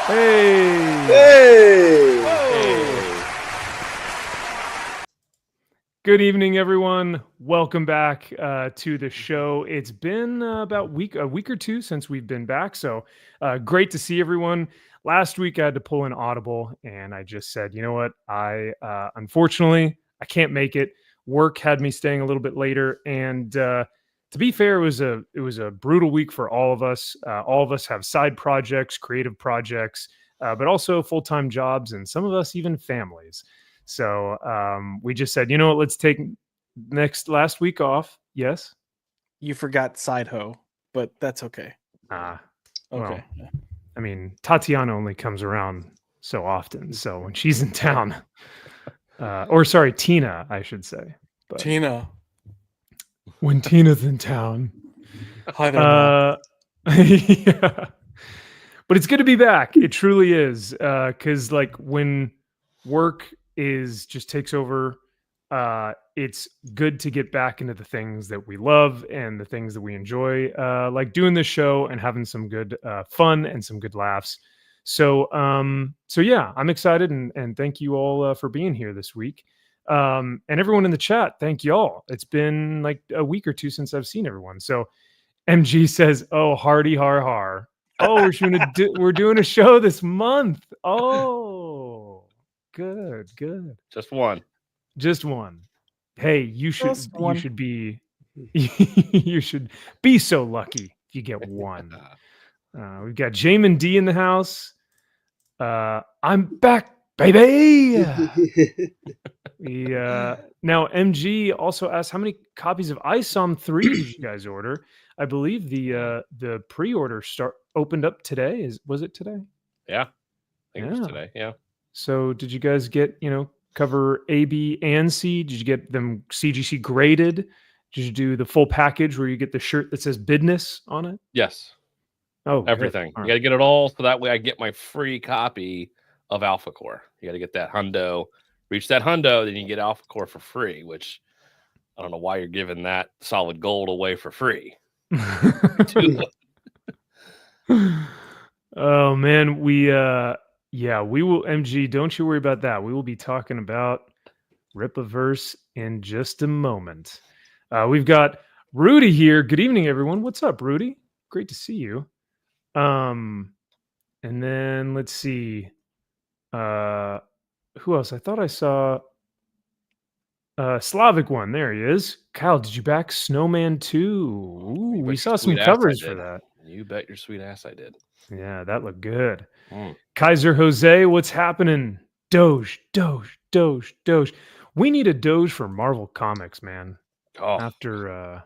Hey! Good evening, everyone. Welcome back to the show. It's been about a week or two since we've been back, so great to see everyone. Last week, I had to pull an audible, and I just said, you know what? I unfortunately I can't make it. Work had me staying a little bit later, and to be fair, it was a brutal week for all of us. All of us have side projects, creative projects, but also full time jobs, and some of us even families. So we just said, you know what, let's take last week off. Yes. You forgot side hoe, but that's okay. Well, Okay. I mean, Tatiana only comes around so often. So when she's in town, or sorry, Tina, I should say. But Tina. when Tina's in town. I don't know. Yeah. But it's good to be back. It truly is. Because like when work just takes over, it's good to get back into the things that we love and the things that we enjoy, like doing this show and having some good fun and some good laughs. So yeah, I'm excited and thank you all for being here this week. And everyone in the chat, thank y'all. It's been like a week or two since I've seen everyone. So MG says, "Oh, hardy har har." Oh, we're doing a show this month. Oh, good. Just one. Just one. Hey, you should be you should be so lucky if you get one. We've got Jamin D in the house. I'm back, baby. Now MG also asked how many copies of ISOM 3 did you guys order? I believe the pre-order opened up today. Was it today? Yeah. I think it was today. Yeah. So did you guys get, cover A, B, and C? Did you get them CGC graded? Did you do the full package where you get the shirt that says business on it? Yes. Oh, everything. Right. You got to get it all so that way I get my free copy of Alpha Core. You got to get that hundo. Reach that hundo, then you get Alpha Core for free, which I don't know why you're giving that solid gold away for free. Oh man, we will MG, don't you worry about that. We will be talking about Ripaverse in just a moment. We've got Rudy here. Good evening, everyone. What's up, Rudy? Great to see you. And then let's see. Who else? I thought I saw Slavic one. There he is. Kyle, did you back Snowman 2? Ooh, we saw some covers for that. You bet your sweet ass I did. Yeah, that looked good. Kaiser Jose, what's happening? Doge. We need a Doge for Marvel Comics, man. Oh. After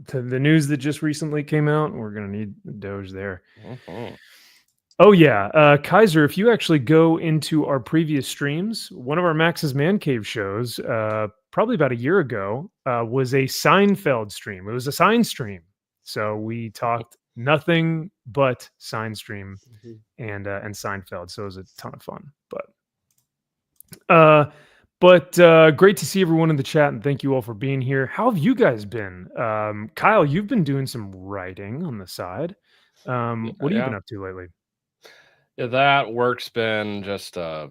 the news that just recently came out, we're gonna need a Doge there. Oh yeah, Kaiser, if you actually go into our previous streams, one of our Max's Man Cave shows, probably about a year ago, was a Seinfeld stream. It was a sign stream. So we talked nothing but sign stream and Seinfeld. So it was a ton of fun. But great to see everyone in the chat and thank you all for being here. How have you guys been? Kyle, you've been doing some writing on the side. What have you been up to lately? Yeah, that work's been just a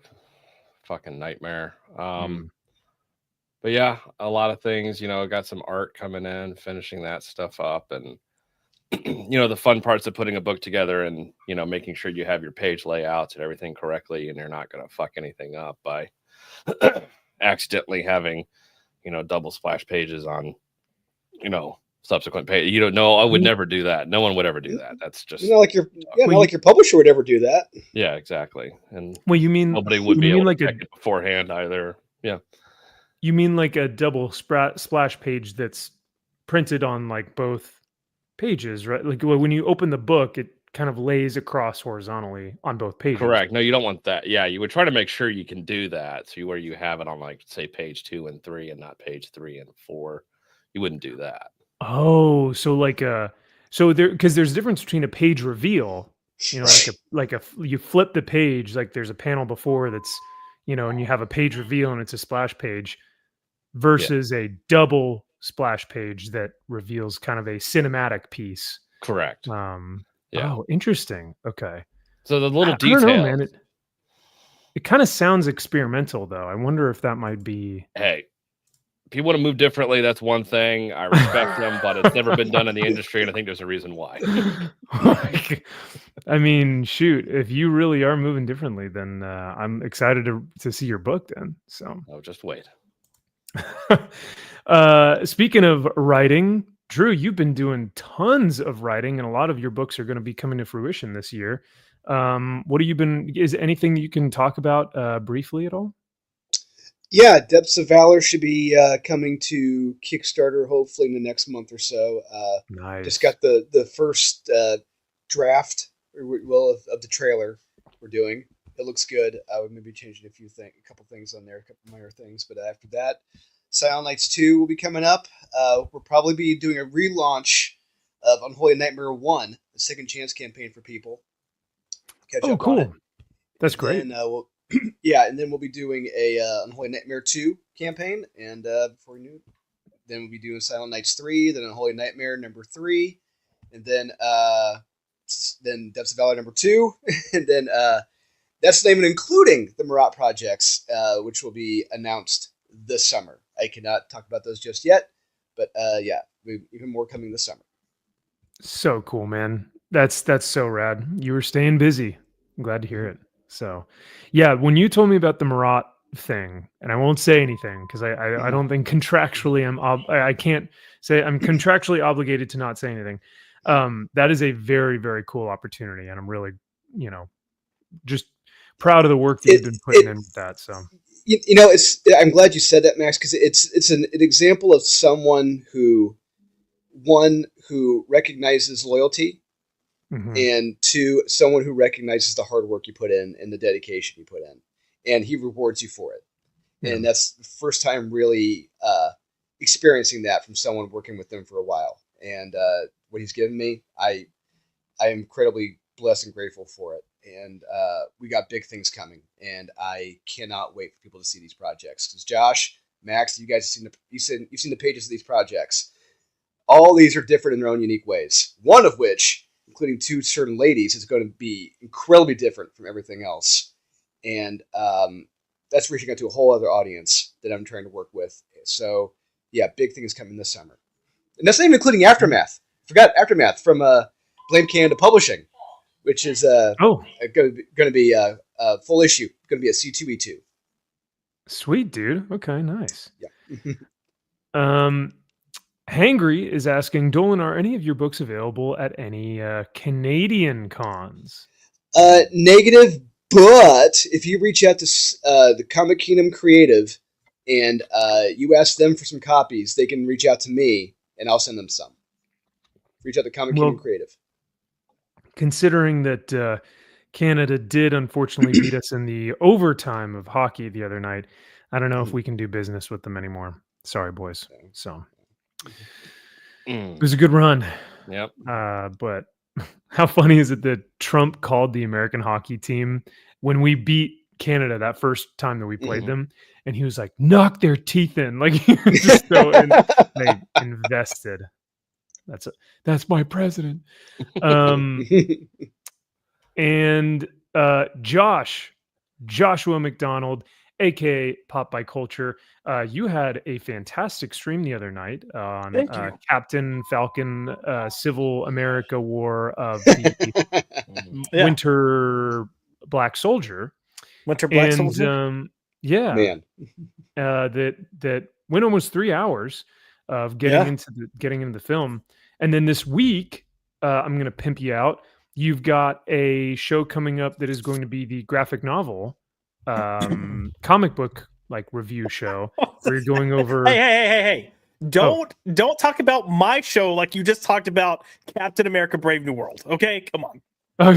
fucking nightmare. But yeah, a lot of things, got some art coming in, finishing that stuff up, and the fun parts of putting a book together and, making sure you have your page layouts and everything correctly and you're not going to fuck anything up by accidentally having, double splash pages on, subsequent page. You don't know. I would never do that. No one would ever do that. That's just like your publisher would ever do that. Yeah, exactly. And you mean nobody would be able to check it beforehand either. Yeah. You mean like a double splash page that's printed on like both pages, right? Like when you open the book, it kind of lays across horizontally on both pages. Correct. No, you don't want that. Yeah, you would try to make sure you can do that. So where you have it on like say page 2 and 3 and not page 3 and 4, you wouldn't do that. Oh, so because there's a difference between a page reveal, you flip the page, like there's a panel before that's, and you have a page reveal and it's a splash page versus a double splash page that reveals kind of a cinematic piece. Correct. Yeah. Yeah. Oh, interesting. Okay. So the little I don't know, details. man. It kind of sounds experimental, though. I wonder if that might be. Hey, if you want to move differently, that's one thing. I respect them, but it's never been done in the industry, and I think there's a reason why. I mean, shoot, if you really are moving differently, then I'm excited to see your book then. So, Oh, just wait. speaking of writing, Drew, you've been doing tons of writing, and a lot of your books are going to be coming to fruition this year. What have you been? Is anything that you can talk about briefly at all? Yeah, Depths of Valor should be coming to Kickstarter hopefully in the next month or so. Nice. Just got the first draft, of the trailer we're doing. It looks good. I would maybe change a couple things on there, a couple minor things. But after that, Silent Nights 2 will be coming up. We'll probably be doing a relaunch of Unholy Nightmare 1, the second chance campaign for people. Catch up on it. That's great. And and then we'll be doing a Unholy Nightmare 2 campaign, and before we knew it, then we'll be doing Silent Nights 3, then Unholy Nightmare number 3, and then Depths of Valor number 2, and then that's not even including the Marat projects, which will be announced this summer. I cannot talk about those just yet, but even more coming this summer. So cool, man. That's so rad. You were staying busy. I'm glad to hear it. So, yeah, when you told me about the Marat thing, and I won't say anything because I don't think contractually I can't say I'm contractually obligated to not say anything. That is a very, very cool opportunity, and I'm really, just proud of the work that you've been putting in with that. So, I'm glad you said that, Max, because it's an example of someone who recognizes loyalty, and two, someone who recognizes the hard work you put in and the dedication you put in, and he rewards you for it. Yeah. And that's the first time really experiencing that from someone working with them for a while. And what he's given me, I am incredibly blessed and grateful for it. And we got big things coming, and I cannot wait for people to see these projects. Because Josh, Max, you guys have you've seen the pages of these projects. All these are different in their own unique ways. One of which, including two certain ladies, is going to be incredibly different from everything else. And that's reaching out to a whole other audience that I'm trying to work with. So, yeah, big things coming this summer. And that's not even including Aftermath. Forgot Aftermath from Blame Canada Publishing, which is going to be a full issue. Going to be a C2E2. Sweet, dude. Okay, nice. Yeah. Hangry is asking, Dolan, are any of your books available at any Canadian cons? Negative, but if you reach out to the Comic Kingdom Creative and you ask them for some copies, they can reach out to me and I'll send them some. Reach out to Comic Kingdom Creative. Considering that Canada did unfortunately beat us in the overtime of hockey the other night, I don't know if we can do business with them anymore. Sorry, boys. So it was a good run. Yep. But how funny is it that Trump called the American hockey team when we beat Canada that first time that we played them, and he was like, "Knock their teeth in!" Like he was just so they invested. That's my president. And Joshua McDonald, aka Pop by Culture, you had a fantastic stream the other night on Captain Falcon Civil America War of the Winter Black Soldier. Soldier. Yeah. Man. That went almost 3 hours of getting into the film. And then this week, I'm going to pimp you out. You've got a show coming up that is going to be the graphic novel comic book review show where you're going over. Hey. Don't talk about my show like you just talked about Captain America Brave New World. Okay, come on. Oh,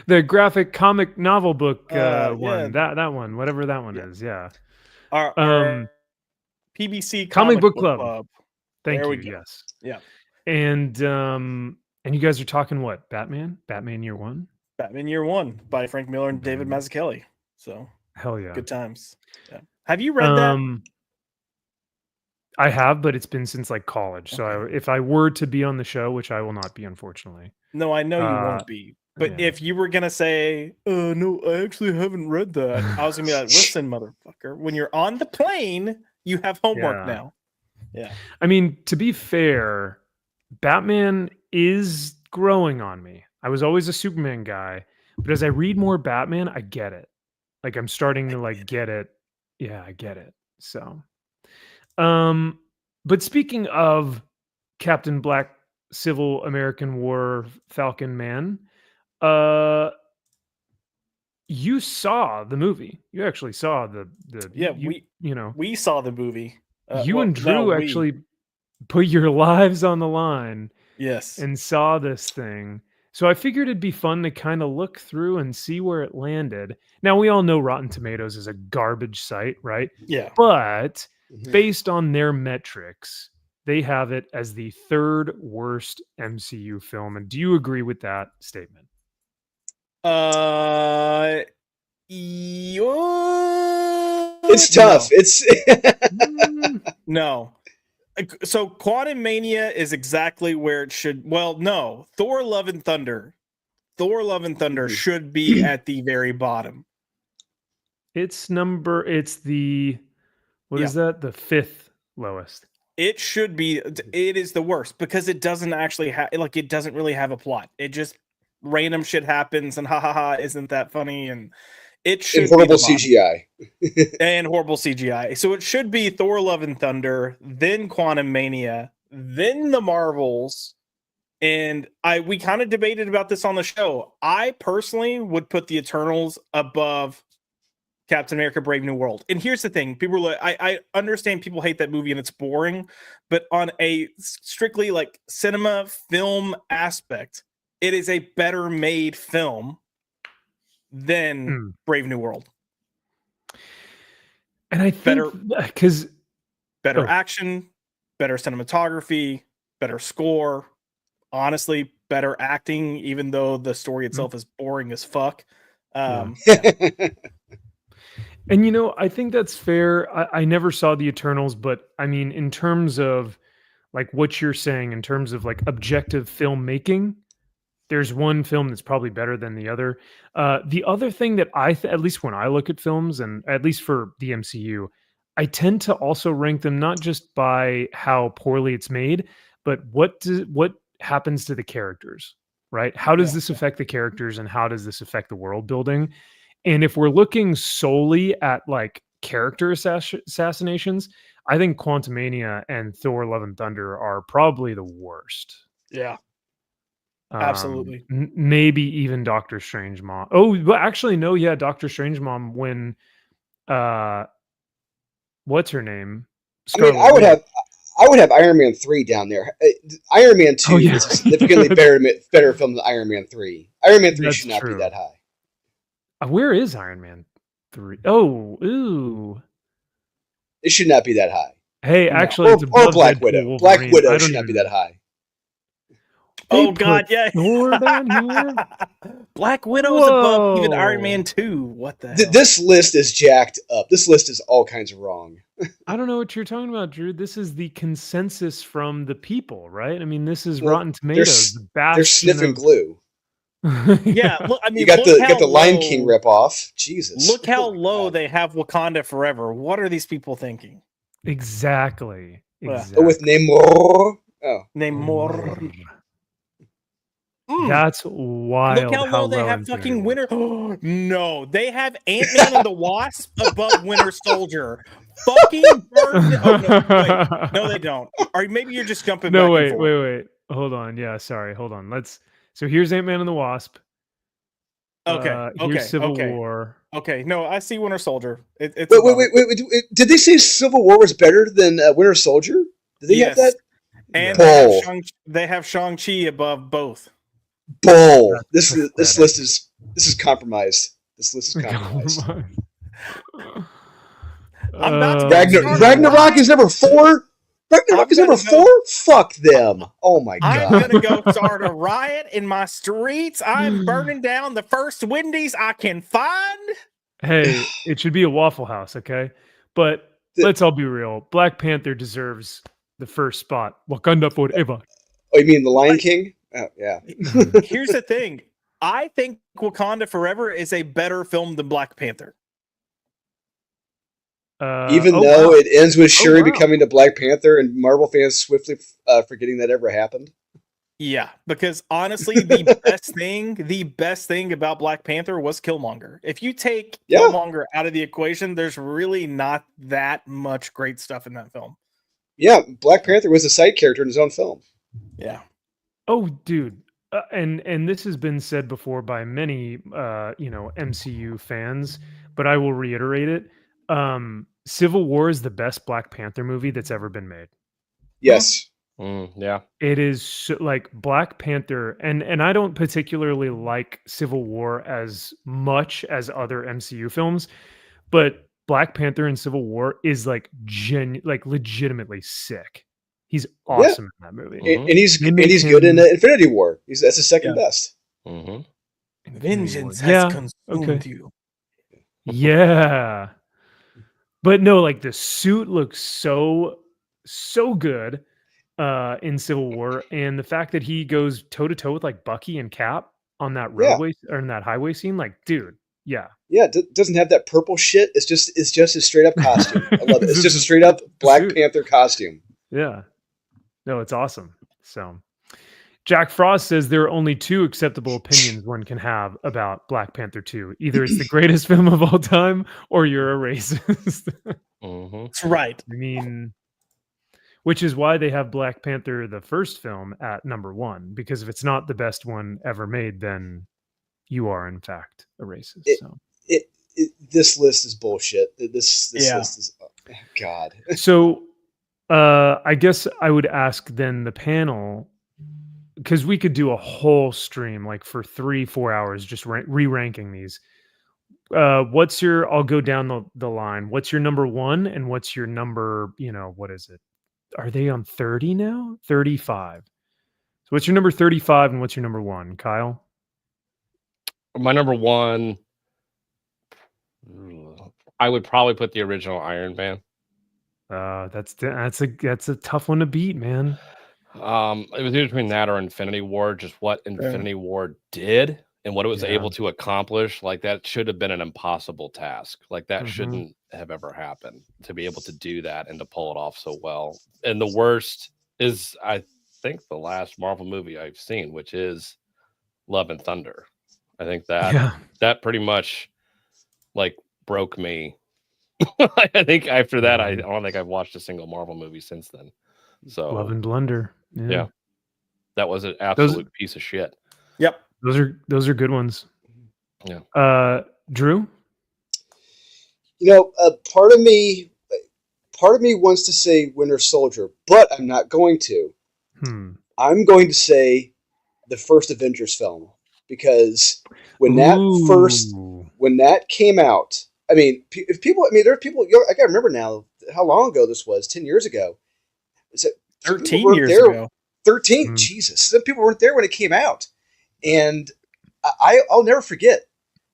the graphic comic novel book one. That one, whatever that one is. Yeah. Our PBC Comic Book Club. Thank there you. We go. Yes. Yeah. And you guys are talking what? Batman Year One? Batman Year One by Frank Miller and David Mazzucchelli. So hell yeah. Good times. Yeah. Have you read that? I have, but it's been since like college. So if I were to be on the show, which I will not be, unfortunately. No, I know you won't be. But yeah. if you were gonna say, no, I actually haven't read that," I was gonna be like, "Listen, motherfucker, when you're on the plane, you have homework now." Yeah. I mean, to be fair, Batman is growing on me. I was always a Superman guy, but as I read more Batman, I get it. Like I'm starting to like get it. Yeah, I get it. So, but speaking of Captain Black, Civil American War, Falcon Man, you saw the movie. You actually saw the Yeah, we saw the movie. You and Drew actually put your lives on the line. Yes. And saw this thing. So I figured it'd be fun to kind of look through and see where it landed. Now we all know Rotten Tomatoes is a garbage site, right? Yeah. But based on their metrics, they have it as the 3rd worst MCU film. And do you agree with that statement? It's tough. No. So Quantum Mania is exactly where it should. Well, no. Thor: Love and Thunder. Thor: Love and Thunder should be at the very bottom. It's the what is that? The 5th lowest. It should be. It is the worst because it doesn't actually have it doesn't really have a plot. It just random shit happens and ha ha ha, isn't that funny? And it should horrible CGI. And horrible CGI. So it should be Thor: Love and Thunder, then Quantum Mania, then the Marvels. And we kind of debated about this on the show. I personally would put the Eternals above Captain America: Brave New World. And here's the thing. People are like, I understand people hate that movie and it's boring, but on a strictly like cinema film aspect, it is a better made film than Brave New World. And I think because better action, better cinematography, better score, honestly, better acting, even though the story itself is boring as fuck. And I think that's fair. I never saw the Eternals, but I mean, in terms of like what you're saying, in terms of like objective filmmaking, there's one film that's probably better than the other. The other thing that at least when I look at films, and at least for the MCU, I tend to also rank them not just by how poorly it's made, but what happens to the characters, right? How does this affect the characters, and how does this affect the world building? And if we're looking solely at like character assassinations, I think Quantumania and Thor: Love and Thunder are probably the worst. Yeah. Absolutely. Maybe even Doctor Strange Mom. Oh, but actually, no, yeah, Doctor Strange Mom when what's her name? Scarlet I would have Iron Man 3 down there. Iron Man 2 is a significantly better film than Iron Man 3. Iron Man 3 should not be that high. Where is Iron Man 3? Oh, ooh. It should not be that high. Hey, actually, it's or Black Widow. Black Widow should not be that high. Oh God, yeah. Black Widow is above even Iron Man 2. What the hell? This list is jacked up. This list is all kinds of wrong. I don't know what you're talking about, Drew. This is the consensus from the people, right? I mean, this is Rotten Tomatoes. They're sniffing glue. Yeah, look, I mean, you got the Lion King ripoff. Jesus, look how low they have Wakanda Forever. What are these people thinking? Exactly. With Namor. Namor. That's wild. Look how low they have fucking Winter. No, they have Ant-Man and the Wasp above Winter Soldier. Fucking burned. Oh, no, wait. No, they don't. Or maybe you're just jumping. No, wait. Hold on. Yeah, sorry. Hold on. So here's Ant-Man and the Wasp. Okay. Here's Civil War. Okay. No, I see Winter Soldier. Wait. Did they say Civil War was better than Winter Soldier? Did they have that? And they have Shang-Chi above both. Bull. This list is compromised. This list is compromised. I'm not Ragnarok is number 4. Ragnarok is number 4. Fuck them. Oh my God. I'm gonna go start a riot in my streets. I'm burning down the first Wendy's I can find. Hey, it should be a Waffle House, okay? But let's all be real. Black Panther deserves the first spot. Wakanda forever. Oh, you mean The Lion King? Oh, yeah. Here's the thing. I think Wakanda Forever is a better film than Black Panther. Even though it ends with Shuri becoming the Black Panther and Marvel fans swiftly forgetting that ever happened. Yeah, because honestly, the best thing about Black Panther was Killmonger. If you take Killmonger out of the equation, there's really not that much great stuff in that film. Yeah, Black Panther was a side character in his own film. Yeah. Oh, dude. And this has been said before by many MCU fans, but I will reiterate it. Civil War is the best Black Panther movie that's ever been made. Yes. Yeah. It is like Black Panther, and I don't particularly like Civil War as much as other MCU films, but Black Panther and Civil War is like legitimately sick. He's awesome in that movie. And he's good in Infinity War. That's his second best. Mm-hmm. Vengeance has consumed you. Yeah. But no, like the suit looks so good in Civil War, and the fact that he goes toe to toe with like Bucky and Cap on that roadway or in that highway scene, like, dude, yeah. Yeah, doesn't have that purple shit. It's just a straight up costume. I love it. It's just a straight up Black Panther costume. Yeah. No, it's awesome. So Jack Frost says there are only two acceptable opinions one can have about Black Panther 2. Either it's the greatest film of all time or you're a racist. That's right. I mean, which is why they have Black Panther, the first film, at number 1. Because if it's not the best one ever made, then you are, in fact, a racist. This list is bullshit. This list is, oh, God. So I guess I would ask then the panel, because we could do a whole stream like for 3-4 hours just re-ranking these. What's your, I'll go down the line. What's your number 1 and what's your number, what is it? Are they on 30 now? 35. So what's your number 35 and what's your number 1, Kyle? My number 1, I would probably put the original Iron Man. That's a tough one to beat, man. It was between that or Infinity War. Just what Infinity War did and what it was able to accomplish. Like, that should have been an impossible task. Like, that shouldn't have ever happened, to be able to do that and to pull it off so well. And the worst is, I think, the last Marvel movie I've seen, which is Love and Thunder. I think that pretty much like broke me. I think after that, I don't think I've watched a single Marvel movie since then. So Love and Blunder. Yeah. That was an absolute piece of shit. Yep. Those are good ones. Yeah. Drew? Part of me wants to say Winter Soldier, but I'm not going to. I'm going to say the first Avengers film, because when that came out, I mean, there are people, I gotta remember now how long ago this was, 10 years ago. Is it 13 years ago? 13, Jesus. Some people weren't there when it came out. And I'll never forget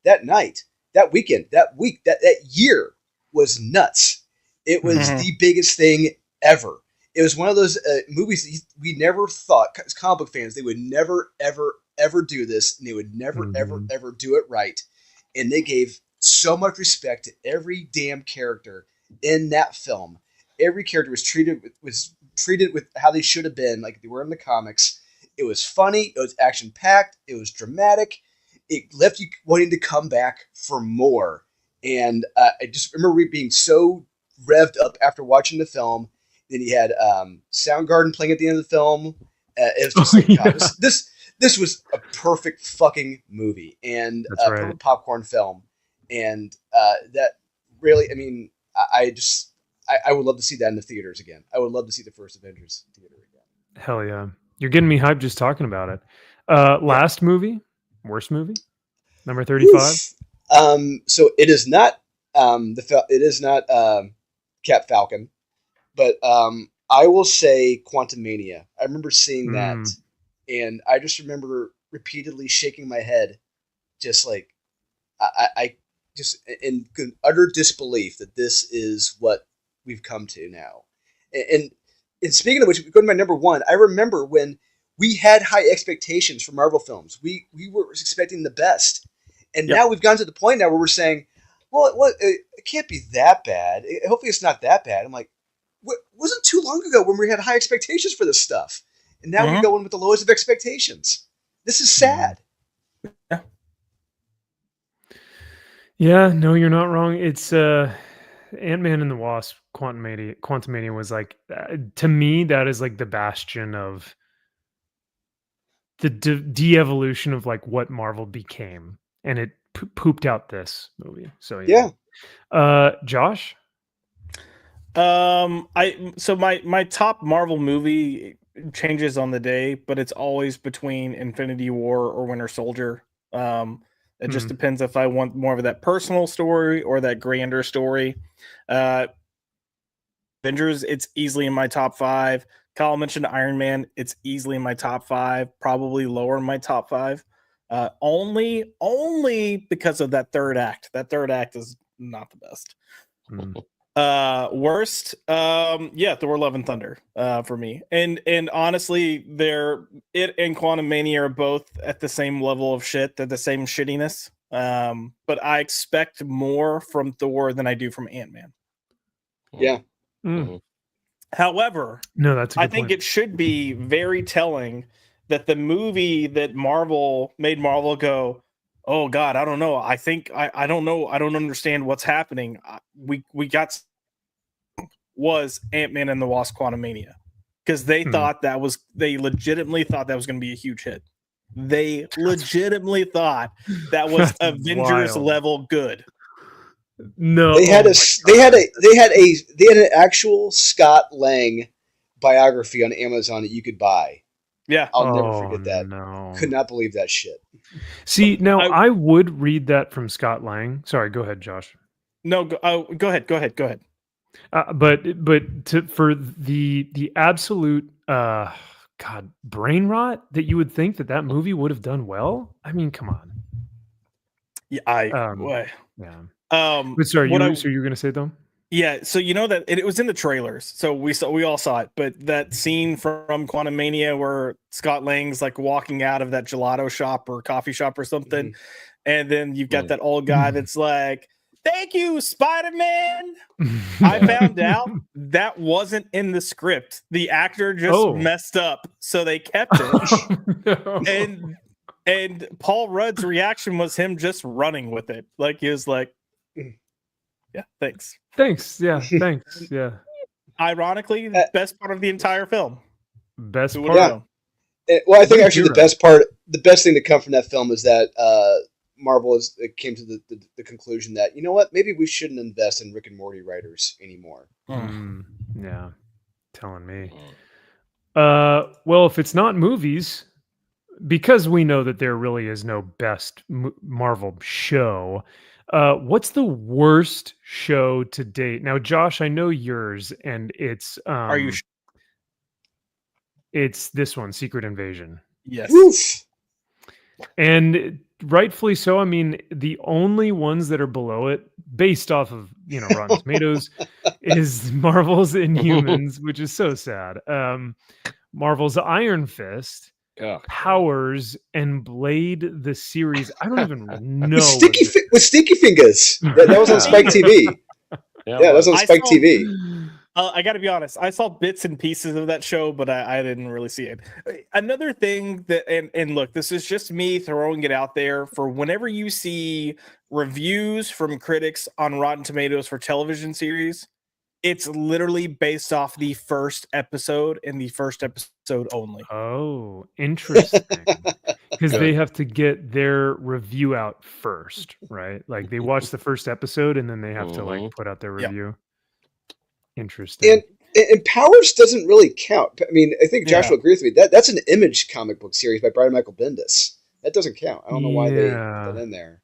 that night, that weekend, that week, that year was nuts. It was the biggest thing ever. It was one of those movies that we never thought, as comic book fans, they would never, ever, ever do this, and they would never, ever, ever do it right. And they gave so much respect to every damn character in that film. Every character was treated with how they should have been, like they were in the comics. It was funny. It was action-packed. It was dramatic. It left you wanting to come back for more. And I just remember being so revved up after watching the film. Then he had Soundgarden playing at the end of the film. It was just God, this was a perfect fucking movie and perfect popcorn film. And that really, I mean, I would love to see that in the theaters again. I would love to see the first Avengers theater again. Hell yeah. You're getting me hyped just talking about it. Last movie? Worst movie? Number 35? So it is not Cap Falcon, but I will say Quantumania. I remember seeing that, and I just remember repeatedly shaking my head, just like I just in utter disbelief that this is what we've come to now. And speaking of which, going to my number one, I remember when we had high expectations for Marvel films. We were expecting the best, and now we've gotten to the point now where we're saying, well, it can't be that bad. Hopefully, it's not that bad. I'm like, wasn't too long ago when we had high expectations for this stuff, and now we go in with the lowest of expectations. This is sad. Yeah, no, you're not wrong. It's Ant-Man and the Wasp, Quantumania was like, to me, that is like the bastion of the de-evolution of like what Marvel became, and it pooped out this movie. So Josh. My top Marvel movie changes on the day, but it's always between Infinity War or Winter Soldier. It just depends if I want more of that personal story or that grander story. Avengers, it's easily in my top 5. Kyle mentioned Iron Man. It's easily in my top 5, probably lower in my top 5. Only because of that third act. That third act is not the best. Worst, Thor: Love and Thunder for me. And honestly, it and Quantumania are both at the same level of shit. They're the same shittiness. But I expect more from Thor than I do from Ant-Man. Yeah. However, no, that's a good think point. it should be very telling that the movie that Marvel made Marvel go, oh God, I don't know. I think I don't know. I don't understand what's happening. We got was Ant-Man and the Wasp: Quantumania, because they legitimately thought that was going to be a huge hit. They legitimately thought that was Avengers level good. No, they had an actual Scott Lang biography on Amazon that you could buy. Yeah, I'll never forget that. No. Could not believe that shit. See, now I would read that from Scott Lang. Sorry, go ahead, Josh. No, go ahead. But for the absolute brain rot that you would think that movie would have done well. I mean, come on. Yeah, But sorry, so you're gonna say though? Yeah, so you know that it was in the trailers, so we all saw it. But that scene from Quantumania where Scott Lang's like walking out of that gelato shop or coffee shop or something, and then you've got that old guy that's like, "Thank you, Spider-Man." I found out that wasn't in the script. The actor just messed up, so they kept it. And Paul Rudd's reaction was him just running with it, like he was like, "Yeah, thanks." Yeah, thanks. Yeah. Ironically, the best part of the entire film. Best part. Yeah. Well, I think actually the best thing to come from that film is that Marvel came to the conclusion that, you know what, maybe we shouldn't invest in Rick and Morty writers anymore. Yeah, telling me. Well, if it's not movies, because we know that there really is no best Marvel show. What's the worst show to date? Now, Josh, I know yours, and it's Are you? It's this one, Secret Invasion. Yes. Oof. And rightfully so. I mean, the only ones that are below it, based off of Rotten Tomatoes, is Marvel's Inhumans, which is so sad. Marvel's Iron Fist. Powers and Blade the series. I don't even know. With Sticky Fingers. That was on Spike TV. Yeah, that was on Spike TV. I got to be honest. I saw bits and pieces of that show, but I didn't really see it. Another thing that, and look, this is just me throwing it out there for whenever you see reviews from critics on Rotten Tomatoes for television series, it's literally based off the first episode and the first episode only. Oh, interesting. Because they have to get their review out first, right? Like they watch the first episode and then they have to like put out their review. Interesting. And Powers doesn't really count. I mean, I think Joshua agrees with me. That's an Image comic book series by Brian Michael Bendis. That doesn't count. I don't know why they put that in there.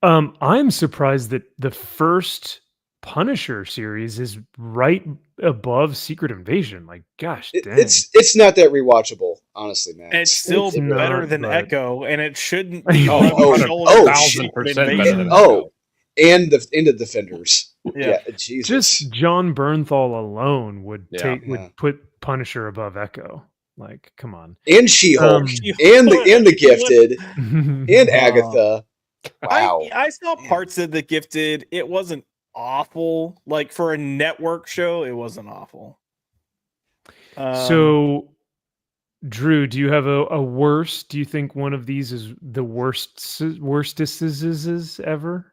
I'm surprised that the first Punisher series is right above Secret Invasion. Like, gosh, dang. It's not that rewatchable, honestly, man. It's still better than Echo, and it shouldn't be 1,000% better than Echo. And the Defenders. Yeah. Jesus. Just John Bernthal alone would Yeah. would put Punisher above Echo. Like, come on. And She-Hulk Um, and the Gifted and Agatha. Wow. I saw parts of The Gifted. It wasn't awful. Like for a network show, it wasn't awful. So, Drew, do you have a worst? Do you think one of these is the worstest ever?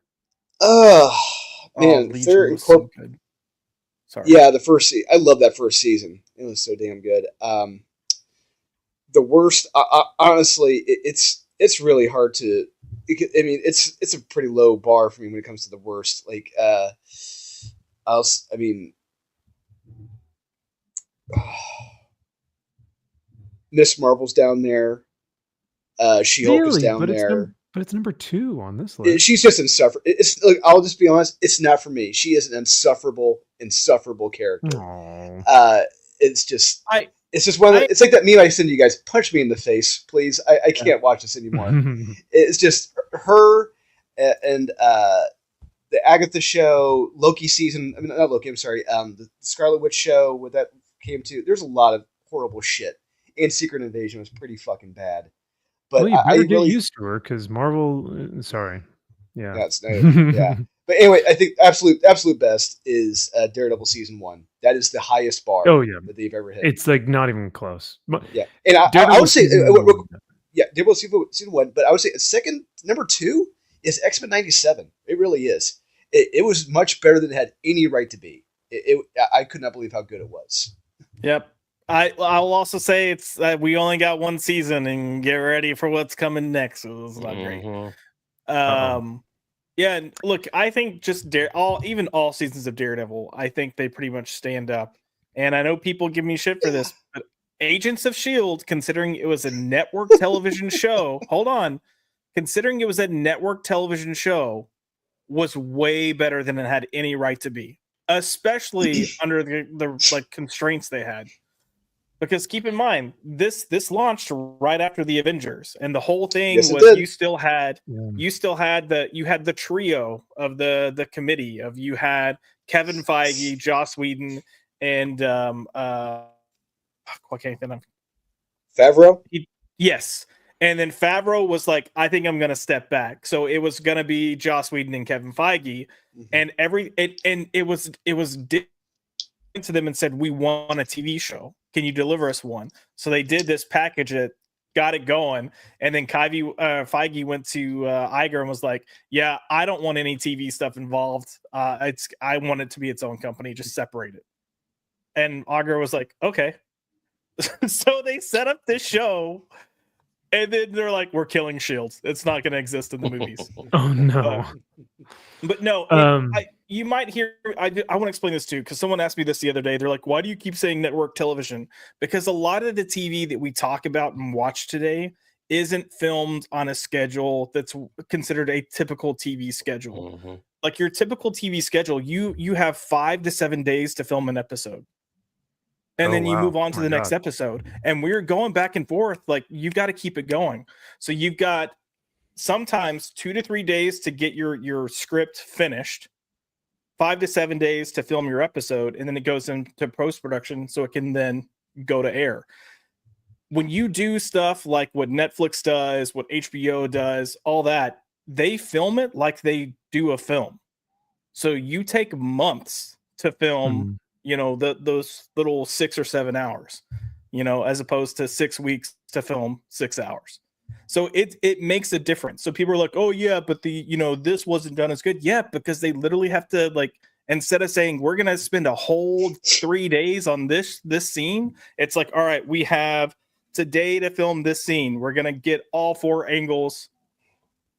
Man, Legion they're was so good. Sorry. Yeah, I love that first season. It was so damn good. The worst, honestly, it's really hard to. I mean, it's a pretty low bar for me when it comes to the worst. Like, I mean, Miss Marvel's down there. She-Hulk is down there. But it's number 2 on this list. She's just insufferable. It's like, I'll just be honest. It's not for me. She is an insufferable character. It's just it's like that meme I send you guys. Punch me in the face, please. I can't watch this anymore. It's just her and the Agatha show, Loki season. I mean, not Loki. I'm sorry. The Scarlet Witch show. What that came to. There's a lot of horrible shit. And Secret Invasion was pretty fucking bad. But you better get used to her because Marvel. Sorry, yeah, that's yeah. But anyway, I think absolute best is Daredevil season 1. That is the highest bar. That they've ever hit. It's like not even close. Yeah, and I would say Daredevil season 1. But I would say second, number 2 is X-Men '97. It really is. It was much better than it had any right to be. I could not believe how good it was. Yep. I'll also say it's we only got one season, and get ready for what's coming next. It was not great. Yeah, and look, I think just all seasons of Daredevil, I think they pretty much stand up. And I know people give me shit for this, but Agents of S.H.I.E.L.D., considering it was a network television show, considering it was a network television show, was way better than it had any right to be, especially under the like constraints they had. Because keep in mind, this launched right after the Avengers, and the whole thing was you still had the trio of the committee of you had Kevin Feige, Joss Whedon, and what can't I think of? Favreau? Yes. And then Favreau was like, I think I'm gonna step back. So it was gonna be Joss Whedon and Kevin Feige, and it was to them and said, we want a TV show. Can you deliver us one? So they did this package that got it going. And then Feige went to Iger and was like, yeah, I don't want any TV stuff involved. I want it to be its own company, just separate it. And Iger was like, okay. So they set up this show, and then they're like, we're killing S.H.I.E.L.D. It's not going to exist in the movies. Oh, no. But no, you might hear, I want to explain this too, because someone asked me this the other day. They're like, why do you keep saying network television? Because a lot of the TV that we talk about and watch today isn't filmed on a schedule that's considered a typical TV schedule. Like your typical TV schedule, you have 5 to 7 days to film an episode. And then you move on to the next episode. And we're going back and forth. Like, you've got to keep it going. So you've got sometimes 2 to 3 days to get your script finished, 5 to 7 days to film your episode, and then it goes into post-production so it can then go to air. When you do stuff like what Netflix does, what HBO does, all that, they film it like they do a film. So you take months to film those little 6 or 7 hours, as opposed to 6 weeks to film 6 hours. So it makes a difference. So people are like, oh yeah, but this wasn't done as good. Yeah, because they literally have to, like, instead of saying we're gonna spend a whole 3 days on this scene, it's like, all right, we have today to film this scene. We're gonna get all 4 angles.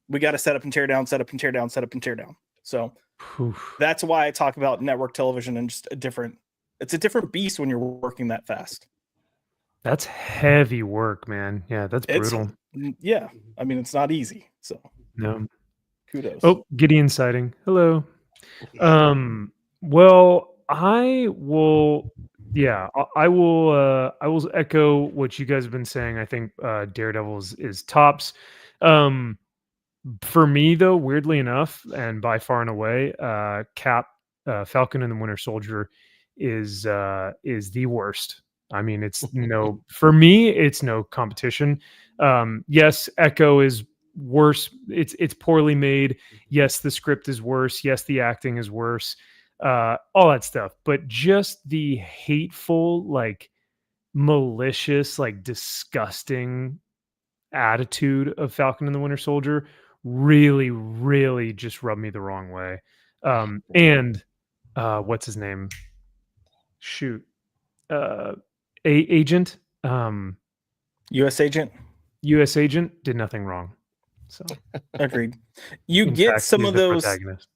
We got to set up and tear down, set up and tear down, set up and tear down. So that's why I talk about network television and just it's a different beast when you're working that fast. That's heavy work, man. Yeah, that's brutal. Yeah, I mean, it's not easy. So no, kudos. Oh, Gideon sighting. Hello. Well, I will echo what you guys have been saying. I think Daredevil is tops. For me, though, weirdly enough, and by far and away, Cap Falcon and the Winter Soldier is the worst. I mean, it's for me, it's no competition. Yes, Echo is worse. It's poorly made. Yes, the script is worse. Yes, the acting is worse. All that stuff. But just the hateful, like malicious, like disgusting attitude of Falcon and the Winter Soldier really, really just rubbed me the wrong way. And what's his name? Shoot. Agent. U.S. agent. U.S. agent did nothing wrong. So Agreed. You in get fact, some he's of the those. protagonist.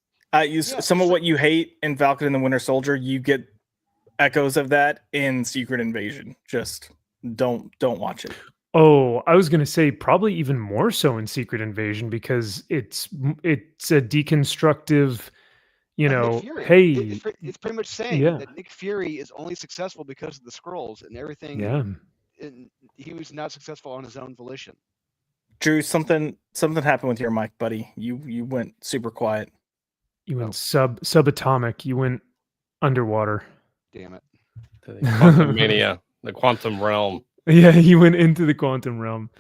Some of what you hate in Falcon and the Winter Soldier. You get echoes of that in Secret Invasion. Just don't watch it. Oh, I was going to say probably even more so in Secret Invasion because it's a deconstructive, Like Nick Fury. hey, it's pretty much saying yeah. that Nick Fury is only successful because of the Skrulls and everything. Yeah. And he was not successful on his own volition. Drew, something happened with your mic, buddy. You went super quiet. You went subatomic. You went underwater. Damn it. The quantum mania, the quantum realm. Yeah, you went into the quantum realm.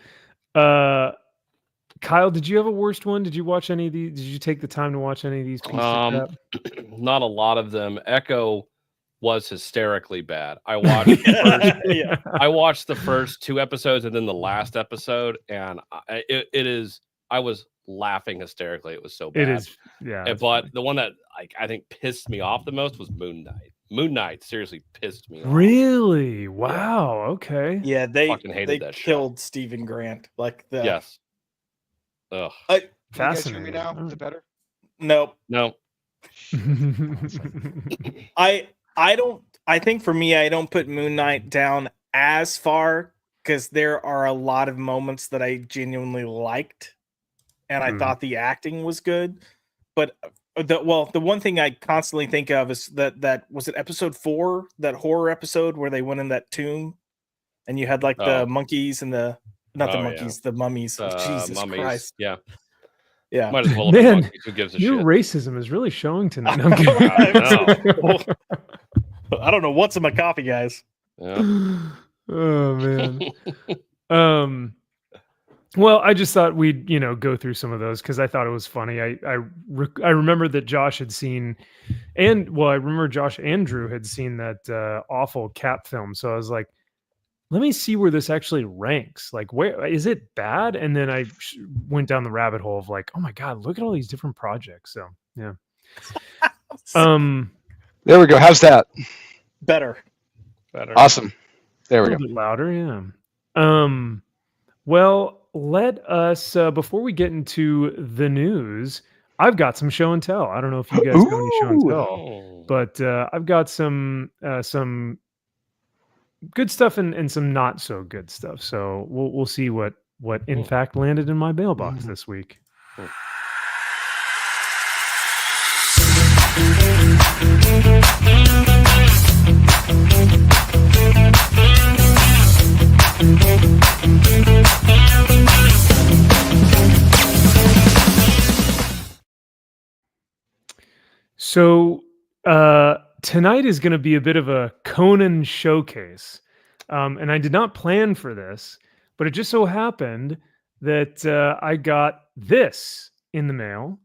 Kyle, did you have a worst one? Did you watch any of these? Did you take the time to watch any of these pieces of crap? Not a lot of them. Echo was hysterically bad. I watched I watched the first 2 episodes and then the last episode, and I was laughing hysterically. It was so bad. It is, yeah. But the one that I think pissed me off the most was Moon Knight. Moon Knight seriously pissed me off. Really? Wow. Okay. Yeah, they Fucking hated that killed Stephen Grant. Yes. Ugh. Fascinating. You guys hear me now? Is it better? Nope. No. I think for me, I don't put Moon Knight down as far because there are a lot of moments that I genuinely liked, and I thought the acting was good. But the one thing I constantly think of is that was it episode 4, that horror episode where they went in that tomb, and you had the monkeys and the mummies. Jesus mummies. Christ! Yeah. Might as well. Man, who gives a your shit? Racism is really showing tonight. No, I'm kidding. I don't know what's in my coffee, guys. Yeah. Oh man. Well, I just thought we'd go through some of those because I thought it was funny. I remember that Josh had seen, I remember Josh and Drew had seen that awful Cap film. So I was like, let me see where this actually ranks. Like, where is it bad? And then I went down the rabbit hole of like, oh my god, look at all these different projects. So yeah. There we go. How's that? Better. Awesome. There we go. A little bit louder, yeah. Well, let us before we get into the news, I've got some show and tell. I don't know if you guys have any show and tell, but I've got some good stuff and some not so good stuff. So we'll see what in fact landed in my mailbox this week. So tonight is going to be a bit of a Conan showcase. And I did not plan for this, but it just so happened that I got this in the mail.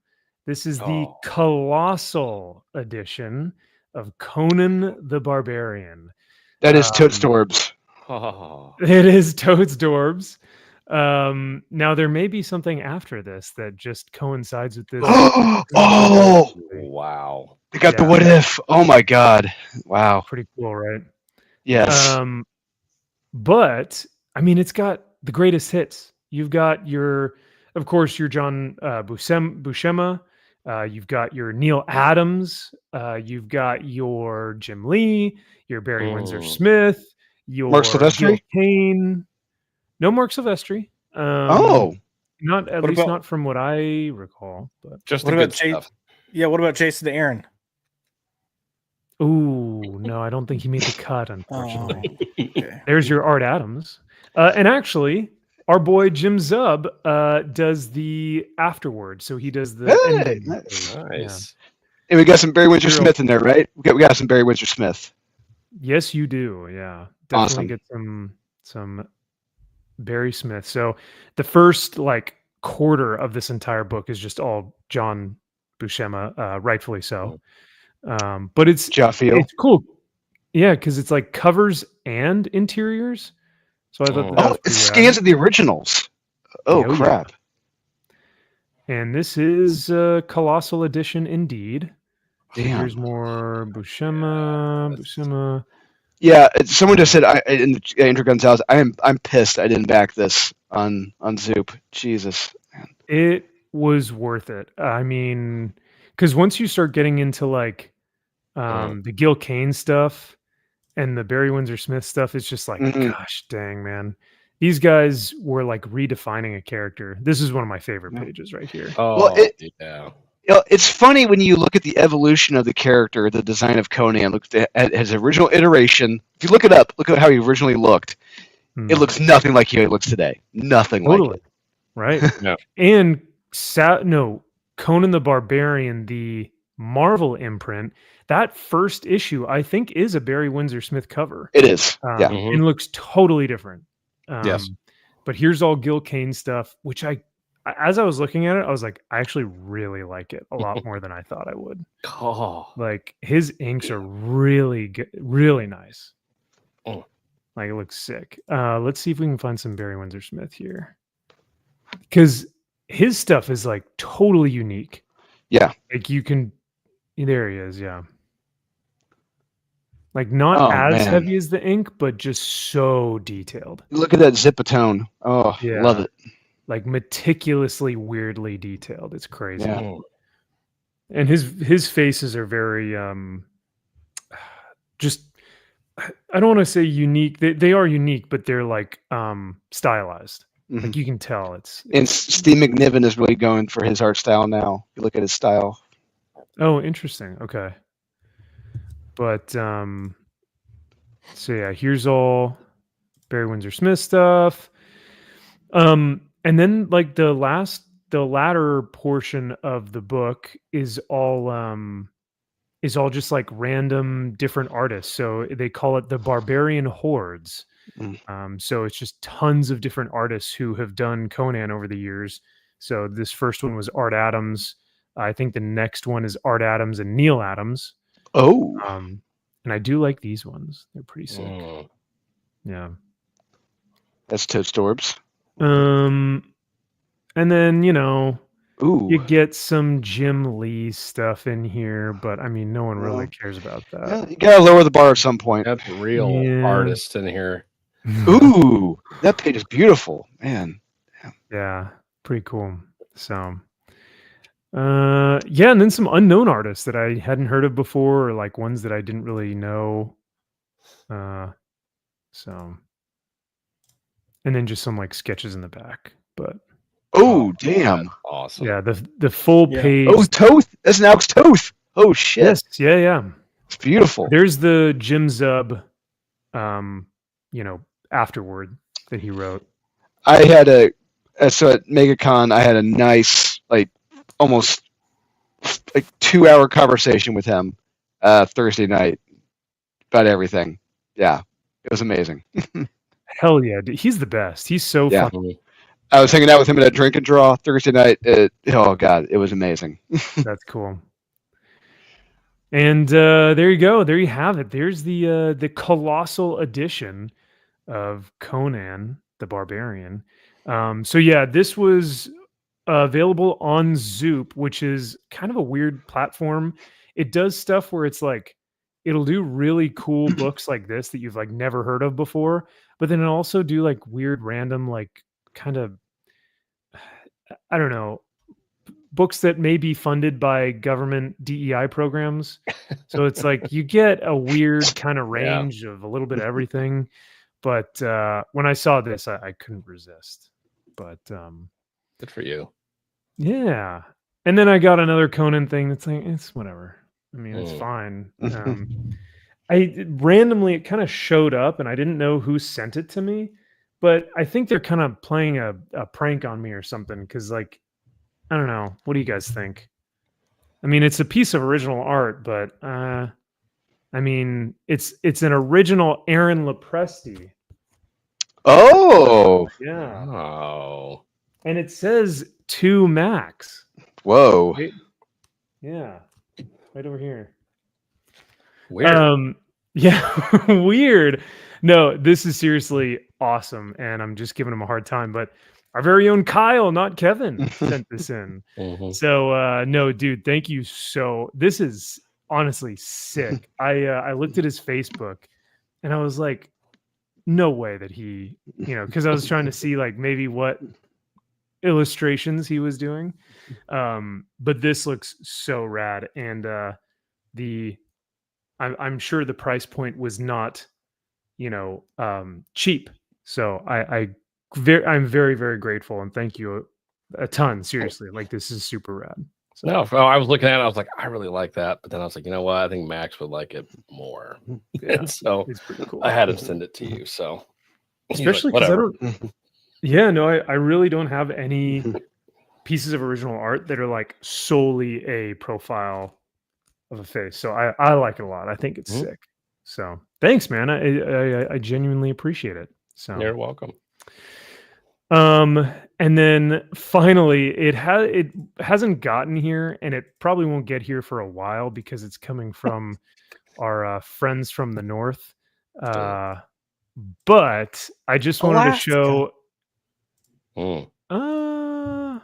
This is the colossal edition of Conan the Barbarian. That is Toadstorbs. It is Toadstorbs. Now there may be something after this that just coincides with this. Oh, wow! They got the what if. Oh my god! Wow, pretty cool, right? Yes. But I mean, it's got the greatest hits. You've got of course, your John Buscema. You've got your Neil Adams. You've got your Jim Lee. Your Barry Windsor Smith. Your Mark Silvestri. Kane. No Mark Silvestri. Not at least not from what I recall. But just the good stuff. Yeah. What about Jason Aaron? Ooh, no, I don't think he made the cut, unfortunately. Okay. There's your Art Adams. And actually, our boy Jim Zub does the afterward. So he does the ending. Nice. And we got some Barry Windsor Real- Smith in there, right? We got some Barry Windsor Smith. Yes, you do. Yeah, definitely get some Barry Smith. So the first like quarter of this entire book is just all John Buscema, rightfully so. But it's Jaffiel. cool. Yeah, because it's like covers and interiors. So I thought that Oh, was it pretty scans rad. at the originals. Oh, Yeah, crap. And this is a colossal edition indeed. So Damn. here's more Buscema. Yeah, someone just said Andrew Gonzalez. I'm pissed I didn't back this on Zoop. Jesus. Man. It was worth it. I mean, because once you start getting into like the Gil Kane stuff and the Barry Windsor Smith stuff, it's just like, gosh dang, man. These guys were like redefining a character. This is one of my favorite pages right here. Oh, yeah. It's funny when you look at the evolution of the character, the design of Conan. Look at his original iteration. If you look it up, look at how he originally looked. It looks nothing like he looks today. Nothing like it. Right. No. And Conan the Barbarian, the Marvel imprint, that first issue, I think, is a Barry Windsor Smith cover. It is. Yeah. And looks totally different. Yes. But here's all Gil Kane stuff, which as I was looking at it, I was like, I actually really like it a lot more than I thought I would. Oh. Like his inks are really good, really nice. Oh. Like it looks sick. Let's see if we can find some Barry Windsor Smith here. Because his stuff is like totally unique. Yeah. Like there he is, yeah. Like not as heavy as the ink, but just so detailed. Look at that zipatone. Oh, yeah. Love it. Like meticulously, weirdly detailed. It's crazy. Yeah. And his faces are very just, I don't want to say unique. They are unique, but they're like stylized. Like you can tell it's and Steve McNiven is really going for his art style now. You look at his style. Oh, interesting. Okay. But so yeah, here's all Barry Windsor Smith stuff. And then like the latter portion of the book is all just like random different artists. So they call it the Barbarian Hordes. So it's just tons of different artists who have done Conan over the years. So this first one was Art Adams. I think the next one is Art Adams and Neil Adams. Oh. And I do like these ones. They're pretty sick. Yeah. That's Toad Storbs. And then, Ooh. you get some Jim Lee stuff in here, but I mean, no one really cares about that. Yeah, you gotta lower the bar at some point. That's real artists in here. Ooh, that page is beautiful, man. Yeah, pretty cool. So, yeah, and then some unknown artists that I hadn't heard of before, or like ones that I didn't really know. So, and then just some like sketches in the back, but. Oh, damn! Awesome. Yeah, the full page. Oh, Toth. That's an Alex Toth. Oh shit. Yes. Yeah. It's beautiful. There's the Jim Zub, afterward that he wrote. I had so at MegaCon, I had a nice, like, almost like 2-hour conversation with him Thursday night about everything. Yeah, it was amazing. Hell yeah, dude. He's the best. He's so fun. I was hanging out with him at a drink and draw Thursday night. Oh god, it was amazing. That's cool. And there you go. There you have it. There's the colossal edition of Conan the Barbarian. So yeah, this was available on Zoop, which is kind of a weird platform. It does stuff where it's like it'll do really cool books like this that you've like never heard of before, but then it'll also do like weird random like kind of, I don't know, books that may be funded by government DEI programs. So it's like you get a weird kind of range of a little bit of everything. But when I saw this, I couldn't resist. But good for you. Yeah. And then I got another Conan thing that's like, it's whatever. I mean, it's fine. It kind of showed up and I didn't know who sent it to me. But I think they're kind of playing a prank on me or something. Because, like, I don't know. What do you guys think? I mean, it's a piece of original art, but I mean, it's an original Aaron Lopresti. Oh, Yeah. Oh. And it says 2 max. whoa. Right? Yeah. Right over here. Weird. Yeah, weird. No, this is seriously awesome, and I'm just giving him a hard time. But our very own Kyle, not Kevin, sent this in. Mhm. So no, dude, thank you. So this is honestly sick. I looked at his Facebook, and I was like, no way that he, because I was trying to see like maybe what illustrations he was doing. But this looks so rad, and I'm sure the price point was not, cheap. So I'm very, very grateful, and thank you a ton. Seriously, like this is super rad. So, No, I was looking at it. I was like, I really like that, but then I was like, you know what? I think Max would like it more. yeah, And so it's pretty cool. I had him send it to you. So he's like, Especially because whatever. I really don't have any pieces of original art that are like solely a profile of a face. So I like it a lot. I think it's Mhm. sick. So thanks, man. I genuinely appreciate it. So You're welcome. and then finally it hasn't gotten here, and it probably won't get here for a while because it's coming from our friends from the north. But I just wanted to show Mm.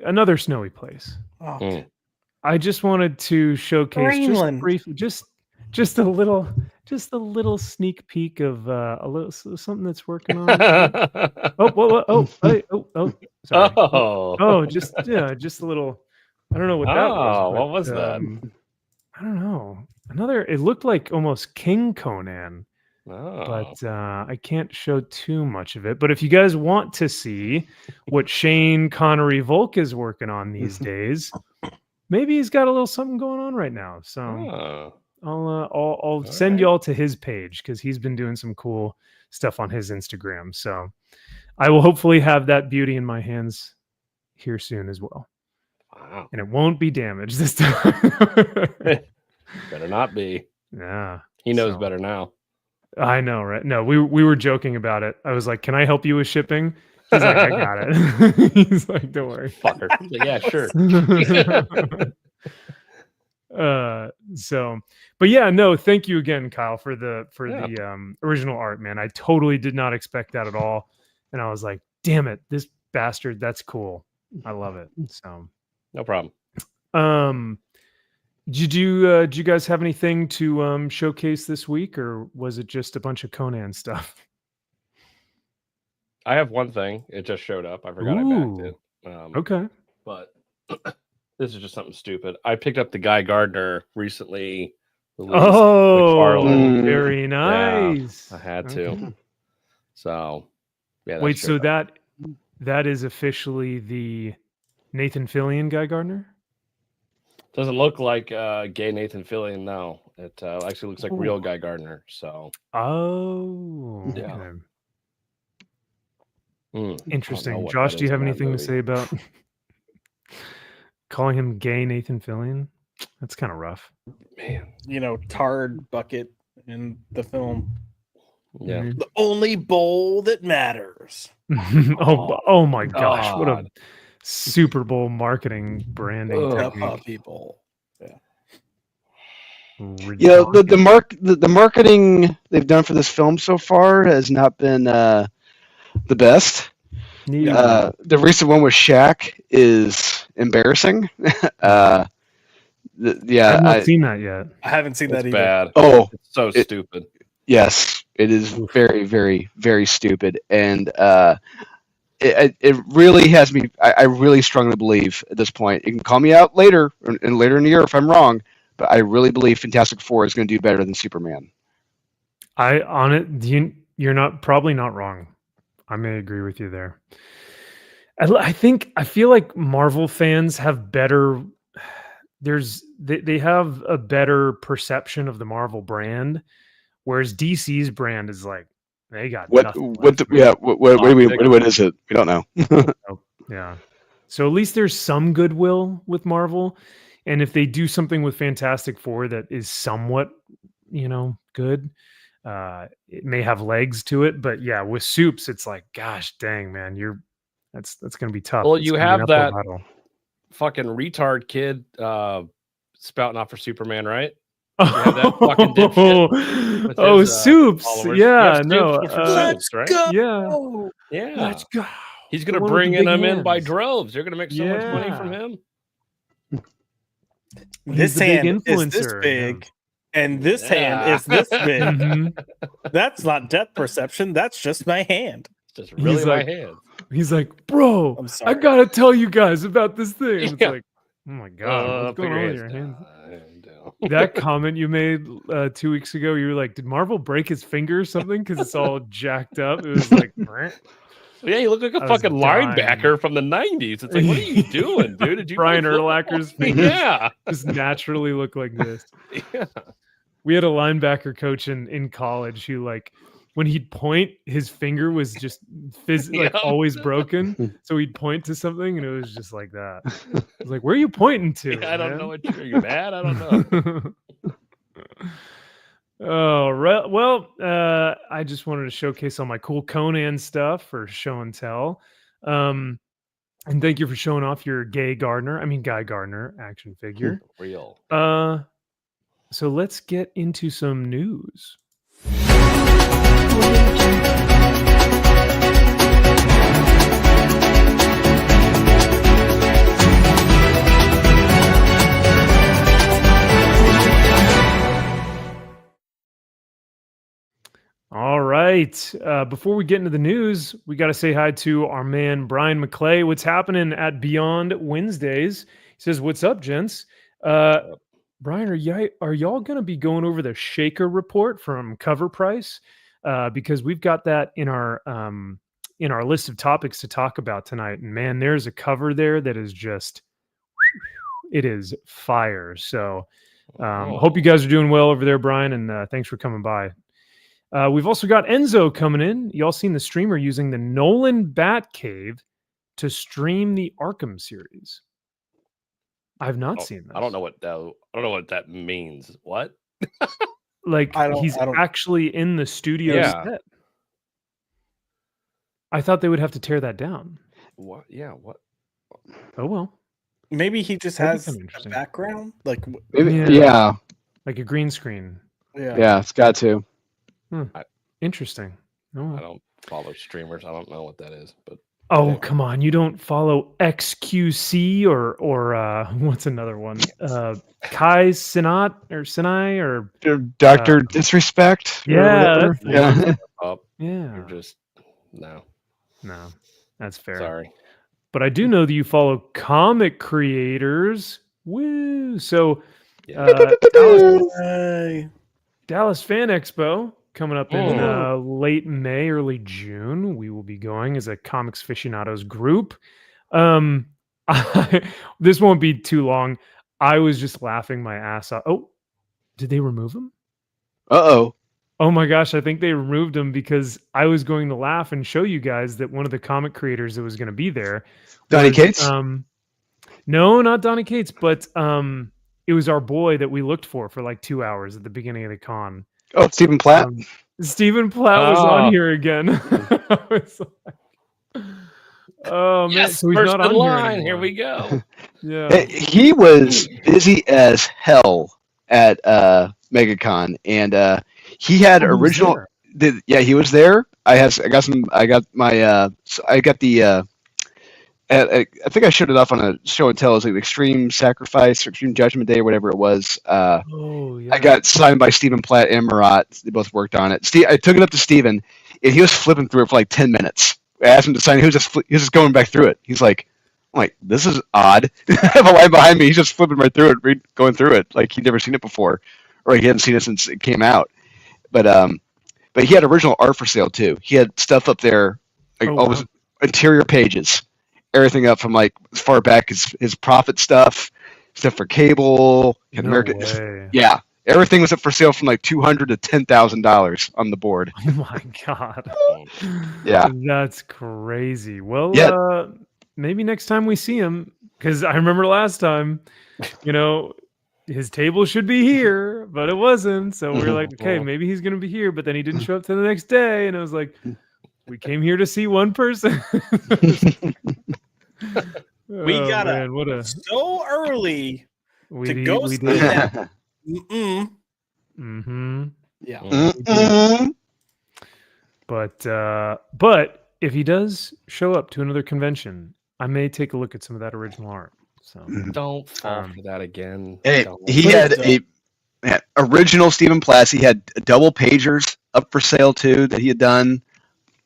another snowy place. Oh, Mm. I just wanted to showcase Greenland. just briefly, just a little sneak peek of a little something that's working on. Sorry. Oh. Just a little. I don't know what that was. Oh, But, what was that? I don't know. It looked like almost King Conan, Oh. but I can't show too much of it. But if you guys want to see what Shane Connery Volk is working on these days, maybe he's got a little something going on right now. So I'll send right. y'all to his page because he's been doing some cool stuff on his Instagram. So I will hopefully have that beauty in my hands here soon as well. Wow. And it won't be damaged this time. Better not be. Yeah. He knows So- better now. I know, right? No, we were joking about it. I was like, "Can I help you with shipping?" He's like, "I got it." He's like, "Don't worry." Fucker. He's like, yeah, sure. But yeah, no, thank you again, Kyle, for the Yeah. original art, man. I totally did not expect that at all, and I was like, "Damn it, this bastard! That's cool. I love it." So, No problem. did you guys have anything to showcase this week, or was it just a bunch of Conan stuff? I have one thing. It just showed up. I forgot I backed it. Okay. But this is just something stupid. I picked up the Guy Gardner recently released McFarlane. Very nice. I had to. Okay. So, yeah. Wait, so that is officially the Nathan Fillion Guy Gardner? Doesn't look like gay Nathan Fillion. No, it actually looks like real Guy Gardner. So, oh, Yeah. okay. I don't know Interesting. what Josh, that do you is have in that anything to movie. say about calling him gay Nathan Fillion? That's kind of rough. Man, Tard bucket in the film. yeah. Mhm. The only bowl that matters. oh my gosh, what a God. Super Bowl marketing branding Ugh. The technique. puppy bowl. The marketing they've done for this film so far has not been the best. The recent one with Shaq is embarrassing. I've not seen that yet. I haven't seen It's that either. bad. Oh, It's so stupid. yes, it is very, very, very stupid, and it really has me. I really strongly believe at this point. You can call me out later in the year if I'm wrong, but I really believe Fantastic Four is going to do better than Superman. You're probably not wrong. I may agree with you there. I feel like Marvel fans have better. They have a better perception of the Marvel brand, whereas DC's brand is like they got nothing. What is it? We don't know. Yeah. So at least there's some goodwill with Marvel. And if they do something with Fantastic Four that is somewhat, good, it may have legs to it. But yeah, with Soups, it's like, gosh dang, man, that's going to be tough. Well, It's you gonna be an have uphill that battle. fucking retard kid spouting off for Superman, right? You have that fucking dipshit with his, Soups. followers. Yeah, Soups no. for Let's Soups, right? go. Yeah. Yeah. Let's go. He's The gonna one with the bring big them in by hands. droves. You're gonna make so much money from Yeah. him. This the big hand is this influencer, big, and this hand Yeah. is this big. Mhm. That's not depth perception. That's just my hand. It's just really He's my like- hand. He's like, bro, I'm I sorry. gotta tell you guys about this thing. And it's Yeah. like, oh my god, what's going on with your hands? down. That comment you made 2 weeks ago, you were like, did Marvel break his finger or something? Because it's all jacked up. It was like, Yeah, you look like a I was fucking dying. linebacker from the 90s. It's like, what are you doing, dude? Did you Brian play football? Urlacher's fingers Yeah. just naturally look like this. Yeah. We had a linebacker coach in college who, like, when he'd point, his finger was just Yep. always broken. So he'd point to something, and it was just like that. I was like, "Where are you pointing to?" I don't man? know what are you mad? I don't know. Oh, well, I just wanted to showcase all my cool Conan stuff for show and tell. And thank you for showing off your Guy Gardner action figure. Real. So let's get into some news. All right. Before we get into the news, we got to say hi to our man, Brian McClay. What's happening at Beyond Wednesdays? He says, "What's up, gents?" Brian, are y'all going to be going over the Shaker report from Cover Price? Because we've got that in our list of topics to talk about tonight. And man, there's a cover there that is just, it is fire. So hope you guys are doing well over there, Brian, and thanks for coming by. We've also got Enzo coming in. Y'all seen the streamer using the Nolan Batcave to stream the Arkham series. I've not seen this. I don't know what that means. What? Like, he's actually in the studio set. I thought they would have to tear that down. What? Yeah. What? Oh well. Maybe he just That'd be has kinda a interesting. background, like Yeah. Like a green screen. Yeah, it's got to. Interesting. Oh, I don't follow streamers. I don't know what that is, but come on. You don't follow XQC or what's another one? Kai Sinai or Dr. Disrespect? or yeah, whatever. Yeah. up. yeah. You're just no. That's fair. Sorry. But I do know that you follow comic creators. Woo! So Dallas Fan Expo coming up in late May, early June. We will be going as a comics aficionados group. This won't be too long. I was just laughing my ass off. Oh, did they remove him? Uh-oh. Oh my gosh, I think they removed him because I was going to laugh and show you guys that one of the comic creators that was going to be there. Donnie Cates? No, not Donnie Cates, but it was our boy that we looked for like 2 hours at the beginning of the con. Oh, Stephen Platt? Stephen Platt was on here again. I was like, oh man, Yes, so he's first not in on here line. anymore. Here we go. Yeah. He was busy as hell at MegaCon, and he had original. He was there. I think I showed it off on a show and tell. It was like Extreme Sacrifice or Extreme Judgment Day or whatever it was. I got signed by Stephen Platt and Murat. They both worked on it. I took it up to Stephen, and he was flipping through it for like 10 minutes. I asked him to sign. He was just going back through it. He's like, I'm like, this is odd. I have a line behind me. He's just flipping right through it, going through it like he'd never seen it before, or he hadn't seen it since it came out. But he had original art for sale too. He had stuff up there, like all his interior pages, everything up from like as far back as his Prophet stuff for Cable, yeah, everything was up for sale from like $200 to $10,000 on the board. Oh my god. Yeah, that's crazy. Well, yeah. maybe next time we see him, because I remember last time, his table should be here, but it wasn't. So we were like, okay, maybe he's going to be here, but then he didn't show up to the next day. And I was like, we came here to see one person. We got so early to go see that. Yeah. But if he does show up to another convention, I may take a look at some of that original art. So don't fall for that again. He had original Stephen Platts. He had double pagers up for sale too that he had done.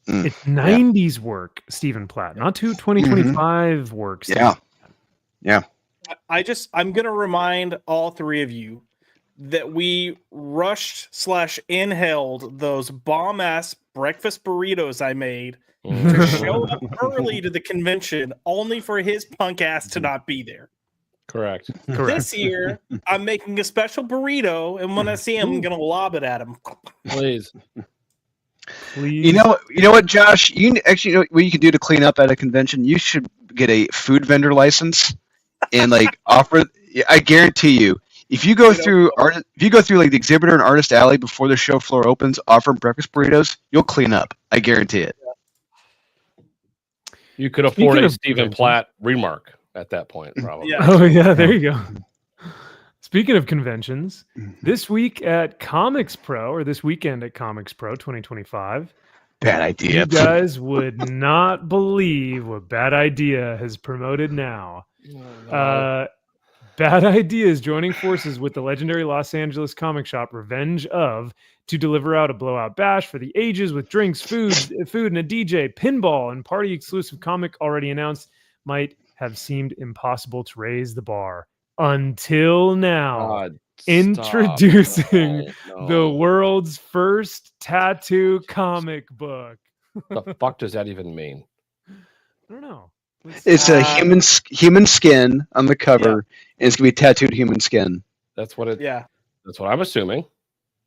It's 90s work, Stephen Platt, not 2025 work. Yeah. I'm gonna remind all three of you that we rushed/inhaled those bomb-ass breakfast burritos I made to show up early to the convention, only for his punk ass to not be there. Correct. This year, I'm making a special burrito, and when I see him, I'm gonna lob it at him. Please. You know what, Josh? You actually know what you can do to clean up at a convention. You should get a food vendor license and offer. I guarantee you, if you go through like the exhibitor and artist alley before the show floor opens, offer breakfast burritos, you'll clean up. I guarantee it. You could afford a Stephen Platt remark at that point, probably. Yeah. Oh yeah, there you go. Speaking of conventions, this week at Comics Pro, or this weekend at Comics Pro 2025, Bad Idea. You guys would not believe what Bad Idea has promoted now. Bad Idea is joining forces with the legendary Los Angeles comic shop Revenge of to deliver out a blowout bash for the ages with drinks, food, and a DJ, pinball, and party exclusive comic already announced. Might have seemed impossible to raise the bar. Until now, God, introducing the world's first tattoo comic book. The fuck does that even mean? I don't know. It's a human skin on the cover, and it's gonna be tattooed human skin. That's what it. Yeah, that's what I'm assuming.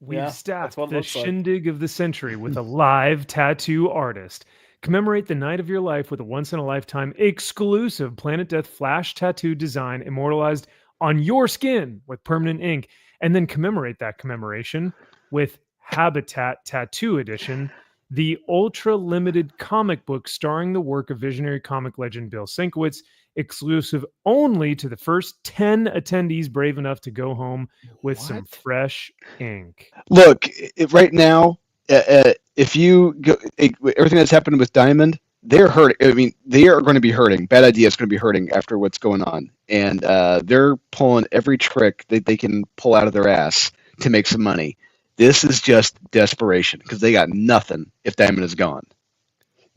We've staffed the shindig of the century with a live tattoo artist. Commemorate the night of your life with a once-in-a-lifetime exclusive Planet Death flash tattoo design immortalized on your skin with permanent ink, and then commemorate that commemoration with Habitat Tattoo Edition, the ultra-limited comic book starring the work of visionary comic legend Bill Sienkiewicz, exclusive only to the first 10 attendees brave enough to go home with some fresh ink. Look, right now, if you go, everything that's happened with Diamond, they're hurting. I mean, they are going to be hurting. Bad Idea is going to be hurting after what's going on, and they're pulling every trick that they can pull out of their ass to make some money. This is just desperation because they got nothing if Diamond is gone.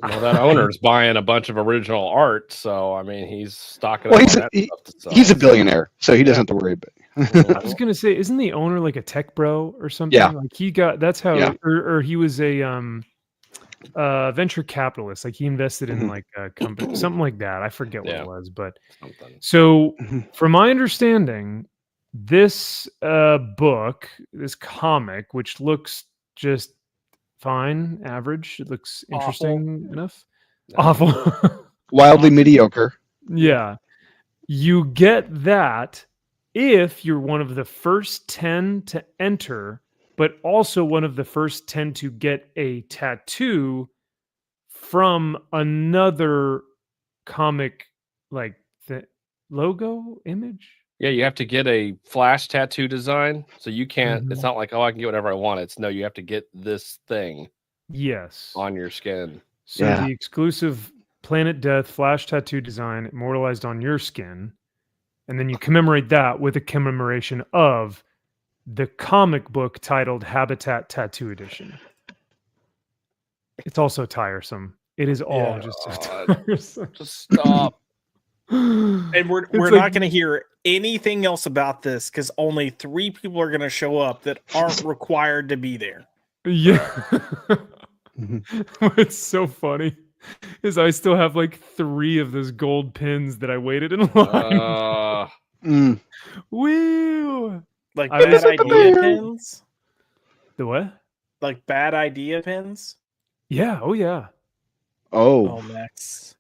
Well, that owner's buying a bunch of original art, so I mean, he's stocking. Well, he's a billionaire, so he doesn't have to worry about it. I was gonna say, isn't the owner like a tech bro or something? Yeah, like he got. That's how, or he was a venture capitalist. Like he invested in like a company, something like that. I forget what it was, but so from my understanding, this book, this comic, which looks just fine, average. It looks interesting enough. Awful. Wildly mediocre. Yeah. You get that if you're one of the first 10 to enter, but also one of the first 10 to get a tattoo from another comic, like the logo image. Yeah, you have to get a flash tattoo design, so you can't. It's not like, oh, I can get whatever I want. It's no, you have to get this thing. Yes, on your skin. So the exclusive Planet Death flash tattoo design immortalized on your skin, and then you commemorate that with a commemoration of the comic book titled Habitat Tattoo Edition. It's also tiresome. It is all just so tiresome. Just stop. And we're not going to hear anything else about this because only 3 people are going to show up that aren't required to be there. Yeah. What's so funny is I still have like 3 of those gold pins that I waited in line. Woo! Like bad idea pins? The what? Like bad idea pins? Yeah. Oh, yeah. Oh, Max.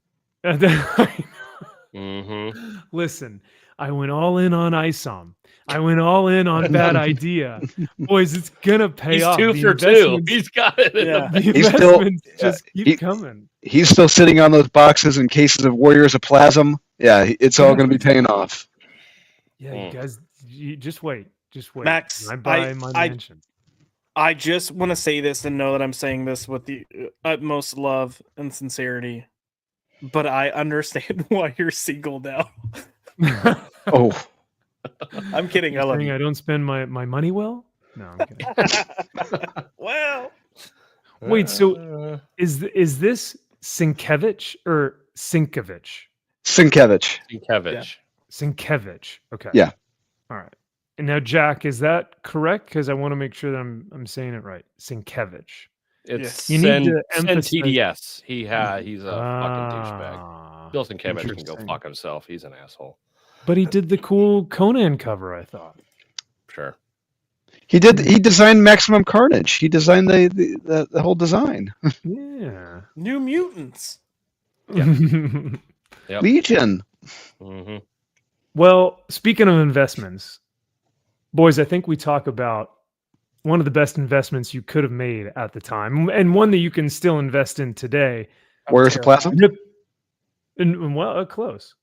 Listen, I went all in on ISOM. I went all in on Bad Idea. Boys, it's gonna pay He's off. 2 The for 2. investments- He's got it. In Yeah. The He's still- investments just keep coming. He's still sitting on those boxes and cases of Warriors of Plasm. Yeah, it's all going to be paying off. Yeah, you guys, just wait. Just wait. Max, I buy my mansion. I just want to say this and know that I'm saying this with the utmost love and sincerity, but I understand why you're single now. Oh, I'm kidding. I love you. I don't spend my money well? No, I'm kidding. Well, Wait, so is this Sienkiewicz or Sienkiewicz? Sienkiewicz. Sienkiewicz. Okay. Yeah. All right. And now, Jack, is that correct? Because I want to make sure that I'm saying it right. Sienkiewicz. It's You need to emphasize- TDS. He's a fucking douchebag. Bill Sienkiewicz can go Interesting. fuck himself. He's an asshole. But he did the cool Conan cover, I thought. Sure. He designed Maximum Carnage. He designed the whole design. Yeah. New Mutants. Yep. Legion. Well, speaking of investments, boys, I think we talk about one of the best investments you could have made at the time, and one that you can still invest in today. Warriors of Plasm. Close.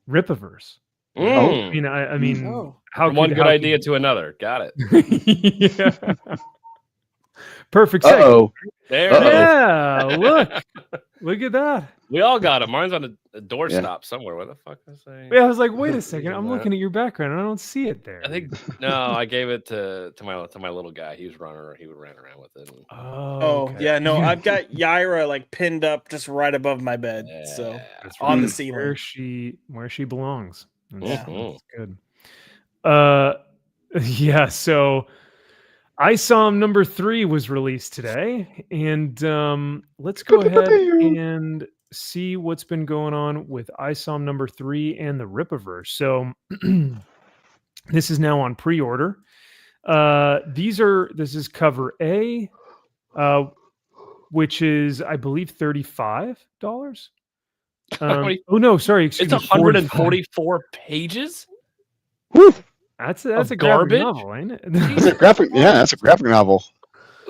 Ripiverse. Mm. I mean, From one good idea to another. Got it. Yeah. Perfect. Uh-oh. There. Uh-oh. Yeah, look at that. We all got it. Mine's on a doorstop somewhere. What the fuck was I? Yeah, I was like, wait a second. I'm looking at your background and I don't see it there. I think no. I gave it to my little guy. He was running. He would run around with it. Oh, okay. Yeah, no, I've got Yaira like pinned up just right above my bed. So That's on the where ceiling. where she belongs. That's good. Yeah. So, ISOM number 3 was released today, and let's go ahead and see what's been going on with ISOM number 3 and the Ripiverse. So, this is now on pre-order. This is cover A, which is, I believe, $35. Oh no, sorry, excuse It's me, 144 pages. Woo. That's a garbage? graphic novel, ain't it? That's a graphic. Yeah, that's a graphic novel.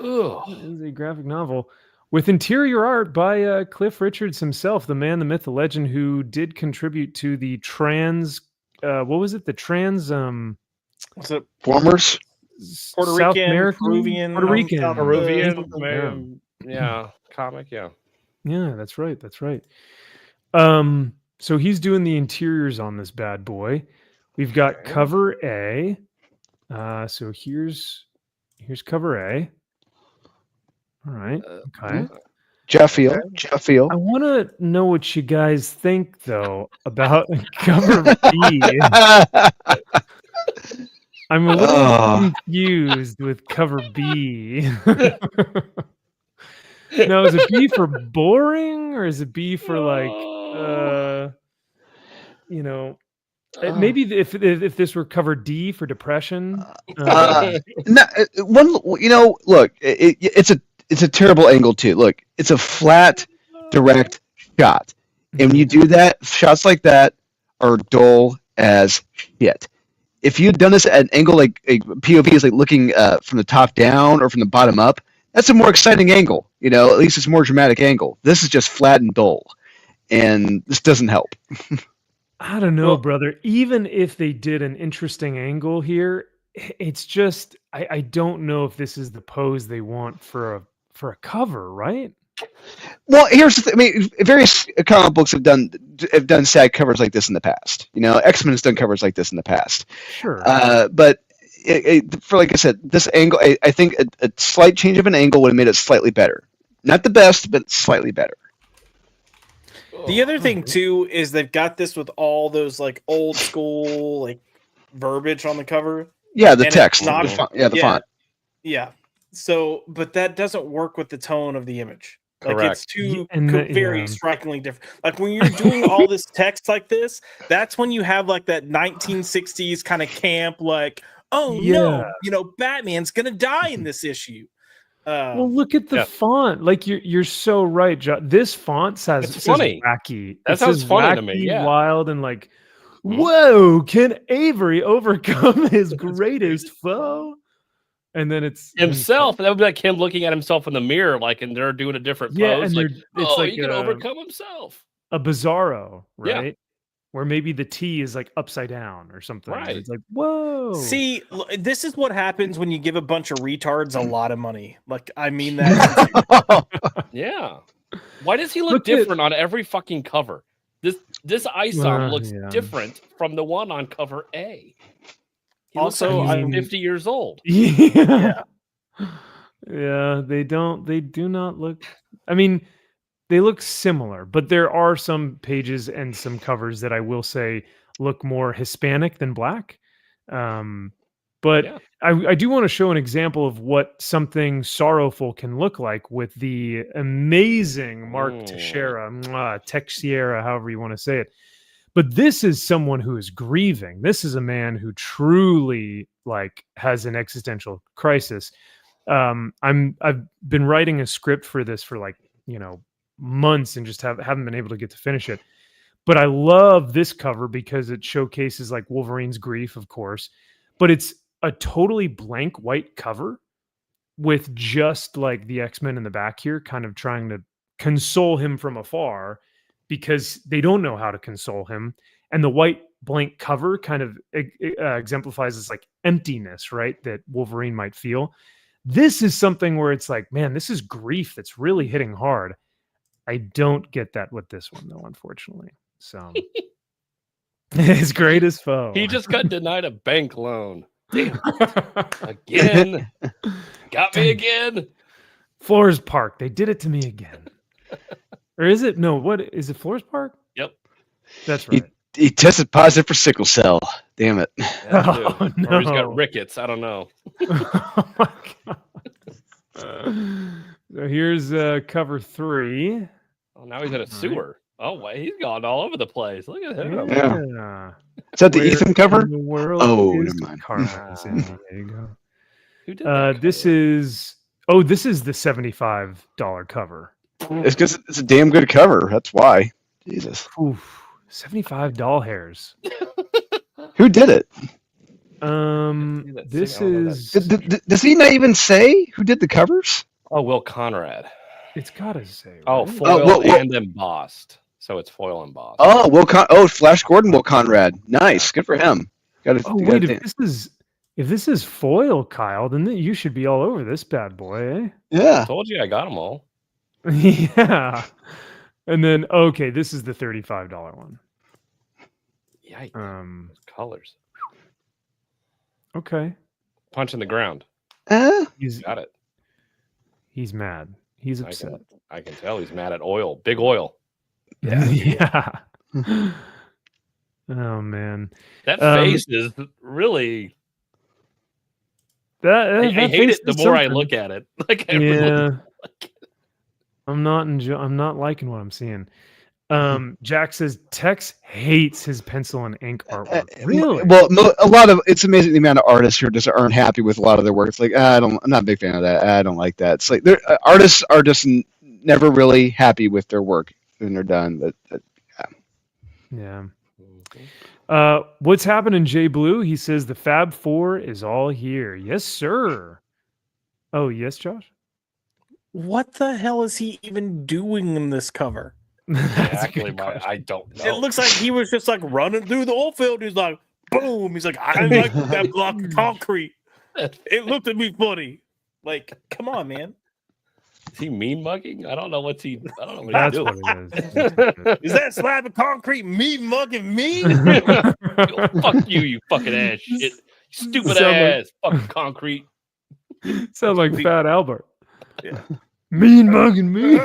Ugh. It is a graphic novel with interior art by Cliff Richards himself, the man, the myth, the legend, who did contribute to the trans. What was it? The trans. What's it? Formers. Puerto South Rican, American, Peruvian, Puerto Rican, South Peruvian, yeah, comic, yeah. Yeah, that's right. That's right. So he's doing the interiors on this bad boy. We've got cover A. So here's cover A. All right. Okay. Jaffiel. I want to know what you guys think, though, about cover B. I'm a little confused with cover B. Now, is it B for boring, or is it B for like, maybe if this were cover D for depression? Look, it's a terrible angle too. Look, it's a flat, direct shot, and when you do that, shots like that are dull as shit. If you'd done this at an angle like a POV is like looking from the top down or from the bottom up, that's a more exciting angle. At least it's a more dramatic angle. This is just flat and dull, and this doesn't help. I don't know, brother. Even if they did an interesting angle here, it's just I don't know if this is the pose they want for a cover, right? Well, here's the thing. I mean, various comic books have done sad covers like this in the past. X-Men has done covers like this in the past. Sure. But for like I said, this angle, I think a slight change of an angle would have made it slightly better. Not the best, but slightly better. The other thing too is they've got this with all those like old school like verbiage on the cover. Yeah, the and text. not- The font. Yeah. So, but that doesn't work with the tone of the image. Like Correct. it's too And very strikingly different. Like when you're doing all this text like this, that's when you have like that 1960s kind of camp, like, oh no, Batman's gonna die in this issue. Well, look at the Yeah. font. Like you're so right, John. This font says It's funny. wacky. That It sounds says funny to me, wacky, yeah. wild, and like, Mhm. whoa! Can Avery overcome his greatest foe? And then it's himself. That would be like him looking at himself in the mirror, like, and they're doing a different Yeah, pose. and Like, it's like he can overcome himself. a bizarro, Yeah. right? Where maybe the T is like upside down or something. Right. It's like, whoa. See, this is what happens when you give a bunch of retards a lot of money. Like, I mean that. Yeah. Why does he look Look at- different on every fucking cover? This Isom looks yeah. different from the one on cover A. He Also, looks like I'm- he's 50 years old. Yeah. Yeah, they do not look. I mean, they look similar, but there are some pages and some covers that I will say look more Hispanic than black. But Yeah. I do want to show an example of what something sorrowful can look like with the amazing Mark Teixeira, Teixeira, however you want to say it. But this is someone who is grieving. This is a man who truly like has an existential crisis. I've been writing a script for this for like, months and just haven't been able to get to finish it. But I love this cover because it showcases like Wolverine's grief, of course, but it's a totally blank white cover with just like the X-Men in the back here, kind of trying to console him from afar because they don't know how to console him. And the white blank cover kind of exemplifies this like emptiness, right? That Wolverine might feel. This is something where it's like, man, this is grief that's really hitting hard. I don't get that with this one though, unfortunately. So his greatest foe. He just got denied a bank loan. Damn. Again. Got me again. Flores Park. They did it to me again. Or is it? No, what is it? Flores Park? Yep. That's right. He tested positive for sickle cell. Damn it. Yeah, Oh, dude. Or he's no. got rickets. I don't know. Oh my God. So here's cover 3. Oh, now he's in a sewer. Oh, wait, he's gone all over the place. Look at him. Yeah. Is that the Where Ethan cover? in the world Oh, is never mind. Carmen San Diego? Who did that This cover? is the $75 cover. It's because it's a damn good cover. That's why. Jesus. Oof, 75 doll hairs. Who did it? This thing. I don't know is. Does he not even say who did the covers? Oh, Will Conrad. It's gotta say. Oh, right? foil and embossed. So it's foil embossed. Oh, Flash Gordon, Will Conrad. Nice, good for him. Oh wait, if this is foil, Kyle, then you should be all over this bad boy, eh? Yeah. Told you I got them all. Yeah. And then this is the $35 one. Yikes. Um. Colors. Okay. Punch in the ground. He's Got it. he's mad. He's upset. I can tell he's mad at oil. Big oil. Yeah. Oh man. That face is really. I hate face it the is more I something. look at it. Like I really like it. I'm not liking what I'm seeing. Jack says Tex hates his pencil and ink artwork. Really? Well, a lot of it's amazing the amount of artists who just aren't happy with a lot of their work. It's like I'm not a big fan of that. I don't like that. It's like artists are just never really happy with their work when they're done. But Yeah. What's happening, Jay Blue? He says the Fab Four is all here. Yes, sir. Oh, yes, Josh. What the hell is he even doing in this cover? That's a Exactly. good question. I don't know. It looks like he was just like running through the oil field. He's like, boom. He's like, I like that block of concrete. It looked at me funny. Like, come on, man. Is he mean mugging? I don't know what he's That's doing. what it is. Is that slab of concrete me mugging me? Fuck you, you fucking ass shit. Stupid Sound like- ass. Fucking concrete. Sounds like Fat Albert. Yeah. Mean mugging me.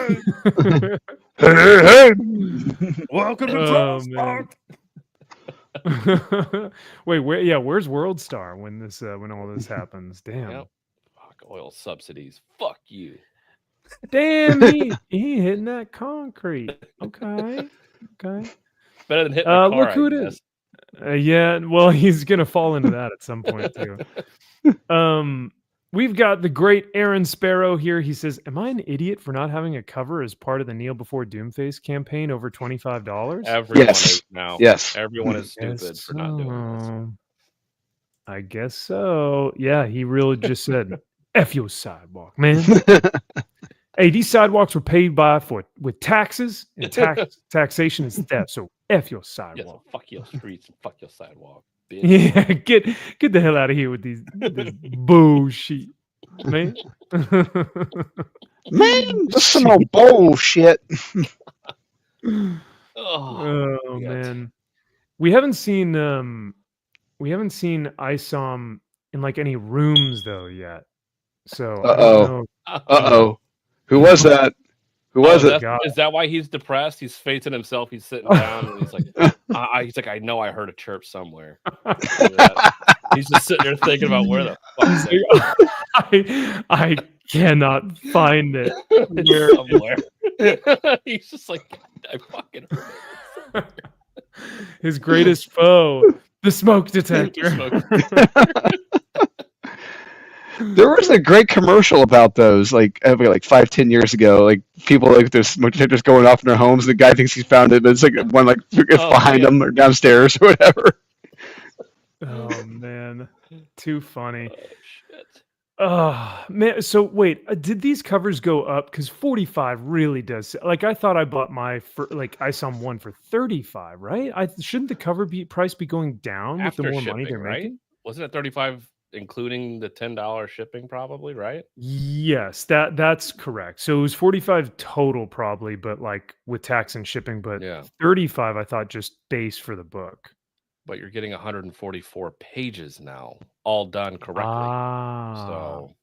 hey. Welcome to Oh, Cross man. Park. Wait, where's World Star when all this happens? Damn. Yep. Fuck oil subsidies. Fuck you. Damn, he hitting that concrete. Okay. Better than hitting a car. Look who I it guess. is. Yeah, well, he's gonna fall into that at some point too. We've got the great Aaron Sparrow here. He says, "Am I an idiot for not having a cover as part of the Kneel Before Doomface campaign over $25?" Everyone Yes. is now. Yes. Everyone is Guess stupid for not doing this. so. I guess so. Yeah, he really just said, "F your sidewalk, man." Hey, these sidewalks were paid with taxes, and taxation is theft. So F your Yeah, sidewalk. so fuck your streets and fuck your sidewalk. Bitch. Yeah, get the hell out of here with this bullshit, man. Man, this is some old bullshit. Oh, Oh shit. man, we haven't seen ISOM in like any rooms though yet. So I don't know. Uh-oh. Who was that? Who was it? God. Is that why he's depressed? He's facing himself. He's sitting down and he's like, he's like, I know I heard a chirp somewhere. He's just sitting there thinking about where the fuck I cannot find it. it's somewhere. He's just like, I fucking heard it. His greatest foe, the smoke detector. There was a great commercial about those, like 5-10 years ago. Like people like there's smoke detectors going off in their homes. The guy thinks he's found it, but it's like one like it's behind them or downstairs or whatever. Oh man, too funny. Oh, shit. Oh man, so wait, did these covers go up? Because 45 really does. Like I thought I bought my ISOM one for 35, right? Shouldn't the cover price be going down with the After more money shipping, they're right? making? Wasn't it 35 including the $10 shipping probably, right? Yes, that's correct. So it was 45 total probably, but like with tax and shipping, but Yeah. 35 I thought just base for the book. But you're getting 144 pages now, all done correctly. So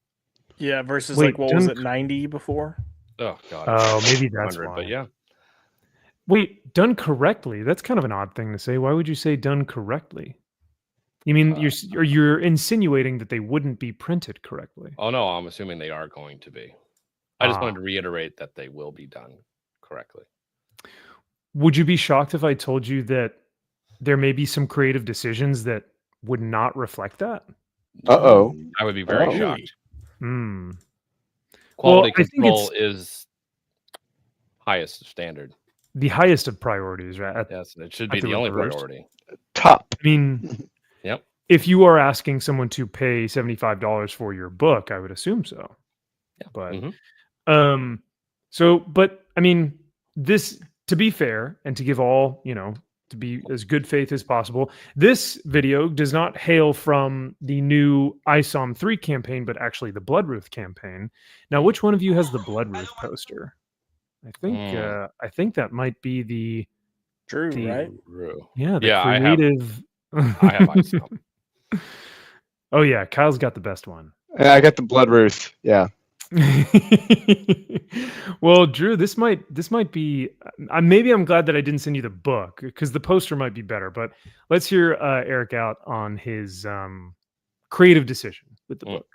Yeah, versus Wait, like what was it, 90 before? oh god. Oh, maybe that's 100, why. but yeah. Wait, done correctly? That's kind of an odd thing to say. Why would you say done correctly? You mean you're insinuating that they wouldn't be printed correctly? Oh no, I'm assuming they are going to be. I just wanted to reiterate that they will be done correctly. Would you be shocked if I told you that there may be some creative decisions that would not reflect that? Uh-oh. I would be very Oh. shocked. Hmm. Quality Well, I think control is highest standard. The highest of priorities, right? Yes, it should be at the the only reverse. priority. Top. I mean, Yep. if you are asking someone to pay $75 for your book, I would assume so. Yeah. But Mhm. but I mean, this, to be fair and to give all, to be as good faith as possible, this video does not hail from the new ISOM 3 campaign, but actually the Bloodruth campaign. Now, which one of you has the Bloodruth poster? I think that might be the True, right? True. Yeah, the Yeah, creative. I have ISOM. Oh yeah, Kyle's got the best one. Yeah, I got the Bloodruth. Yeah. Well, Drew, this might be. Maybe I'm glad that I didn't send you the book because the poster might be better. But let's hear Eric out on his creative decision with the book.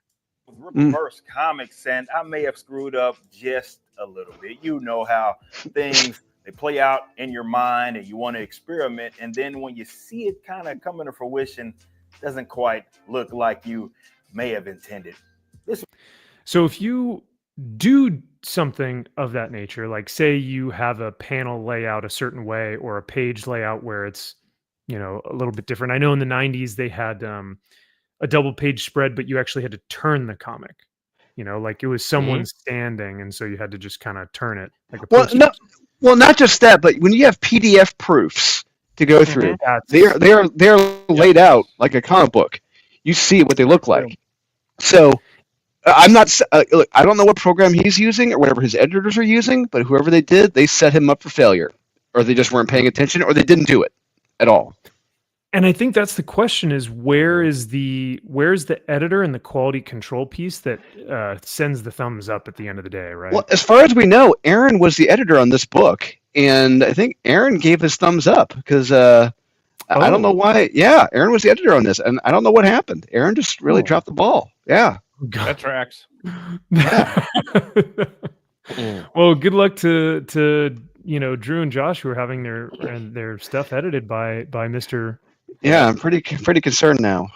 Reverse comics, and I may have screwed up just a little bit. You know how things they play out in your mind, and you want to experiment, and then when you see it kind of coming to fruition, it doesn't quite look like you may have intended. So if you do something of that nature, like say you have a panel layout a certain way or a page layout where it's, a little bit different. I know in the 90s they had a double page spread, but you actually had to turn the comic, like it was someone standing. And so you had to just kind of turn it like a poster. Not just that, but when you have PDF proofs to go through, they're laid out like a comic book. You see what they look like. So I'm not. Look, I don't know what program he's using or whatever his editors are using, but whoever they did, they set him up for failure, or they just weren't paying attention, or they didn't do it at all. And I think that's the question: is where's the editor and the quality control piece that sends the thumbs up at the end of the day, right? Well, as far as we know, Aaron was the editor on this book, and I think Aaron gave his thumbs up because I don't know why. Yeah, Aaron was the editor on this, and I don't know what happened. Aaron just really dropped the ball. Yeah. That tracks. Well, good luck to Drew and Josh who are having their stuff edited by Mr. Yeah, I'm pretty concerned now.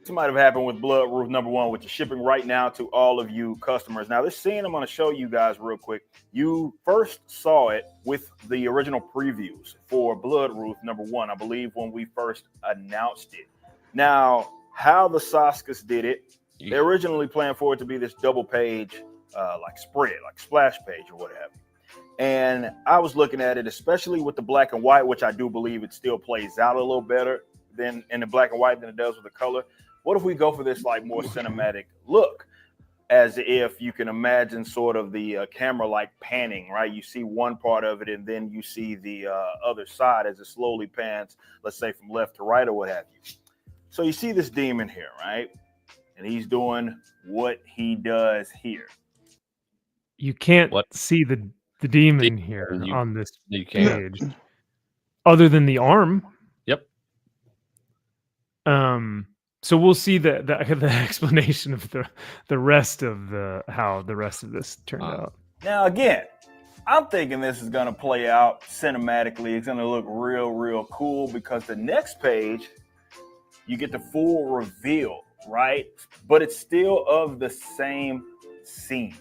This might have happened with Blood Roof #1, which is shipping right now to all of you customers. Now, this scene I'm going to show you guys real quick. You first saw it with the original previews for Blood Roof #1, I believe, when we first announced it. Now, how the Saskas did it, they originally planned for it to be this double page, like spread, like splash page or what have you. And I was looking at it, especially with the black and white, which I do believe it still plays out a little better than in the black and white than it does with the color. What if we go for this like more cinematic look, as if you can imagine sort of the camera like panning, right? You see one part of it and then you see the other side as it slowly pans, let's say from left to right or what have you. So you see this demon here, right? And he's doing what he does here. You can't see the demon here on this page, other than the arm. Yep. So we'll see the explanation of the rest of how the rest of this turned out. Now again, I'm thinking this is gonna play out cinematically. It's gonna look real cool because the next page you get the full reveal, right? But it's still of the same scene.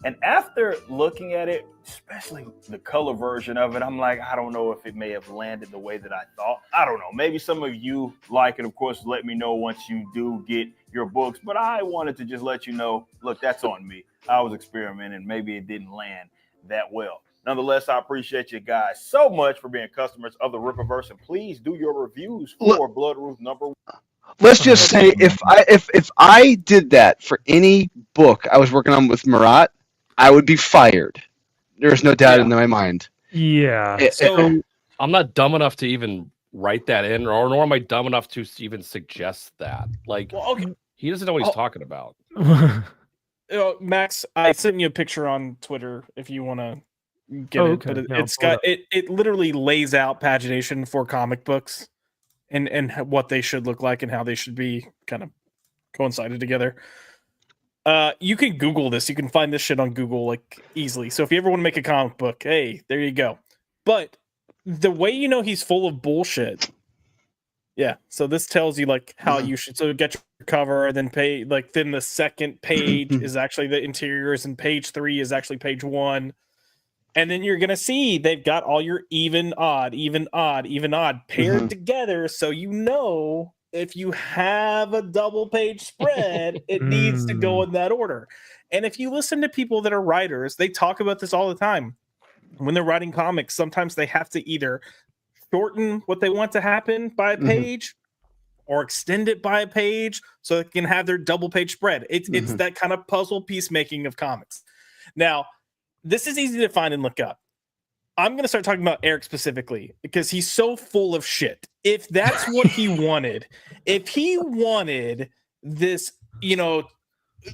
And after looking at it, especially the color version of it, I'm like, I don't know if it may have landed the way that I thought. I don't know. Maybe some of you like it. Of course, let me know once you do get your books. But I wanted to just let you know, look, that's on me. I was experimenting. Maybe it didn't land that well. Nonetheless, I appreciate you guys so much for being customers of the Rippaverse. And please do your reviews for Blood Roof #1. Let's just say if I did that for any book I was working on with Marat, I would be fired. There's no doubt in my mind. Yeah. So I'm not dumb enough to even write that in, or nor am I dumb enough to even suggest that. Like, he doesn't know what he's talking about. Max, I sent you a picture on Twitter if you want to get it. But it's got it literally lays out pagination for comic books and what they should look like and how they should be kind of coincided together. You can Google this. You can find this shit on Google like easily. So if you ever want to make a comic book, hey, there you go. But the way you know he's full of bullshit. Yeah. So this tells you like how you should get your cover, then then the second page is actually the interiors, and page 3 is actually page 1. And then you're gonna see they've got all your even, odd paired together, so you know if you have a double page spread, it needs to go in that order. And if you listen to people that are writers, they talk about this all the time. When they're writing comics, sometimes they have to either shorten what they want to happen by a page or extend it by a page so they can have their double page spread. It's that kind of puzzle piece making of comics. Now, this is easy to find and look up. I'm going to start talking about Eric specifically because he's so full of shit. If that's what he wanted, if he wanted this,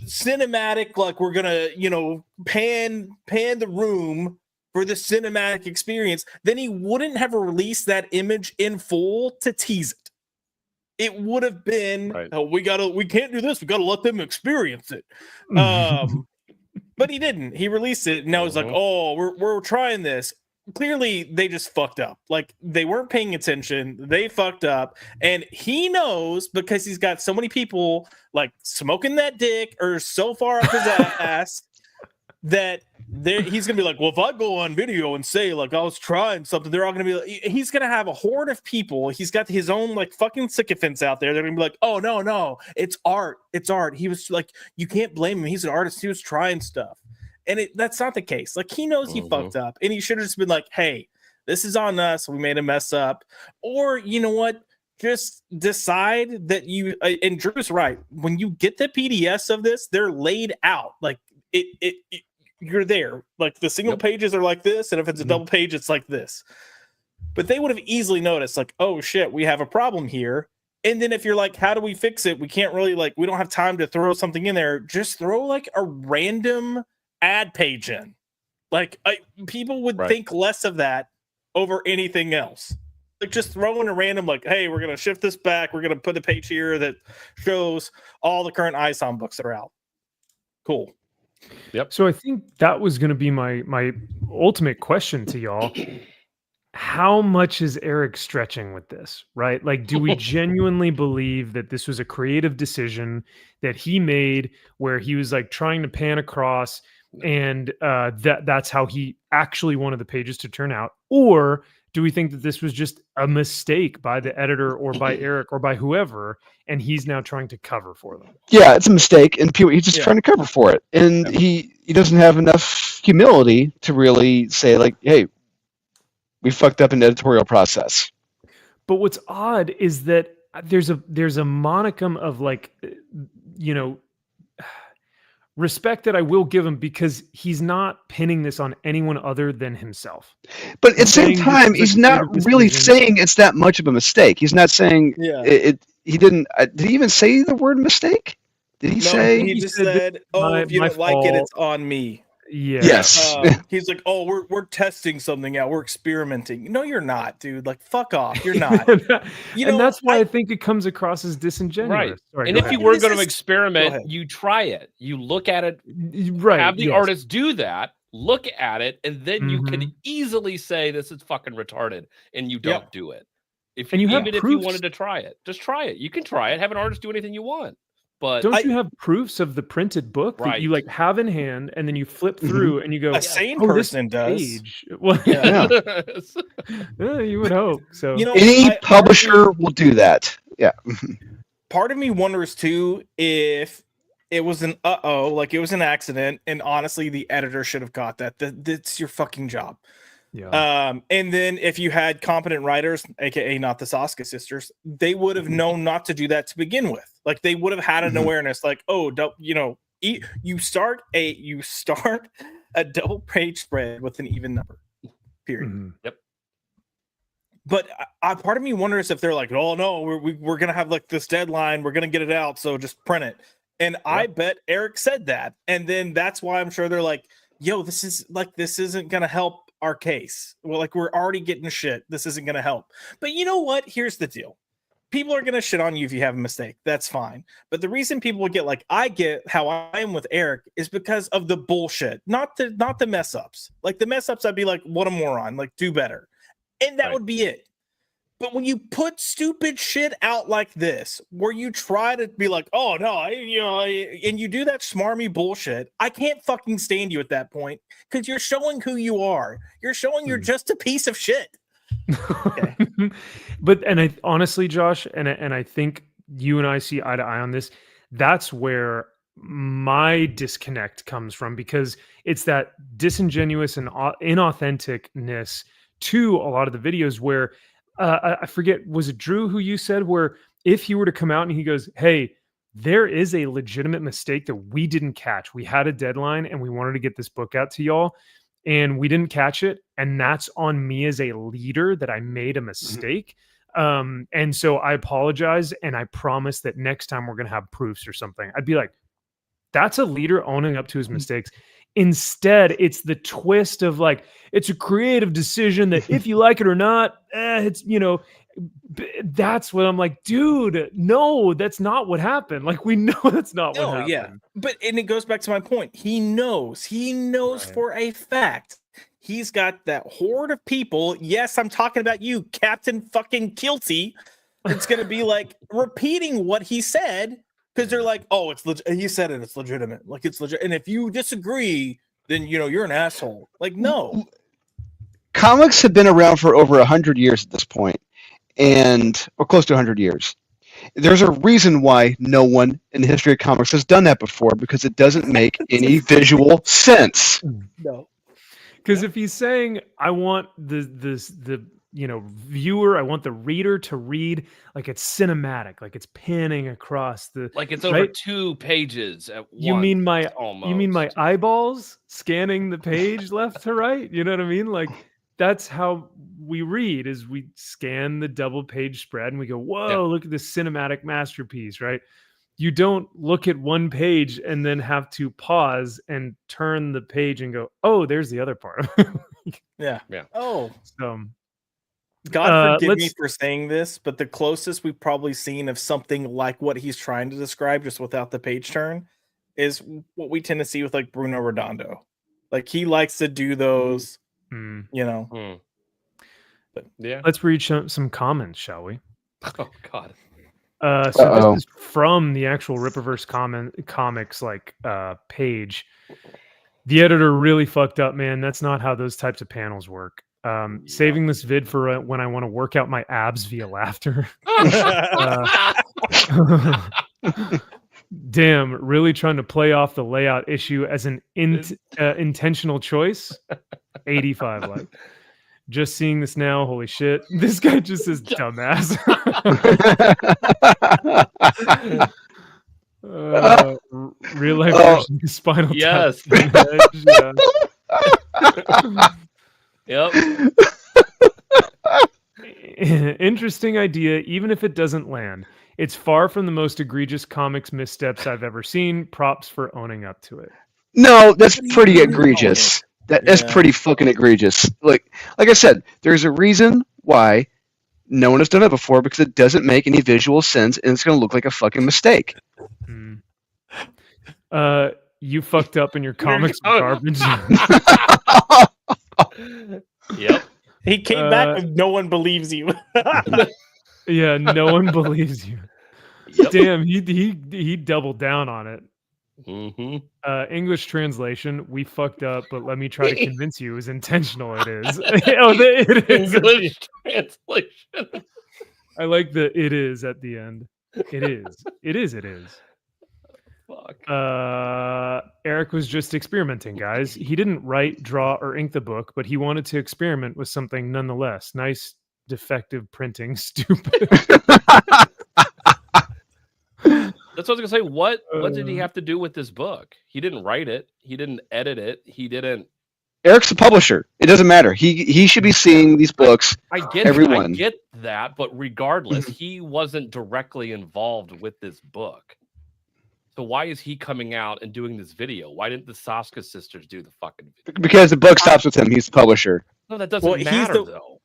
cinematic, like we're going to, pan the room for the cinematic experience, then he wouldn't have released that image in full to tease it. It would have been, we can't do this. We got to let them experience it. But he didn't. He released it. And now he's like, oh, we're trying this. Clearly, they just fucked up. Like, they weren't paying attention. They fucked up. And he knows because he's got so many people, like, smoking that dick or so far up his ass that he's going to be like, well, if I go on video and say, like, I was trying something, they're all going to be like, he's going to have a horde of people. He's got his own, like, fucking sycophants out there. They're going to be like, oh, no, it's art. It's art. He was like, you can't blame him. He's an artist. He was trying stuff. And that's not the case. Like, he knows he fucked up, and he should have just been like, hey, this is on us. We made a mess up. Or, you know what? Just decide that and Drew's right. When you get the PDFs of this, they're laid out. Like, you're there. Like, the single pages are like this, and if it's a double page, it's like this. But they would have easily noticed, like, oh, shit, we have a problem here. And then if you're like, how do we fix it? We can't really, like, we don't have time to throw something in there. Just throw, like, a random ad page in. Like, people would think less of that over anything else. Like, just throw in a random, like, hey, we're going to shift this back. We're going to put a page here that shows all the current ISOM books that are out. Cool. Yep. So I think that was going to be my ultimate question to y'all. how much is Eric stretching with this, right? Like, do we genuinely believe that this was a creative decision that he made where he was like trying to pan across and that's how he actually wanted the pages to turn out? Or do we think that this was just a mistake by the editor or by Eric or by whoever, and he's now trying to cover for them? Yeah, it's a mistake, and he's just trying to cover for it. And he doesn't have enough humility to really say, like, hey, we fucked up in the editorial process. But what's odd is that there's a monicum of like, respect that I will give him, because he's not pinning this on anyone other than himself. But at the same time, he's not really saying it's that much of a mistake. He's not saying it. He didn't. Did he even say the word mistake? Did he say? He just said, "Oh, if you don't like it, it's on me." Yeah. Yes. He's like, "Oh, we're testing something out. We're experimenting." No, you're not, dude. Like, fuck off. You're not. And that's why I think it comes across as disingenuous. Right. Sorry, and if ahead. you were going to experiment, you try it. You look at it. Right. Have the artist do that. Look at it, and then you can easily say this is fucking retarded, and you don't do it. If you, even if you wanted to try it, just try it. You can try it. Have an artist do anything you want. But don't you have proofs of the printed book that you like have in hand, and then you flip through and you go, a sane person does. Well, you would hope so. Any publisher will do that. Yeah. Part of me wonders too if it was an like it was an accident, and honestly, the editor should have caught that. That's your fucking job. Yeah. And then if you had competent writers, aka not the Saska sisters, they would have known not to do that to begin with. Like they would have had an awareness, like, oh, you start a double page spread with an even number. Period. Yep. But part of me wonders if they're like, oh no, we're gonna have like this deadline, we're gonna get it out, so just print it. And I bet Eric said that, and then that's why I'm sure they're like, yo, this isn't gonna help our case. Well, like we're already getting shit. This isn't gonna help. But you know what? Here's the deal. People are gonna shit on you if you have a mistake. That's fine. But the reason people get like I get how I am with Eric is because of the bullshit, not the mess ups. Like the mess ups, I'd be like, what a moron. Like do better, and that would be it. But when you put stupid shit out like this, where you try to be like, oh no, and you do that smarmy bullshit, I can't fucking stand you at that point, because you're showing who you are. You're showing you're just a piece of shit. Okay. But I honestly, Josh, and I think you and I see eye to eye on this. That's where my disconnect comes from, because it's that disingenuous and inauthenticness to a lot of the videos where I forget, was it Drew who you said, where if he were to come out and he goes, hey, there is a legitimate mistake that we didn't catch. We had a deadline and we wanted to get this book out to y'all and we didn't catch it. And that's on me as a leader that I made a mistake. And so I apologize. And I promise that next time we're going to have proofs or something. I'd be like, that's a leader owning up to his mistakes. Instead, it's the twist of like, it's a creative decision that if you like it or not, it's, that's what I'm like, dude, no, that's not what happened. Like, we know that's not what happened. Yeah. And it goes back to my point. He knows for a fact. He's got that horde of people. Yes, I'm talking about you, Captain fucking Kilty. It's going to be like repeating what he said. Because they're like, oh, it's legit. He said it. It's legitimate. Like it's legit. And if you disagree, then you're an asshole. Like no. Comics have been around for over 100 years at this point, or close to 100 years. There's a reason why no one in the history of comics has done that before, because it doesn't make any visual sense. No. Because if he's saying, I want the viewer, I want the reader to read like it's cinematic, like it's panning across the, like it's over 2 pages at once. You mean my eyeballs scanning the page left to right? You know what I mean? Like that's how we read, is we scan the double page spread and we go, whoa, look at this cinematic masterpiece, right? You don't look at one page and then have to pause and turn the page and go, oh, there's the other part. Yeah. Oh, so God forgive me for saying this, but the closest we've probably seen of something like what he's trying to describe, just without the page turn, is what we tend to see with like Bruno Redondo. Like he likes to do those, Yeah. Let's read some comments, shall we? Oh God. So this is from the actual Rippaverse comics page. The editor really fucked up, man. That's not how those types of panels work. Saving this vid for when I want to work out my abs via laughter. Damn, really trying to play off the layout issue as an intentional choice. 85 like. Just seeing this now, holy shit. This guy just says dumbass. Real life version of Spinal Tap. Yep. Interesting idea, even if it doesn't land. It's far from the most egregious comics missteps I've ever seen. Props for owning up to it. No, that's pretty egregious. That's pretty fucking egregious. Like I said, there's a reason why no one has done it before, because it doesn't make any visual sense and it's going to look like a fucking mistake. You fucked up in your comics garbage. Yep. He came back with no one believes you. Yeah, no one believes you. Yep. Damn, he doubled down on it. Mm-hmm. English translation: we fucked up, but let me try to convince you it was intentional. It is. It is English translation. I like the "it is" at the end. It is. It is. It is. Fuck. Eric was just experimenting, guys. He didn't write, draw, or ink the book, but he wanted to experiment with something nonetheless. Nice, defective printing. Stupid. That's what I was gonna say. What did he have to do with this book? He didn't write it. He didn't edit it. He didn't. Eric's the publisher. It doesn't matter. He should be seeing these books. I get everyone. I get that, but regardless, he wasn't directly involved with this book. So why is he coming out and doing this video? Why didn't the Saska sisters do the fucking video? Because the book stops with him. He's the publisher. No, that doesn't matter though.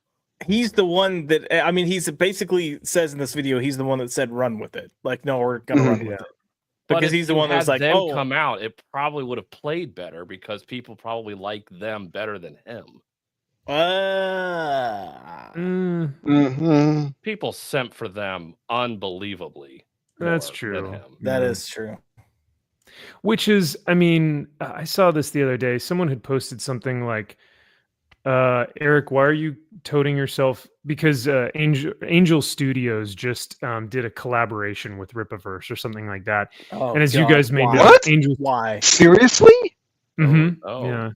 He's the one that, I mean, he's basically says in this video, he's the one that said run with it. Like, no, we're gonna run with it. Because he's the one that's like, them come out, it probably would have played better because people probably like them better than him. People simp for them unbelievably. That's true. That is true. Which is, I mean, I saw this the other day. Someone had posted something like, Eric, why are you toting yourself? Because Angel Studios just did a collaboration with Rippaverse or something like that. And as you guys made Angel, why? Seriously? Yeah.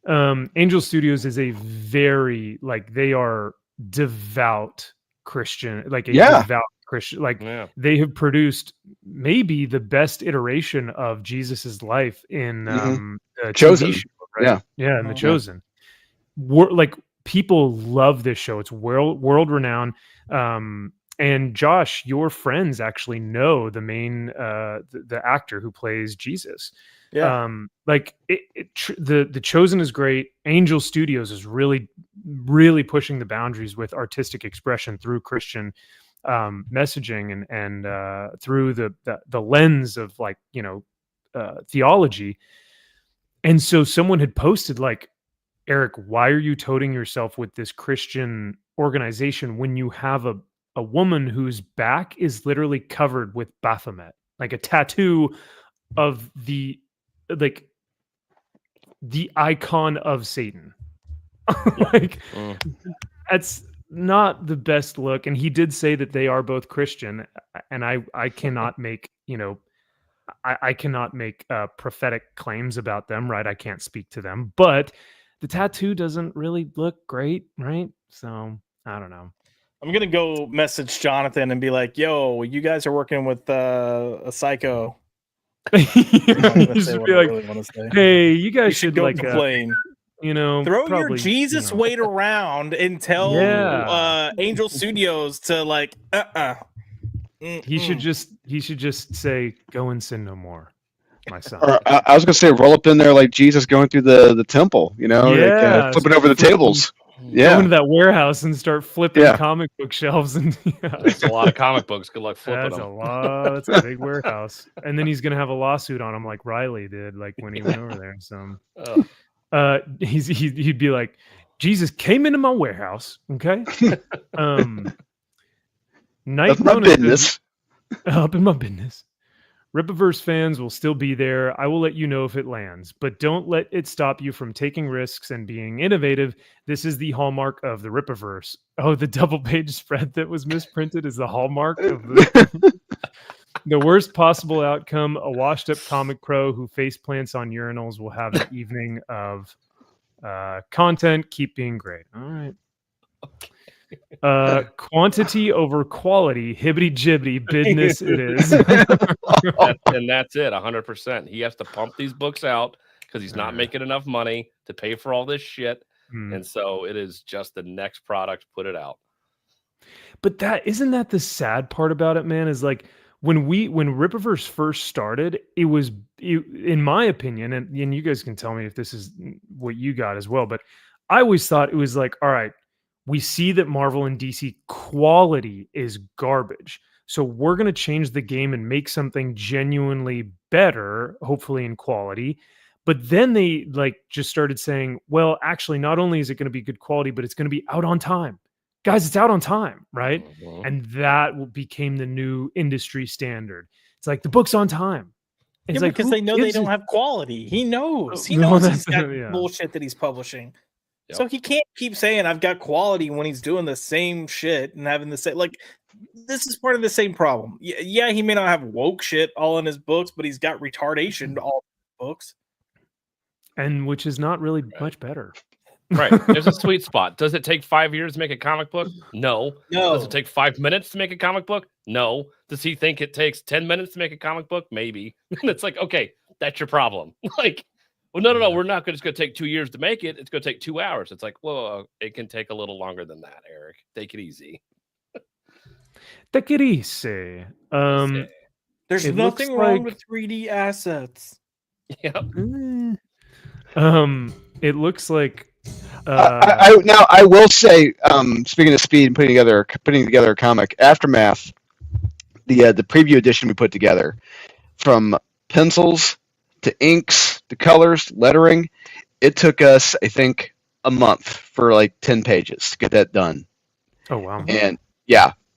Angel Studios is a very, they are devout Christian, devout Christian. They have produced maybe the best iteration of Jesus's life in Chosen. TV show, right? Yeah, in The Chosen. People love this show. It's world renowned. And Josh, your friends actually know the main the actor who plays Jesus. Yeah. The Chosen is great. Angel Studios is really pushing the boundaries with artistic expression through Christian messaging and through the lens of theology. And so someone had posted Eric, why are you toting yourself with this Christian organization when you have a woman whose back is literally covered with Baphomet, like a tattoo of the icon of Satan? That's not the best look. And he did say that they are both Christian, and I cannot make, I cannot make prophetic claims about them, right? I can't speak to them, but the tattoo doesn't really look great, right? So I don't know. I'm gonna go message Jonathan and be like, "Yo, you guys are working with a psycho." You should be like, "Hey, you guys should go complain." Throw your Jesus weight around and tell Angel Studios to He should just say, "Go and sin no more." My son. Or, I was gonna say, roll up in there like Jesus going through the temple, flipping over the tables. Go into that warehouse and start flipping comic book shelves, and that's a lot of comic books. Good luck flipping them. A lot. That's a big warehouse, and then he's gonna have a lawsuit on him, like Riley did, when he went over there. So, he'd be like, Jesus came into my warehouse. Okay. Night That's my Rona says, business. up in my business. Rippaverse fans will still be there. I will let you know if it lands, but don't let it stop you from taking risks and being innovative. This is the hallmark of the Rippaverse. Oh, the double page spread that was misprinted is the hallmark of the worst possible outcome. A washed up comic pro who face plants on urinals will have an evening of content. Keep being great. All right. Quantity over quality, hibbity jibbity, business it is. And that's it, 100%. He has to pump these books out because he's not making enough money to pay for all this shit. And so it is just the next product, put it out. But isn't that the sad part about it, man? Is like when Rippaverse first started, it was, in my opinion, and you guys can tell me if this is what you got as well, but I always thought it was like, all right, we see that Marvel and DC quality is garbage. So we're going to change the game and make something genuinely better, hopefully in quality. But then they just started saying, well, actually, not only is it going to be good quality, but it's going to be out on time. Guys, it's out on time, right? And that became the new industry standard. It's like the book's on time. It's like, because they know they don't have quality. He knows. He No, knows that's- he's got yeah. bullshit that he's publishing. Yep. So he can't keep saying I've got quality when he's doing the same shit and having the same this is part of the same problem. Yeah, he may not have woke shit all in his books, but he's got retardation all in his books. And which is not really much better. Right. There's a sweet spot. Does it take 5 years to make a comic book? No. Does it take 5 minutes to make a comic book? No. Does he think it takes 10 minutes to make a comic book? Maybe. And it's like, okay, that's your problem. Well, no, we're not going to take 2 years to make it. It's going to take 2 hours. It's like, well, it can take a little longer than that, Eric. Take it easy. Take it easy. There's It nothing looks wrong like- with 3D assets. Yeah. It looks like I will say, speaking of speed and putting together a comic, Aftermath, the preview edition we put together, from pencils to inks to colors, lettering, it took us, I think, a month for 10 pages to get that done. oh wow. And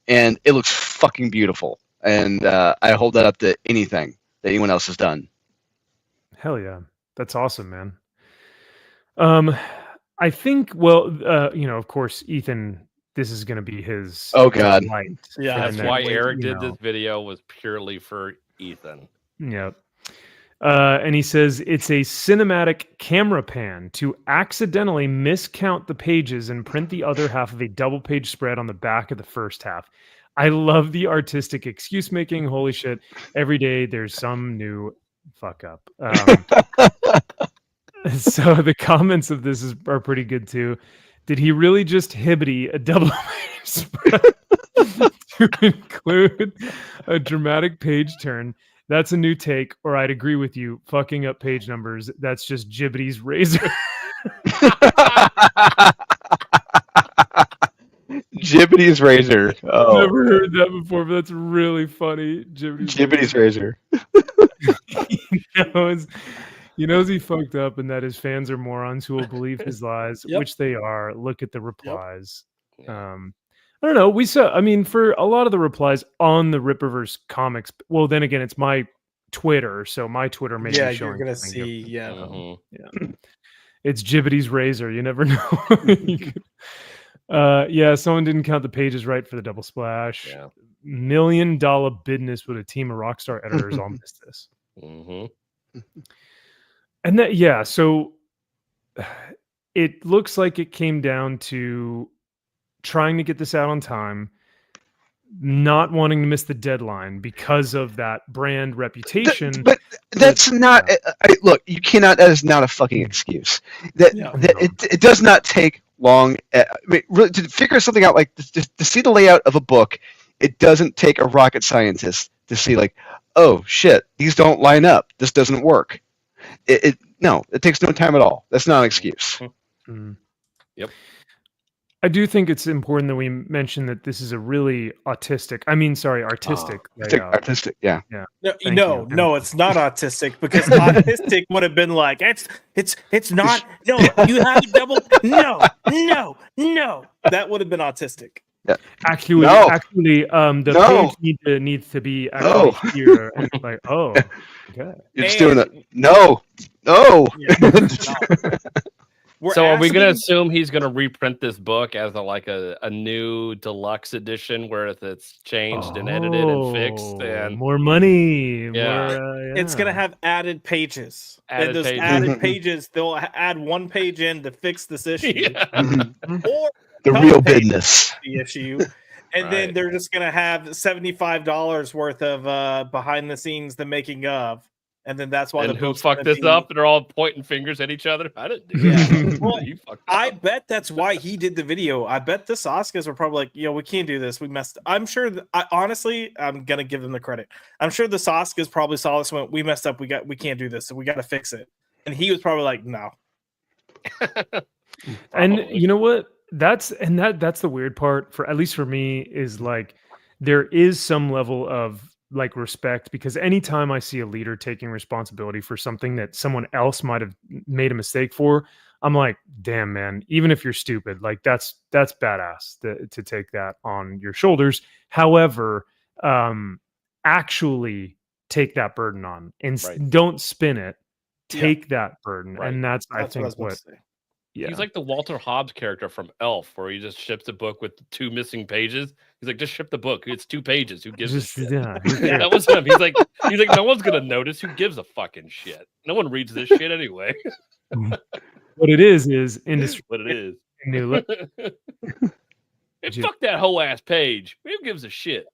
and it looks fucking beautiful. And I hold that up to anything that anyone else has done. Hell yeah. That's awesome, man. I think, of course, Ethan, this is going to be his. Oh, God. light. Yeah, That's And why that, Eric you did know. this video was purely for Ethan. Yep. And he says it's a cinematic camera pan to accidentally miscount the pages and print the other half of a double page spread on the back of the first half. I love the artistic excuse making. Holy shit. Every day there's some new fuck up. So the comments of this are pretty good too. Did he really just hibbity a double page spread to include a dramatic page turn? That's a new take, or I'd agree with you. Fucking up page numbers. That's just Jibbity's razor. Jibbity's razor. Oh, Never heard that before, but that's really funny. Jibbity's razor. He knows he fucked up and that his fans are morons who will believe his lies, Yep. which they are. Look at the replies. Yeah. I don't know. We saw, for a lot of the replies on the Rippaverse comics, well, then again, it's my Twitter, so my Twitter may be Yeah, showing you're gonna something see. Yeah, Mhm. Yeah. It's Jibbity's razor. You never know. Yeah, someone didn't count the pages right for the double splash. Yeah. $1 million business with a team of rockstar editors all missed this. Mhm. And that, yeah, so it looks like it came down to trying to get this out on time, not wanting to miss the deadline because of that brand reputation. But that's not. Look, you cannot. That is not a fucking excuse. It does not take long. Really, to figure something out to see the layout of a book, it doesn't take a rocket scientist to see oh shit, these don't line up. This doesn't work. No, it takes no time at all. That's not an excuse. Mm. Yep. I do think it's important that we mention that this is a really artistic layout. Artistic, yeah. Yeah. No, Thank no, you. no, it's not autistic because autistic would have been like it's not. No, you have a double. No. That would have been autistic. Actually, No. the No. page needs to be actually here. And it's like, oh, okay. You're just doing And- it. No. Yeah, no. We're So are we going to asking- assume he's going to reprint this book as a new deluxe edition where it's changed and edited and fixed? And More money. Yeah. More, It's gonna have added pages. Added And those pages. added pages, they'll add one page in to fix this issue, Yeah. or The Tell real the page- business. the issue, and then Right. they're just gonna have $75 worth of behind the scenes, the making of, and then that's why And the who book's fucked gonna this be- up? And they're all pointing fingers at each other. I didn't do Yeah. that. Well, You fucked I up. bet that's why he did the video. I bet the Saskas were probably like, we can't do this. We messed. I'm sure. Honestly, I'm gonna give them the credit. I'm sure the Saskas probably saw this and went, we messed up. We can't do this. So we got to fix it. And he was probably like, no. And Probably. you know what? That's the weird part, for at least for me, is like there is some level of like respect, because anytime I see a leader taking responsibility for something that someone else might have made a mistake for, I'm like, damn, man, even if you're stupid, like that's badass to take that on your shoulders. However, actually take that burden on and Right. don't spin it. Yeah. Take that burden. Right. And that's I That's think what I was about what to say. yeah. He's like the Walter Hobbs character from Elf, where he just ships a book with 2 missing pages. He's like, just ship the book. It's 2 pages. Who gives a Just shit? yeah, who Yeah, cares? that was him. He's like, no one's gonna notice. Who gives a fucking shit? No one reads this shit anyway. What it is industry What it is. new look. And fuck that whole ass page. Who gives a shit?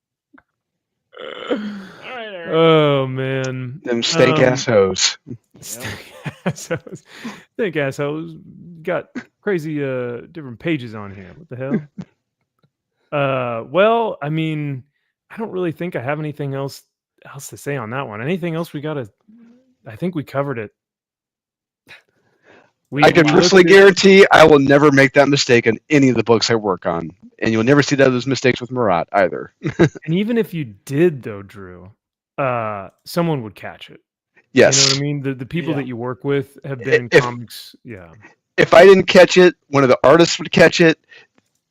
All right, Aaron. Oh man. Them steak ass hoes. Stink assholes got crazy different pages on here. What the hell? Well, I mean, I don't really think I have anything else to say on that one. Anything else I think we covered it. I can we personally looked at- guarantee I will never make that mistake on any of the books I work on. And you'll never see those mistakes with Marat either. And even if you did though, Drew, someone would catch it. Yes. You know what I mean? The people Yeah. that you work with have been in If- comics. Yeah. If I didn't catch it, one of the artists would catch it.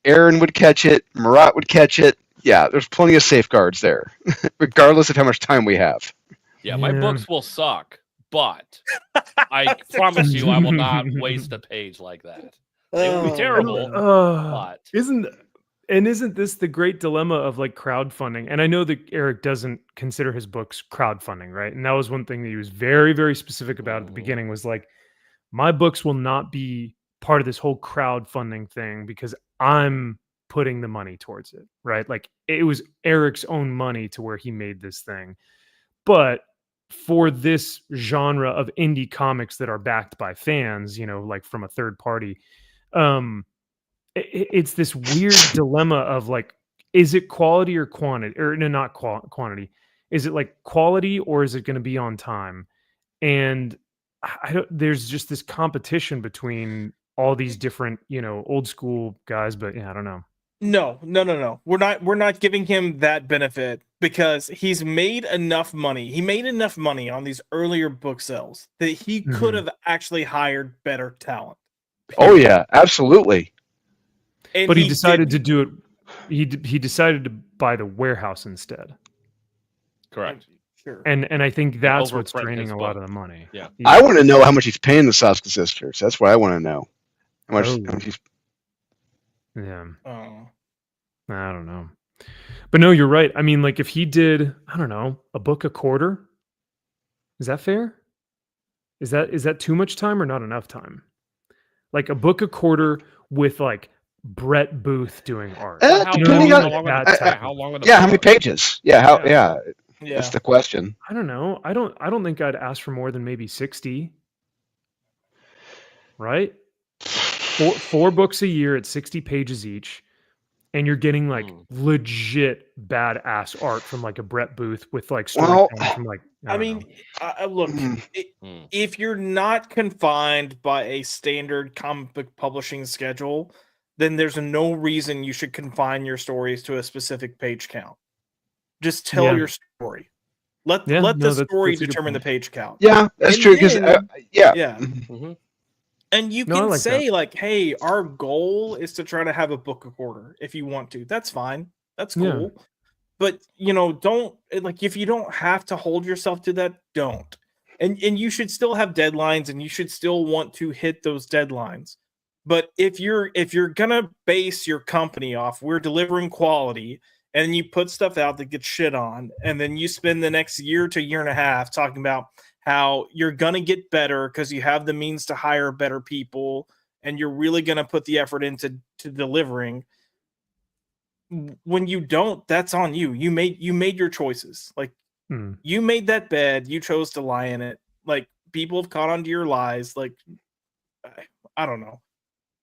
Aaron would catch it. Marat would catch it. Yeah, there's plenty of safeguards there, regardless of how much time we have. Yeah, my Yeah. books will suck, but I promise you I will not waste a page like that. It will be Oh, terrible, Uh, but isn't this the great dilemma of like crowdfunding? And I know that Eric doesn't consider his books crowdfunding, right? And that was one thing that he was very, very specific about at the Mhm. beginning, was like, my books will not be part of this whole crowdfunding thing because I'm putting the money towards it, right? Like it was Eric's own money to where he made this thing. But for this genre of indie comics that are backed by fans, like from a third party, it's this weird dilemma of like, is it quality or quantity, or no, not quantity? Is it like quality or is it going to be on time? And there's just this competition between all these different, old school guys, but yeah, I don't know. No. We're not giving him that benefit because he's made enough money. He made enough money on these earlier book sales that he could have actually hired better talent. Oh yeah, absolutely. And But he decided didn't. to do it. He decided to buy the warehouse instead, correct. Sure. and I think that's what's overprint draining his a lot book. of the money. Yeah. I want to know how much he's paying the Saska sisters. That's what I want to know. How much, Oh. how much he's Yeah. Oh. I don't know. But no, you're right. I mean, like if he did, I don't know, a book a quarter, is that fair? Is that too much time or not enough time? Like a book a quarter with like Brett Booth doing art. How depending long, on- how long that are the- time. how long are the yeah, how many books? pages? Yeah, how Yeah. Yeah. That's the question. I don't know. I don't think I'd ask for more than maybe 60. Right? Four books a year at 60 pages each. And you're getting like legit badass art from like a Brett Booth with like Well, storytelling from like I don't mean, know. look, Mm. if you're not confined by a standard comic book publishing schedule, then there's no reason you should confine your stories to a specific page count. Just tell your story. Let the story determine the page count. Yeah, that's true. Because yeah. Mhm. And you can say like, "Hey, our goal is to try to have a book a quarter." If you want to, that's fine. That's cool. Yeah. But don't like if you don't have to hold yourself to that, don't. And you should still have deadlines, and you should still want to hit those deadlines. But if you're gonna base your company off, we're delivering quality, and you put stuff out that gets shit on, and then you spend the next year to year and a half talking about how you're going to get better because you have the means to hire better people and you're really going to put the effort into delivering. When you don't, that's on you. You made your choices. Like you made that bed, you chose to lie in it. Like people have caught on to your lies. Like, I don't know.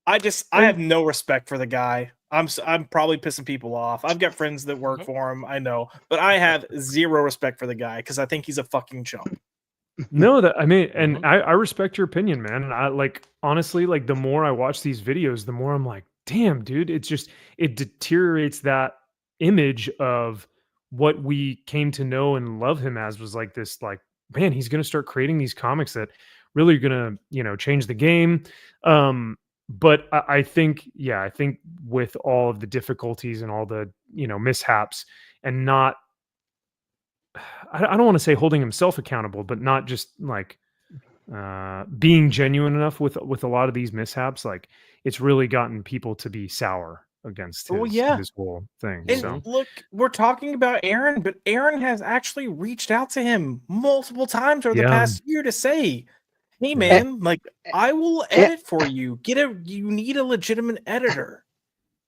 I have no respect for the guy. I'm probably pissing people off. I've got friends that work for him. I know, but I have zero respect for the guy because I think he's a fucking chump. No, and I respect your opinion, man. And I honestly, the more I watch these videos, the more I'm like, damn, dude, it deteriorates that image of what we came to know and love him as, was like this, like, man, he's going to start creating these comics that really are going to, change the game. But I think with all of the difficulties and all the, mishaps, and not, I don't want to say holding himself accountable, but not just like being genuine enough with a lot of these mishaps, like it's really gotten people to be sour against his whole thing. And so look, we're talking about Aaron, but Aaron has actually reached out to him multiple times over the past year to say, hey man, like I will edit for you. You need a legitimate editor.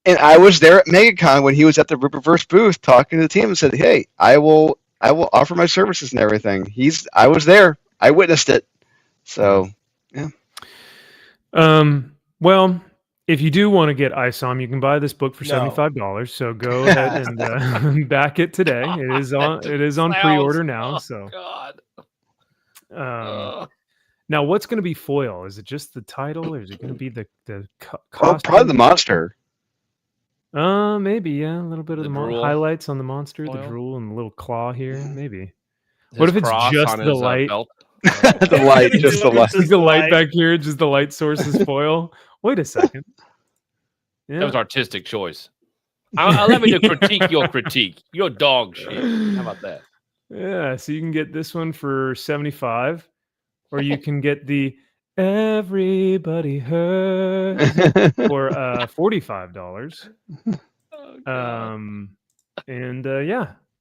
And I was there at MegaCon when he was at the Ripperverse booth talking to the team and said, hey, I will offer my services and everything. I was there. I witnessed it. So, yeah. Well, if you do want to get ISOM, you can buy this book for $75. So go ahead and back it today. It is on pre-order now. So, God. Now what's going to be foil? Is it just the title, or is it going to be the costume? Probably the monster. Maybe, a little bit of the highlights on the monster, the drool, and the little claw here. Maybe. What if it's just the light? The light, just the light. The light back here, just the light source is foil. Wait a second. Yeah. That was artistic choice. Allow me to critique your critique. Your dog shit. How about that? Yeah, so you can get this one for $75, or you can get the Everybody Hurts for $45.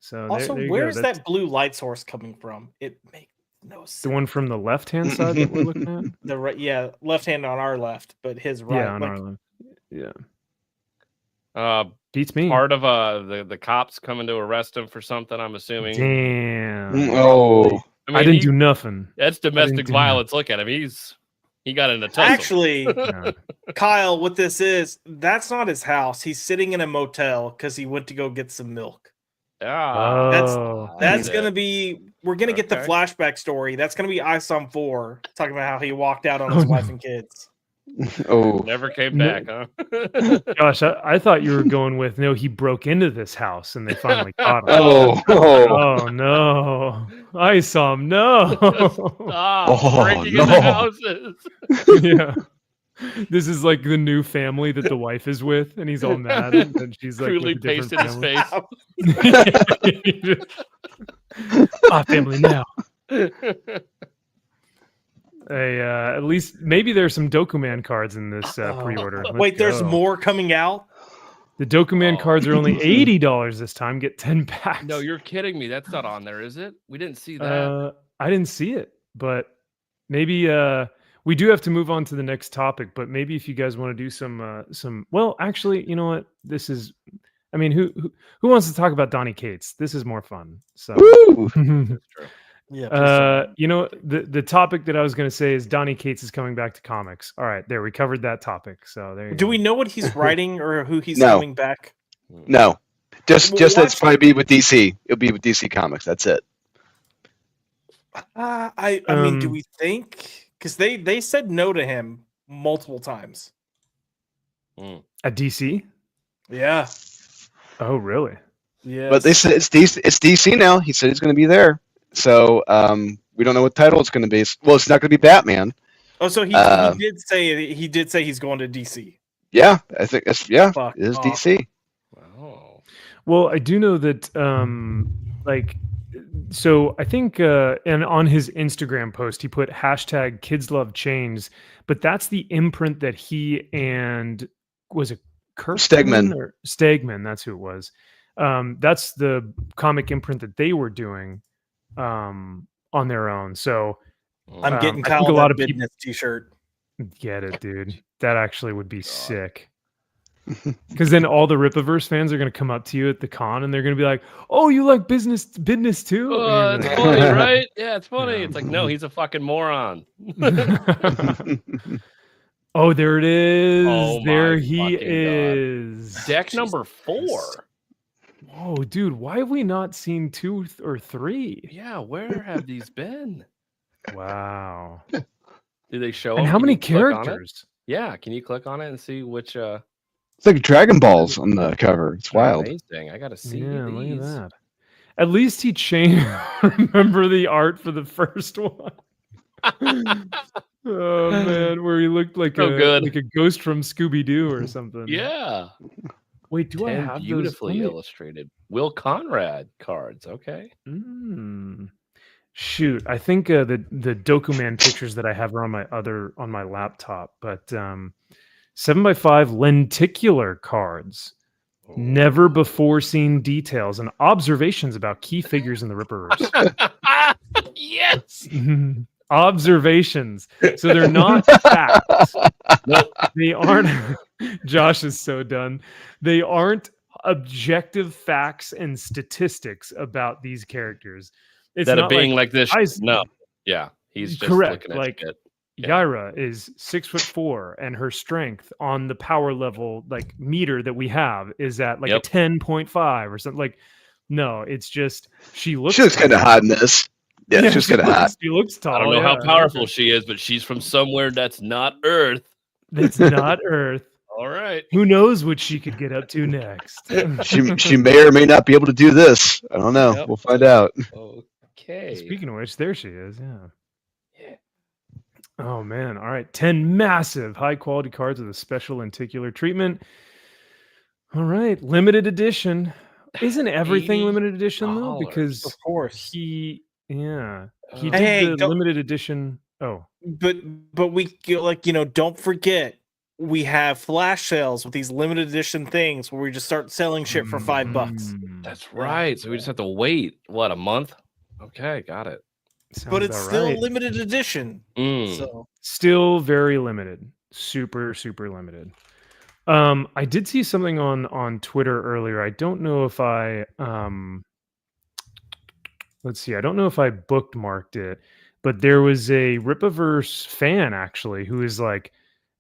So also, there you where's go. that blue light source coming from? It makes no sense. The one from the left-hand side that we're looking at? The right, left hand on our left, but his right. Yeah, on our left. Yeah. Beats me. Part of the cops coming to arrest him for something, I'm assuming. Damn. Oh. I didn't do nothing. That's domestic violence. Look at him. He got in a tussle. Actually, Kyle, what this is, that's not his house. He's sitting in a motel because he went to go get some milk. That's gonna be. We're gonna get the flashback story. That's gonna be ISOM 4, talking about how he walked out on his wife and kids. Oh, never came back, huh? Gosh, I thought you were going with he broke into this house and they finally caught him. Oh no, ISOM, no. Stop breaking into houses. Yeah. This is like the new family that the wife is with, and he's all mad, and she's like, crudely pasted his face. My family now. At least maybe there's some Dokuman cards in this pre-order. Wait, there's more coming out? The Dokuman cards are only $80 this time. Get 10 packs. No, you're kidding me. That's not on there, is it? We didn't see that. I didn't see it, but maybe we do have to move on to the next topic. But maybe if you guys want to do some. Well, actually, you know what? This is. I mean, who wants to talk about Donny Cates? This is more fun. So. That's true. Yeah. The topic that I was going to say is Donny Cates is coming back to comics. All right, there we covered that topic. So there. Do we know what he's writing or who he's coming back? No, just that's probably be with DC. It'll be with DC Comics. That's it. I mean, do we think? Because they said no to him multiple times. At DC? Yeah. Oh, really? Yeah. But they said it's DC now. He said he's going to be there. So we don't know what title it's going to be. Well, it's not going to be Batman. Oh, so he did say he's going to DC. Yeah, I think it is off. DC. Wow. Well, I do know that, so I think, and on his Instagram post, he put hashtag kids love chains, but that's the imprint that he and was it Stegman. or Stegman? That's who it was. That's the comic imprint that they were doing, on their own. So I'm getting I Kyle think a a lot lot of business t-shirt. get it, dude. That actually would be sick. Because then all the Ripaverse fans are going to come up to you at the con and they're going to be like, "Oh, you like business too?" And It's you're funny, like, right? Yeah, it's funny. Yeah. It's like, no, he's a fucking moron. Oh, there it is. Oh, there my he fucking God. is. Deck number 4. Oh, dude, why have we not seen 2 or 3? Yeah, where have these been? Wow. Did they show And them? how Can many you click on it? characters? Yeah, can you click on it and see which It's like Dragon Balls on the cover. It's wild. Amazing. I gotta see Yeah, look these. at that. At least he changed. Remember the art for the first one? Oh man, where he looked like So good. like a ghost from Scooby Doo or something. Yeah. Wait, do I 10 have beautifully those? illustrated Will Conrad cards. Okay. Shoot, I think the Dokuman pictures that I have are on my laptop, but 7x5 lenticular cards. Never before seen details and observations about key figures in the Ripperverse. Yes. Observations. So they're not facts. Nope. They aren't. Josh is so done. They aren't objective facts and statistics about these characters. It's That not of being like this. No. Yeah. He's just correct. looking at Like shit. Yaira is 6'4", and her strength on the power level like meter that we have is at like a 10.5 or something. Like, no, it's just she looks kind of hot in this. Yeah, she's kind of hot. She looks tall. I don't know how powerful she is, but she's from somewhere that's not Earth. That's not Earth. All right. Who knows what she could get up to next? She may or may not be able to do this. I don't know. Yep. We'll find out. Okay. Speaking of which, there she is. Yeah. Oh man. All right. 10 massive high quality cards with a special lenticular treatment. All right. Limited edition. Isn't everything limited edition though? Because of course he did the limited edition. Oh, but we don't forget we have flash sales with these limited edition things where we just start selling shit for $5. That's right. So we just have to wait a month? Okay, got it. But it's still limited edition. So still very limited. Super, super limited. I did see something on Twitter earlier. I don't know if I let's see. I don't know if I bookmarked it, but there was a Rippaverse fan actually who is like,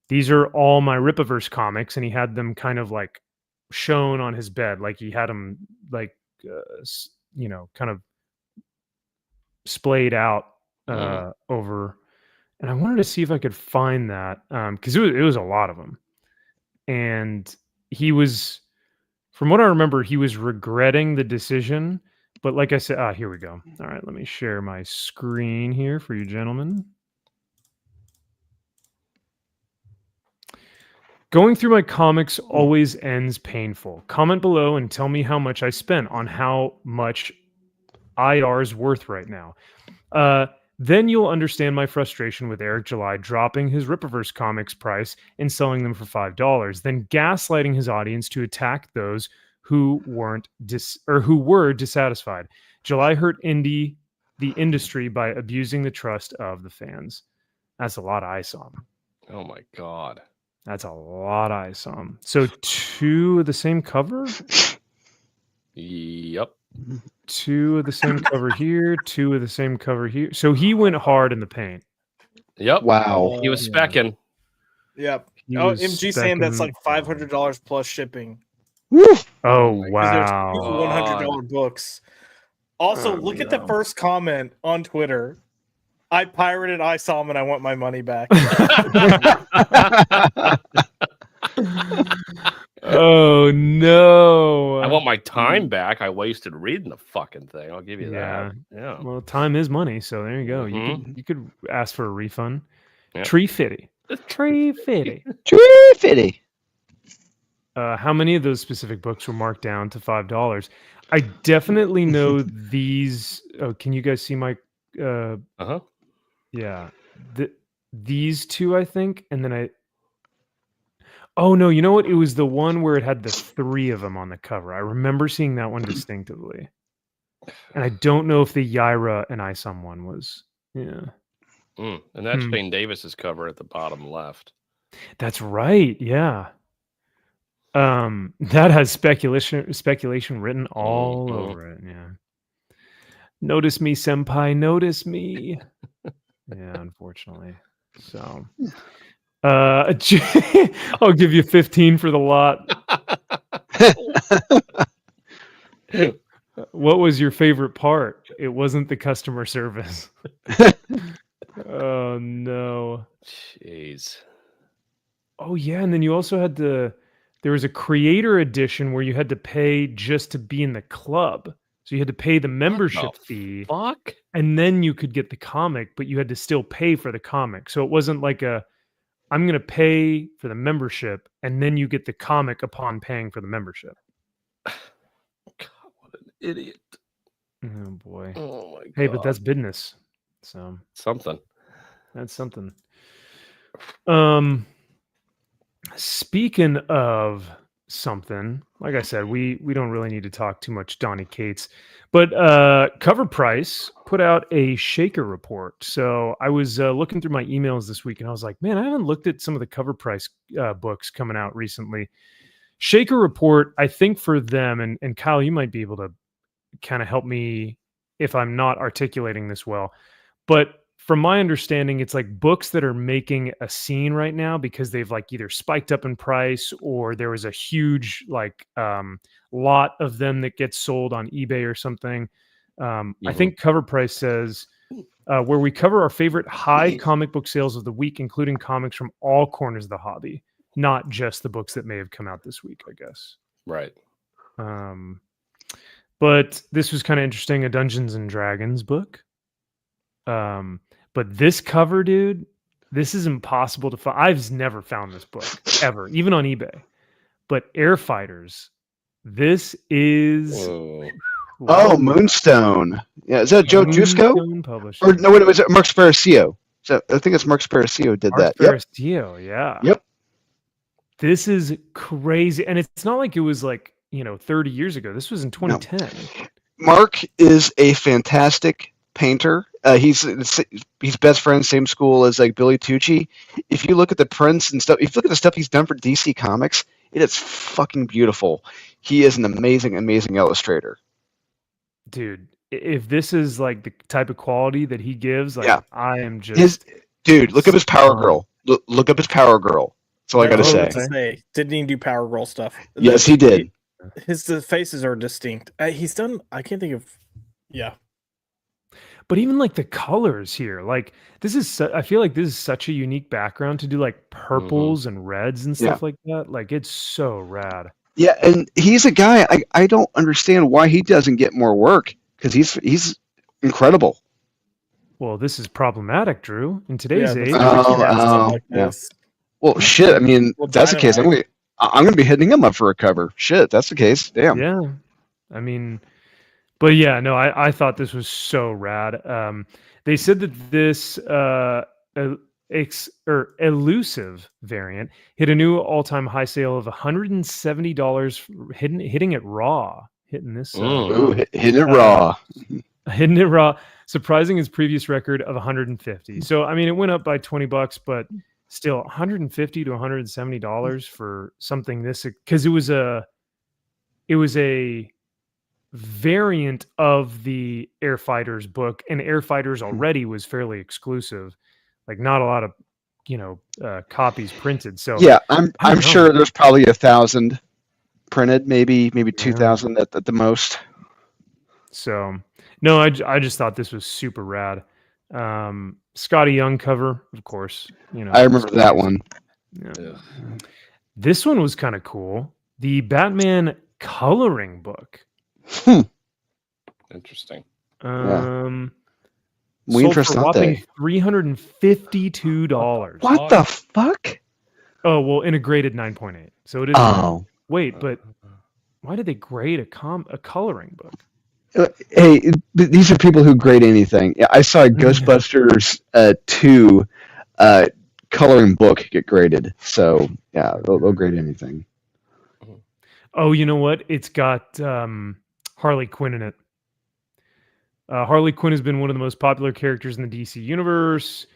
these are all my Rippaverse comics, and he had them kind of like shown on his bed, like he had them like kind of splayed out over. And I wanted to see if I could find that because it was a lot of them. And he was, from what I remember, he was regretting the decision. But like I said, here we go. All right, let me share my screen here for you gentlemen. Going through my comics always ends painful. Comment below and tell me how much I spent on how much IR's worth right now. Then you'll understand my frustration with Eric July dropping his Rippaverse comics price and selling them for $5, then gaslighting his audience to attack those who were dissatisfied. July hurt the industry by abusing the trust of the fans. That's a lot of ISOM. Oh my God. That's a lot of ISOM. So 2 of the same cover? Yep. 2 of the same cover here, 2 of the same cover here. So he went hard in the paint. Yep. Wow. He was specking. Yep. He Oh, was MG saying that's like $500 plus shipping. Woo! Oh, There's wow. 2 $100 books. Also, look at the first comment on Twitter. I pirated ISOM and I want my money back. Oh no! I want my time back. I wasted reading the fucking thing. I'll give you that. Yeah. Well, time is money, so there you go. Mhm. You could ask for a refund. Yep. Tree fitty. Tree fitty. Tree fitty. How many of those specific books were marked down to $5? I definitely know these. Oh, can you guys see my? Uh-huh. Yeah, these two, I think, and then I. Oh no, you know what? It was the one where it had the 3 of them on the cover. I remember seeing that one distinctively, and I don't know if the Yaira and Isom one was. Yeah, And that's Shane Davis's cover at the bottom left. that's right. Yeah. That has speculation written all over it. Yeah. Notice me, senpai. Notice me. Yeah, unfortunately. So, I'll give you 15 for the lot. What was your favorite part? It wasn't the customer service. Oh no. Jeez. Oh yeah, and then you also had there was a creator edition where you had to pay just to be in the club. So you had to pay the membership fee. Fuck. And then you could get the comic, but you had to still pay for the comic. So it wasn't like I'm going to pay for the membership and then you get the comic upon paying for the membership. God, what an idiot. Oh boy. Oh my God. Hey, but that's business. So something. That's something. Speaking of something, like I said, we don't really need to talk too much Donny Cates, but Cover Price put out a Shaker report. So I was looking through my emails this week and I was like, man, I haven't looked at some of the Cover Price books coming out recently. Shaker report, I think for them, and Kyle, you might be able to kind of help me if I'm not articulating this well, but from my understanding, it's like books that are making a scene right now because they've like either spiked up in price or there was a huge like lot of them that gets sold on eBay or something. I think Cover Price says where we cover our favorite high comic book sales of the week, including comics from all corners of the hobby, not just the books that may have come out this week, I guess. Right. But this was kind of interesting, a Dungeons and Dragons book. But this cover, dude, this is impossible to find. I've never found this book ever, even on eBay. But Air Fighters, this is Moonstone. Yeah, is that Joe Jusco? Or no, wait, was it Mark Sparacio? So I think it's Mark Sparacio did that. Sparacio, yeah. Yep. This is crazy, and it's not like it was like 30 years ago. This was in 2010. No. Mark is a fantastic painter. He's best friend, same school as like Billy Tucci. If you look at the prints and stuff, if you look at the stuff he's done for DC Comics, it is fucking beautiful. He is an amazing, amazing illustrator. Dude, if this is like the type of quality that he gives, like I am just dude. Look up his Power Girl. Look up his Power Girl. That's all I gotta say. Didn't he do Power Girl stuff? Yes, he did. His faces are distinct. He's done. I can't think of. Yeah. But even like the colors here, like this is, I feel like this is such a unique background to do like purples and reds and stuff like that. Like it's so rad. Yeah, and he's a guy I don't understand why he doesn't get more work because he's incredible. Well, this is problematic, Drew. In today's age. Well, shit. I mean, if that's the case, I'm gonna be hitting him up for a cover. Shit, that's the case. Damn. Yeah, I mean. But yeah, no, I thought this was so rad. They said that this elusive variant hit a new all-time high sale of $170, hitting it raw. Hitting this. Hitting it raw. Hitting it raw, surprising his previous record of 150. So I mean, it went up by $20, but still $150 to $170 for something this, because it was a variant of the Air Fighters book, and Air Fighters already was fairly exclusive, like not a lot of copies printed. So yeah, I'm sure there's probably 1,000 printed, maybe 2,000 at the most. So no, I just thought this was super rad. Scotty Young cover, of course. I remember that one. Yeah. This one was kind of cool. the Batman coloring book. Interesting. Muy Sold for a whopping interesante. $352. What the fuck? Oh, well, in a graded 9.8. So it is. Oh. Wait, but why did they grade a coloring book? Hey, these are people who grade anything. I saw Ghostbusters 2 coloring book get graded. So, yeah, they'll grade anything. Oh, you know what? It's got Harley Quinn in it. Harley Quinn has been one of the most popular characters in the DC universe.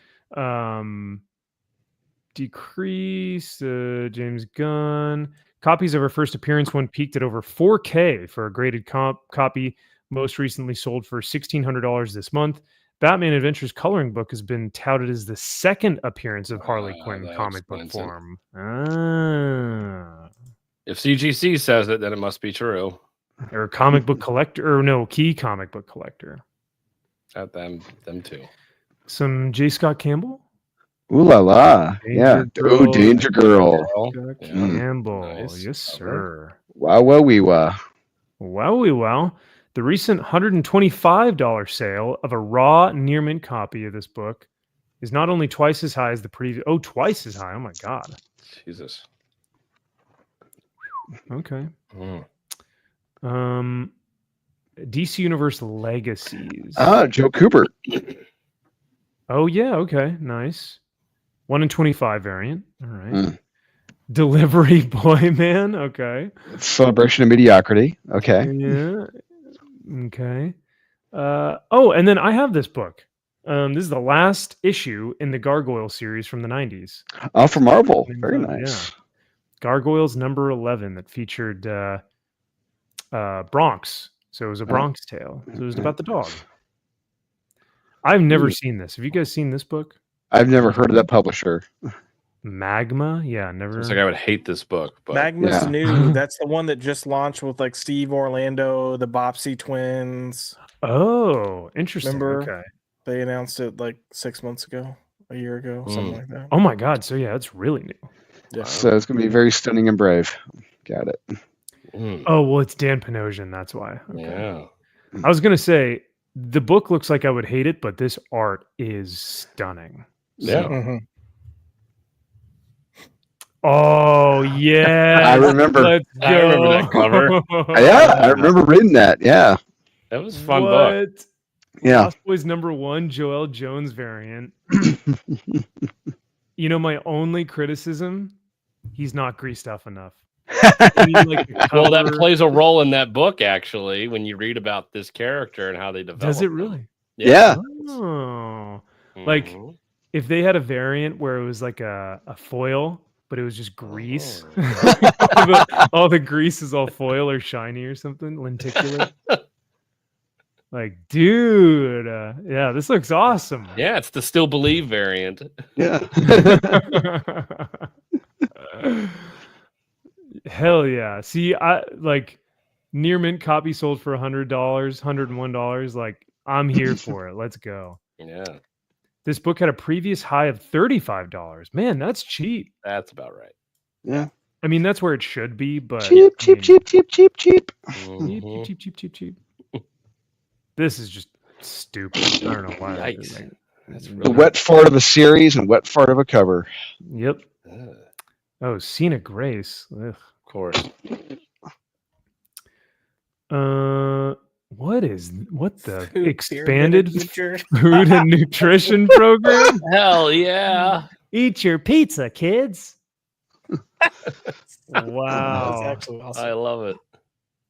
Decrease, James Gunn. Copies of her first appearance one peaked at over 4K for a graded copy, most recently sold for $1,600 this month. Batman Adventures coloring book has been touted as the second appearance of Harley Quinn comic book form. If CGC says it, then it must be true. Or comic book collector, or no, key comic book collector. At them too. Some J. Scott Campbell? Ooh la la. Yeah. Oh, Danger Girl. Campbell. Nice. Yes, sir. Wow, wow, wee wah. Wowie wow. The recent $125 sale of a raw near mint copy of this book is not only twice as high as the previous. Oh, twice as high. Oh my God. Jesus. Okay. DC Universe Legacies. Joe Cooper. Oh yeah, okay, nice. 1 in 25 variant. All right. Delivery Boy Man. Okay. Celebration of Mediocrity. Okay. Yeah. Okay. Oh, and then I have this book. This is the last issue in the Gargoyle series from the 90s. Oh, from Marvel. Very nice. Yeah. Gargoyles number 11 that featured Bronx. So it was a Bronx tale. So it was about the dog. I've never seen this. Have you guys seen this book? I've never heard of that publisher. Magma? Yeah, never. It's like I would hate this book, but Magma's new. That's the one that just launched with like Steve Orlando, the Bopsy twins. Oh, interesting. Remember? Okay. They announced it like 6 months ago, a year ago, something like that. Oh my God. So yeah, it's really new. Yeah. So it's going to be very stunning and brave. Got it. Oh, well, it's Dan Panosian. That's why. Okay. Yeah. I was going to say, the book looks like I would hate it, but this art is stunning. Yeah. Mhm. Oh, yeah. I remember. Let's go. I remember that cover. Yeah, I remember reading that. Yeah. That was a fun book. Yeah. Lost Boys number 1, Joel Jones variant. You know, my only criticism, he's not greased up enough. Well, that plays a role in that book, actually, when you read about this character and how they develop. Does it really? Yeah. Oh. Like, if they had a variant where it was like a foil, but it was just grease. all the grease is all foil or shiny or something, lenticular. Like, dude, yeah, this looks awesome. Yeah, it's the Still Believe variant. Yeah. Hell yeah. See, I like near mint copy sold for $100, $101. Like, I'm here for it. Let's go. Yeah. This book had a previous high of $35. Man, that's cheap. That's about right. Yeah. I mean, that's where it should be, but Cheap. Mhm. cheap. This is just stupid. I don't know why. Yikes. That's The really wet fart of a series and wet fart of a cover. Yep. Ugh. Oh, Cena Grace. Ugh. Of course. What the Food expanded pyramid feature. food and nutrition program? Hell yeah. Eat your pizza, kids. That's Wow. actually awesome. I love it.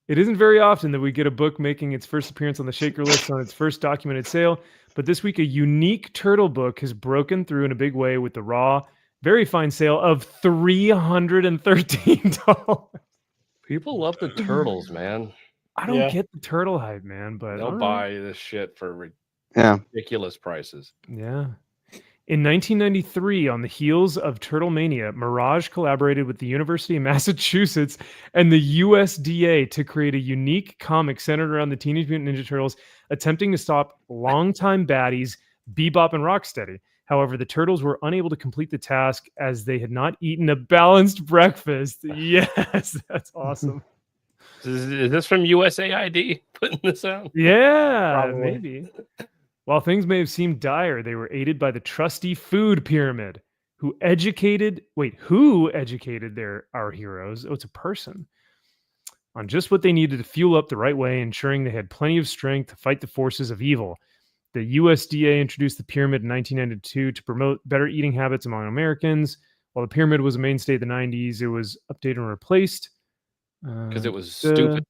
It isn't very often that we get a book making its first appearance on the Shaker list on its first documented sale, but this week a unique turtle book has broken through in a big way with the raw, very fine sale of $313. People love the turtles, man. I don't Yeah. get the turtle hype, man, but They'll all right. buy this shit for Yeah. ridiculous prices. Yeah. In 1993, on the heels of Turtle Mania, Mirage collaborated with the University of Massachusetts and the USDA to create a unique comic centered around the Teenage Mutant Ninja Turtles, attempting to stop longtime baddies Bebop and Rocksteady. However, the turtles were unable to complete the task as they had not eaten a balanced breakfast. Yes, that's awesome. Is this from USAID putting this out? Yeah, Probably. maybe. While things may have seemed dire, they were aided by the trusty food pyramid, who educated our heroes. Oh, it's a person. On just what they needed to fuel up the right way, ensuring they had plenty of strength to fight the forces of evil. The USDA introduced the pyramid in 1992 to promote better eating habits among Americans. While the pyramid was a mainstay in the 90s, it was updated and replaced. Because it was stupid.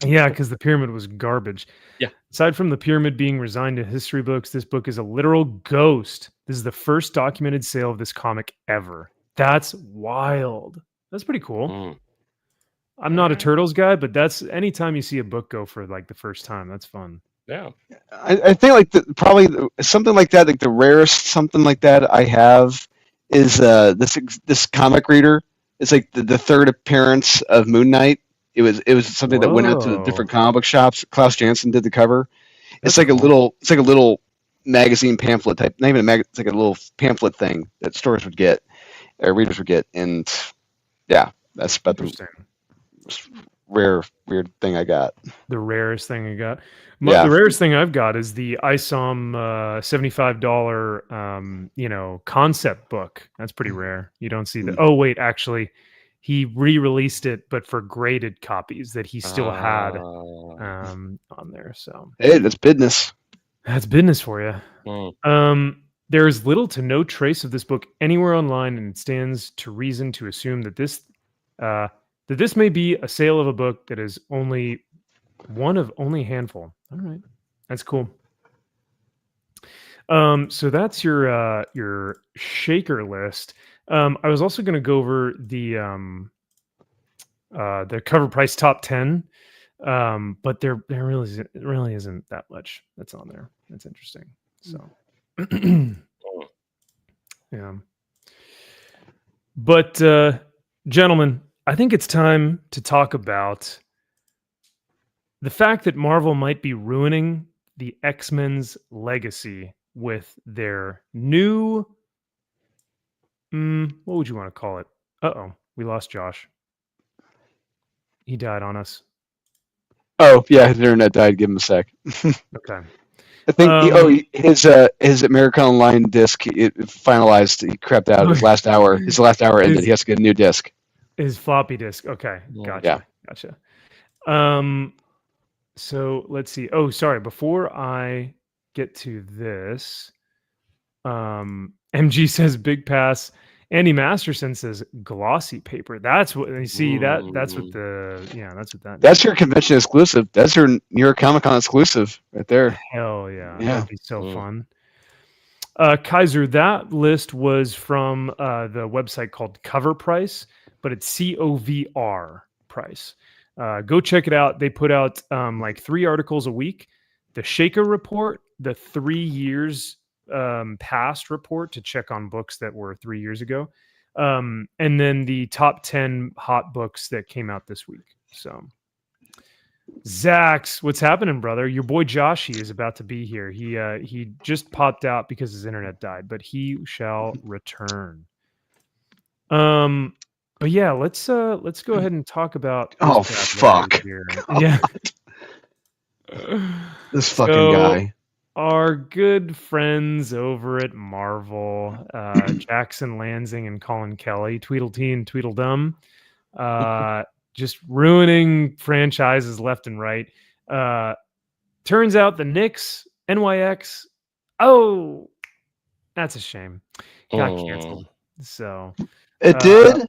Yeah, because the pyramid was garbage. Yeah. Aside from the pyramid being resigned to history books, this book is a literal ghost. This is the first documented sale of this comic ever. That's wild. That's pretty cool. Mm. I'm not a Turtles guy, but that's anytime you see a book go for like the first time, that's fun. Yeah. I think like something like that, like the rarest something like that I have is this comic reader. It's like the third appearance of Moon Knight. It was something that went out to the different comic book shops. Klaus Janson did the cover. It's like a little magazine pamphlet type, not even it's like a little pamphlet thing that stores would get, or readers would get, and yeah, that's about the rare weird thing I got. The rarest thing I got. Yeah. The rarest thing I've got is the ISOM $75 concept book. That's pretty rare. You don't see that. Oh wait, actually, he re-released it, but for graded copies that he still had on there. So hey, that's business. That's business for you. There is little to no trace of this book anywhere online, and it stands to reason to assume that this may be a sale of a book that is only one of only a handful. All right, that's cool. So that's your shaker list. I was also going to go over the cover price top 10, but there really isn't that much that's on there. That's interesting. So, yeah. But gentlemen, I think it's time to talk about the fact that Marvel might be ruining the X-Men's legacy with their new what would you want to call it? Uh-oh, we lost Josh. He died on us. Oh yeah, his internet died. Give him a sec. Okay. I think his American Online disc it finalized. He crapped out his last hour. His last hour ended. He has to get a new disc. His floppy disk. Okay, gotcha. Yeah. Gotcha. So let's see. Oh, sorry. Before I get to this, MG says big pass. Andy Masterson says glossy paper. That's what you see. That's what that. That's your convention exclusive. That's your New York Comic Con exclusive right there. Hell yeah. That'd be so fun. Kaiser, that list was from the website called Cover Price, but it's COVR price. Go check it out. They put out like 3 articles a week. The Shaker Report, the 3 years past report to check on books that were 3 years ago, and then the top 10 hot books that came out this week. So, Zax, what's happening, brother? Your boy Joshy is about to be here. He just popped out because his internet died, but he shall return. But yeah, let's go ahead and talk about. Oh fuck! Here. Yeah, this fucking guy. Our good friends over at Marvel, Jackson Lansing and Colin Kelly, Tweedledee and Tweedledum, just ruining franchises left and right. Turns out the Knicks, NYX, oh, that's a shame. Got canceled. So it did?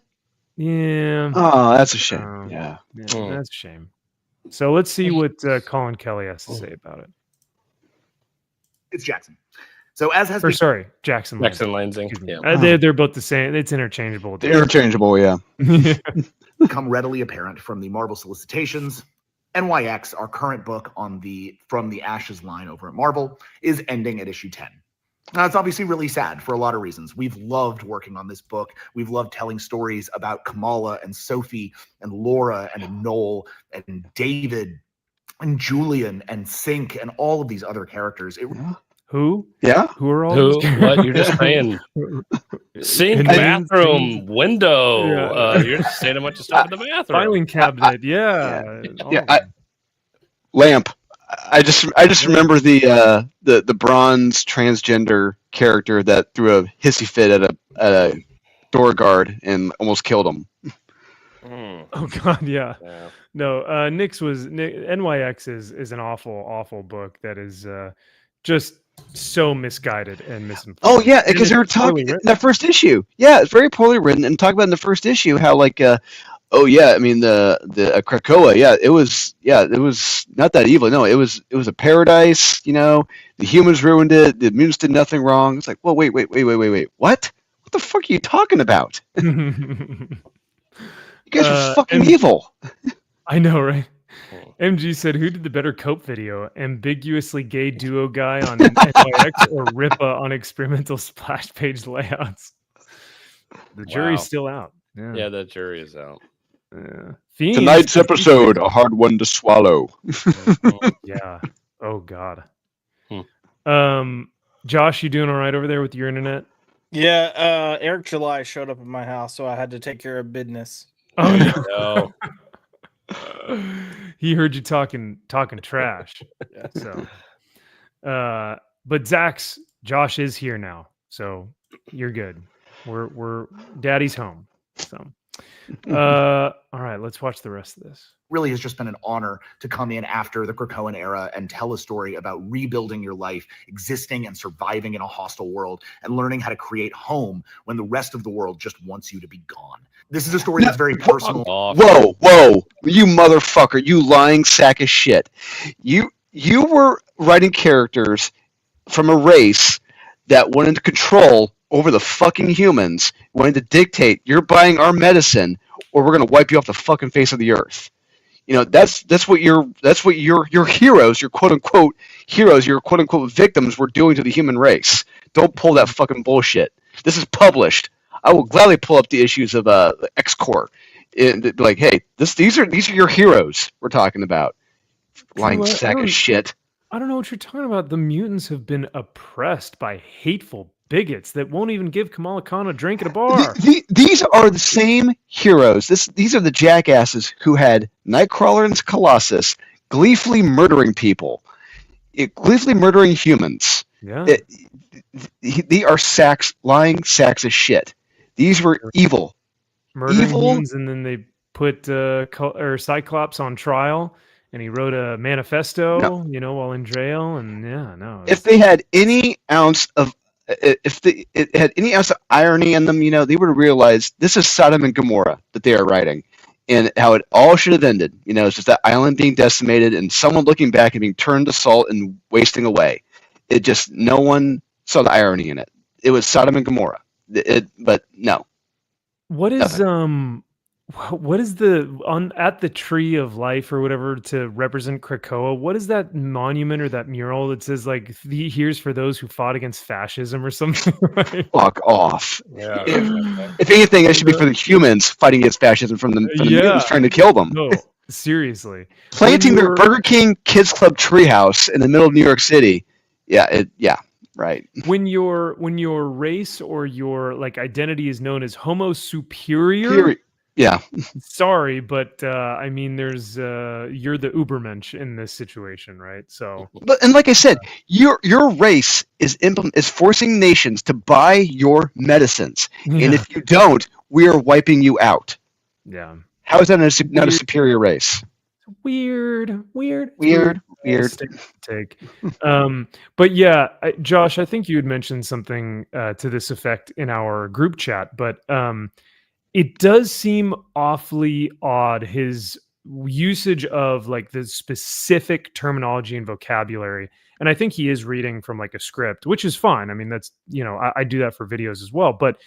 Yeah. Oh, that's a shame. Yeah, that's a shame. So let's see what Colin Kelly has to say about it. It's Jackson. So as has Jackson Lansing. Yeah. They're both the same. It's interchangeable. They're interchangeable, yeah. Become readily apparent from the Marvel solicitations. NYX, our current book on From the Ashes line over at Marvel, is ending at issue 10. Now, it's obviously really sad for a lot of reasons. We've loved working on this book. We've loved telling stories about Kamala and Sophie and Laura and Noel and David and Julian and Sink and all of these other characters. Who? Yeah. Who are all Who? these What? You're just saying sink, Hindus, bathroom, window. Yeah. You're just saying a bunch of stuff in the bathroom. Filing cabinet. Yeah. all of them. Lamp. I just remember the bronze transgender character that threw a hissy fit at a door guard and almost killed him. Oh God, yeah. Yeah. No, NYX is an awful book that is just so misguided and misinformed. Oh yeah, because they were talking in that first issue. Yeah, it's very poorly written, and talk about in the first issue how like oh yeah, I mean the Krakoa, it was not that evil. No, it was a paradise. You know, the humans ruined it. The mutants did nothing wrong. It's like, well, wait. What? What the fuck are you talking about? You guys are fucking evil. I know, right? MG said, "Who did the better cope video? Ambiguously gay duo guy on NYX or Ripa on experimental splash page layouts?" The jury's still out. Yeah, the jury is out. Fiends, tonight's episode, a hard one to swallow. Yeah. Oh God. Josh, you doing all right over there with your internet? Yeah. Eric July showed up at my house, so I had to take care of business. Oh No. He heard you talking trash. So, but Josh is here now, so you're good. We're Daddy's home. So, all right, let's watch the rest of this. Really has just been an honor to come in after the Krakoan era and tell a story about rebuilding your life, existing and surviving in a hostile world, and learning how to create home when the rest of the world just wants you to be gone. This is a story that's very personal. Whoa, you motherfucker, you lying sack of shit. You were writing characters from a race that wanted to control over the fucking humans, wanted to dictate, you're buying our medicine or we're going to wipe you off the fucking face of the earth. You know, that's what your heroes, your quote unquote heroes, your quote unquote victims were doing to the human race. Don't pull that fucking bullshit. This is published. I will gladly pull up the issues of X-Corps and be like, hey, these are your heroes we're talking about. Lying sack of shit. I don't know what you're talking about. The mutants have been oppressed by hateful bigots that won't even give Kamala Khan a drink at a bar. These are the same heroes. These are the jackasses who had Nightcrawler and Colossus gleefully murdering people, gleefully murdering humans. Yeah, they are lying sacks of shit. These were evil, murdering humans, and then they put Cyclops on trial. And he wrote a manifesto, while in jail. And if they had any ounce of, it had any ounce of irony in them, they would have realized this is Sodom and Gomorrah that they are writing, and how it all should have ended. It's just that island being decimated and someone looking back and being turned to salt and wasting away. No one saw the irony in it. It was Sodom and Gomorrah. But no. What is What is at the Tree of Life or whatever to represent Krakoa? What is that monument or that mural that says like here's for those who fought against fascism or something? Right? Fuck off. Yeah. If anything, it should be for the humans fighting against fascism from the mutants trying to kill them. No, seriously. Planting their Burger King Kids Club treehouse in the middle of New York City. Right. When your race or your identity is known as Homo superior. Yeah. Sorry, but I mean, there's you're the Ubermensch in this situation, right? So, and like I said, your race is forcing nations to buy your medicines, and if you don't, we are wiping you out. Yeah. How is that not a superior race? Weird. Take. But yeah, Josh, I think you had mentioned something to this effect in our group chat, but it does seem awfully odd, his usage of the specific terminology and vocabulary. And I think he is reading from a script, which is fine. I mean, that's, I do that for videos as well. But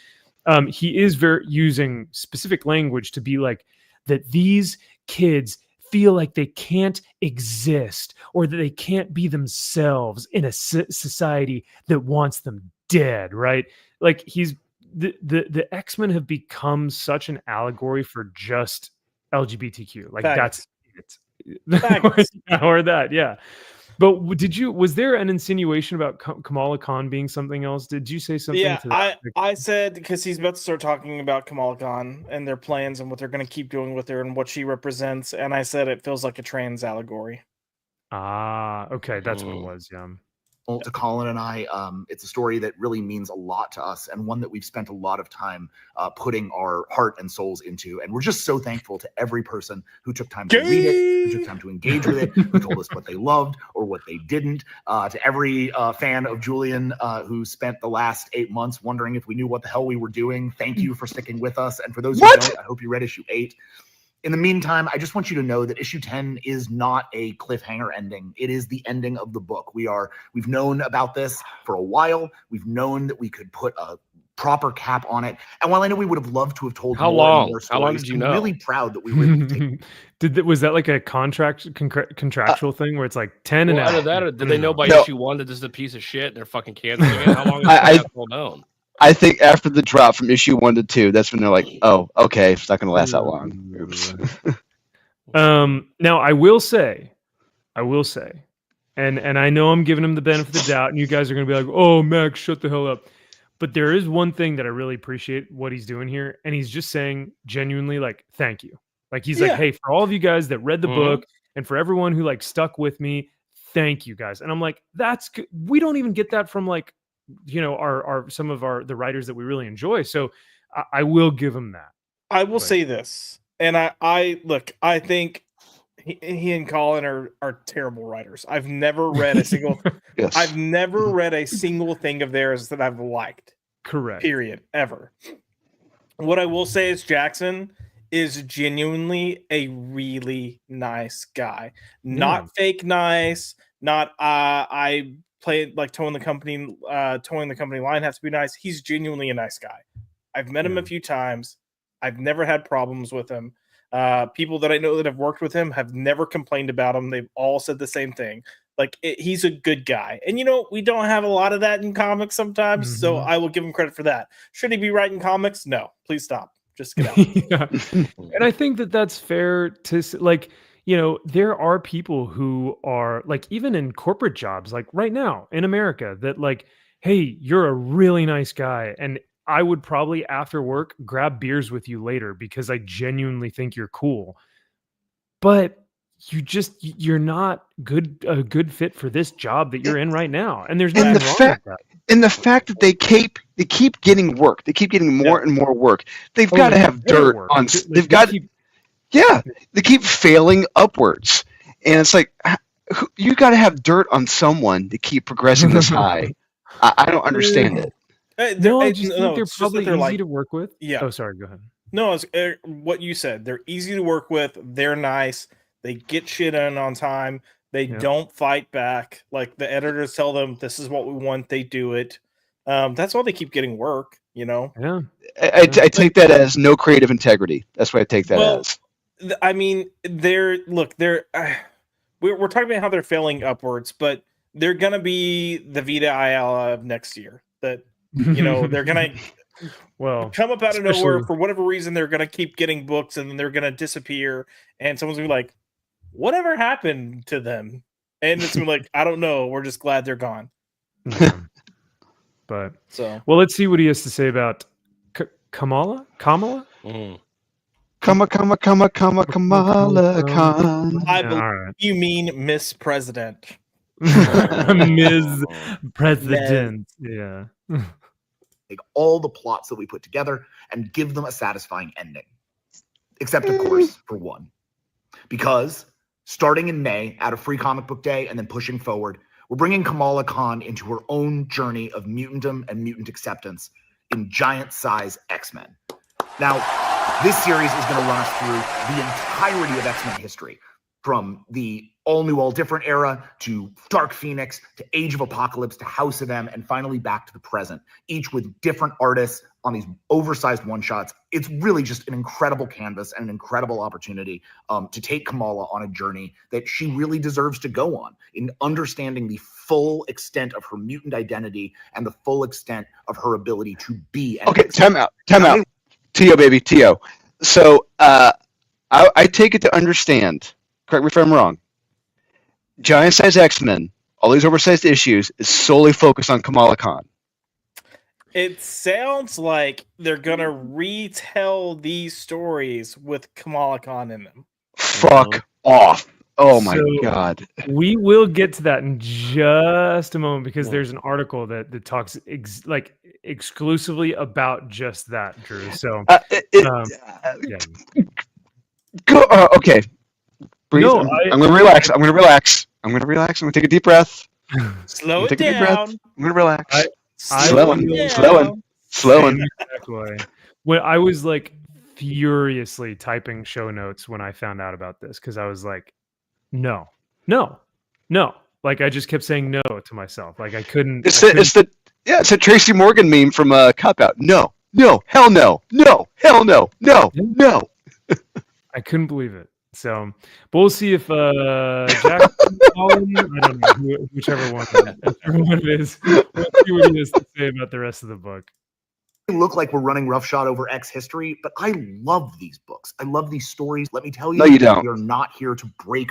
he is using specific language to be that these kids feel like they can't exist or that they can't be themselves in a society that wants them dead, right? The X-Men have become such an allegory for just LGBTQ. That's it. Or that, yeah. But was there an insinuation about Kamala Khan being something else? Did you say something Yeah, to that? I said, because he's about to start talking about Kamala Khan and their plans and what they're going to keep doing with her and what she represents. And I said it feels like a trans allegory. Ah, okay. That's what it was. Yeah. To Colin and I, it's a story that really means a lot to us, and one that we've spent a lot of time putting our heart and souls into. And we're just so thankful to every person who took time to read it, who took time to engage with it, who told us what they loved or what they didn't. To every fan of Julian who spent the last 8 months wondering if we knew what the hell we were doing, thank you for sticking with us. And for those who don't, I hope you read issue 8. In the meantime, I just want you to know that issue 10 is not a cliffhanger ending. It is the ending of the book. We've known about this for a while. We've known that we could put a proper cap on it. And while I know we would have loved to have told How more long? and more stories, How long did you know? I'm really proud that we were able to take Was that like a contractual thing where it's like 10 and Well, out? either that, or did they know by No. issue 1 that this is a piece of shit and they're fucking canceling it? How long I- has that all known? I think after the drop from issue 1 to 2, that's when they're like, "Oh, okay, it's not going to last that long." Oops. Now I will say, and I know I'm giving him the benefit of the doubt, and you guys are going to be like, "Oh, Max, shut the hell up." But there is one thing that I really appreciate what he's doing here, and he's just saying genuinely, like, thank you. Like he's like, "Hey, for all of you guys that read the book, and for everyone who like stuck with me, thank you guys." And I'm like, that's good. We don't even get that from like, our some of the writers that we really enjoy. So I will give him that. I will say this, and I look, I think he and Colin are terrible writers. I've never read a single Yes. I've never read a single thing of theirs that I've liked. Correct. Period. Ever. What I will say is Jackson is genuinely a really nice guy. Not fake nice, not I play like towing the company line has to be nice. He's genuinely a nice guy. I've met him a few times. I've never had problems with him. People that I know that have worked with him have never complained about him. They've all said the same thing. Like he's a good guy. And we don't have a lot of that in comics sometimes. So I will give him credit for that. Should he be writing comics? No, please stop. Just get out. And I think that that's fair to like, there are people who are like, even in corporate jobs, like right now in America, that like, hey, you're a really nice guy. And I would probably after work grab beers with you later because I genuinely think you're cool. But you're not a good fit for this job that you're in right now. And there's nothing wrong with that. And the fact that they keep getting work, they keep getting more and more work. They've got to have dirt on. They keep failing upwards, and it's like you got to have dirt on someone to keep progressing this high. I don't understand it. I just think they're probably easy to work with. Yeah. Oh, sorry. Go ahead. No, it's what you said. They're easy to work with. They're nice. They get shit in on time. They don't fight back. Like the editors tell them, this is what we want. They do it. That's why they keep getting work, Yeah. I take that as no creative integrity. That's what I take that as. I mean, we're talking about how they're failing upwards, but they're going to be the Vita Ayala of next year. That, they're going to come up out of nowhere for whatever reason. They're going to keep getting books and then they're going to disappear. And someone's going to be like, whatever happened to them? And it's gonna be like, I don't know. We're just glad they're gone. But so, well, let's see what he has to say about Kamala. Kamala Khan. I believe you mean Miss President. Ms. President. Yeah. Take all the plots that we put together and give them a satisfying ending. Except, of course, for one. Because starting in May at a Free Comic Book Day and then pushing forward, we're bringing Kamala Khan into her own journey of mutantum and mutant acceptance in giant-size X-Men. Now, this series is going to run us through the entirety of X-Men history, from the all-new, all-different era to Dark Phoenix to Age of Apocalypse to House of M, and finally back to the present, each with different artists on these oversized one-shots. It's really just an incredible canvas and an incredible opportunity to take Kamala on a journey that she really deserves to go on in understanding the full extent of her mutant identity and the full extent of her ability to be. Okay, time out. Tio, baby, Tio. So I take it to understand, correct me if I'm wrong, Giant Size X-Men, all these oversized issues, is solely focused on Kamala Khan. It sounds like they're gonna retell these stories with Kamala Khan in them. Fuck off. Oh my So, god. We will get to that in just a moment because there's an article that talks exclusively about just that, Drew. So yeah. Go. Okay. Breathe. No, I'm going to relax. I'm going to relax. I'm going to take a deep breath. Slow it Take a deep breath. down. I'm going to relax. Slowing. Slowing. When I was like furiously typing show notes when I found out about this, because I was like, no. Like I just kept saying no to myself. Like I couldn't. It's a Tracy Morgan meme from Cop Out. No, hell no. I couldn't believe it. So, but we'll see if Jack, Colin, I don't know, whichever one it is. We'll see what he has to say about the rest of the book. Look like we're running roughshod over X history, but I love these books. I love these stories. Let me tell you, no, you don't. You're not here to break.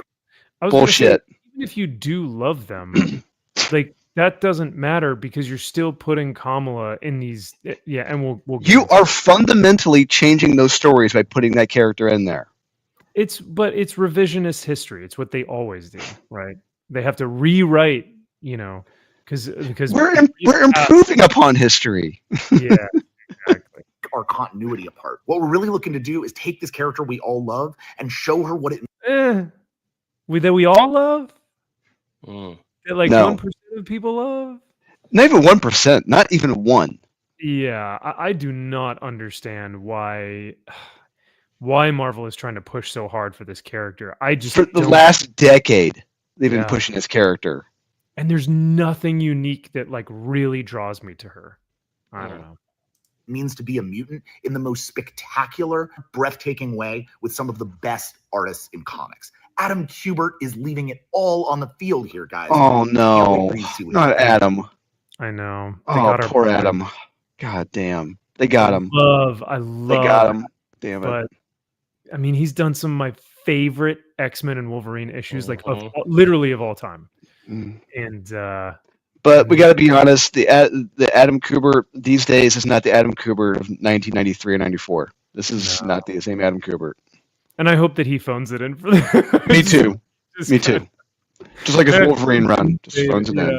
Bullshit. Say, even if you do love them, like that doesn't matter because you're still putting Kamala in these. Yeah, and we'll. You are fundamentally changing those stories by putting that character in there. It's revisionist history. It's what they always do, right? They have to rewrite, because we're improving upon history. Yeah, exactly. Our continuity apart. What we're really looking to do is take this character we all love and show her what it that we all love. That like 1% of people love. Not even 1%. Not even 1. Yeah, I do not understand why Marvel is trying to push so hard for this character. For the last decade, they've been pushing this character. And there's nothing unique that like really draws me to her. I don't know. Means to be a mutant in the most spectacular, breathtaking way with some of the best artists in comics. Adam Kubert is leaving it all on the field here, guys. Oh no, not Adam. I know. Oh, poor Adam. God damn. They got him. I love. They got him. Damn it. But I mean, he's done some of my favorite X-Men and Wolverine issues, literally of all time. And but we got to be honest, the Adam Kubert these days is not the Adam Kubert of 1993 and 94. This is not the same Adam Kubert. And I hope that he phones it in for this. Me too. Me too. Just like his Wolverine run, just phones it in.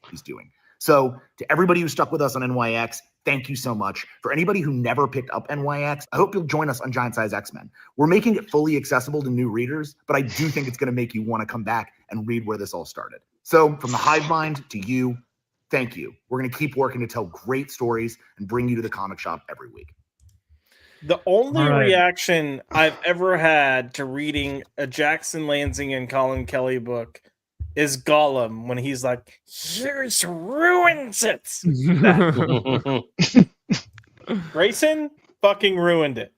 He's doing. So to everybody who stuck with us on NYX, thank you so much. For anybody who never picked up NYX, I hope you'll join us on Giant Size X-Men. We're making it fully accessible to new readers, but I do think it's going to make you want to come back and read where this all started. So from the hive mind to you, thank you. We're going to keep working to tell great stories and bring you to the comic shop every week. The only reaction I've ever had to reading a Jackson Lansing and Colin Kelly book is Gollum when he's like, "Here's ruins it." Grayson fucking ruined it.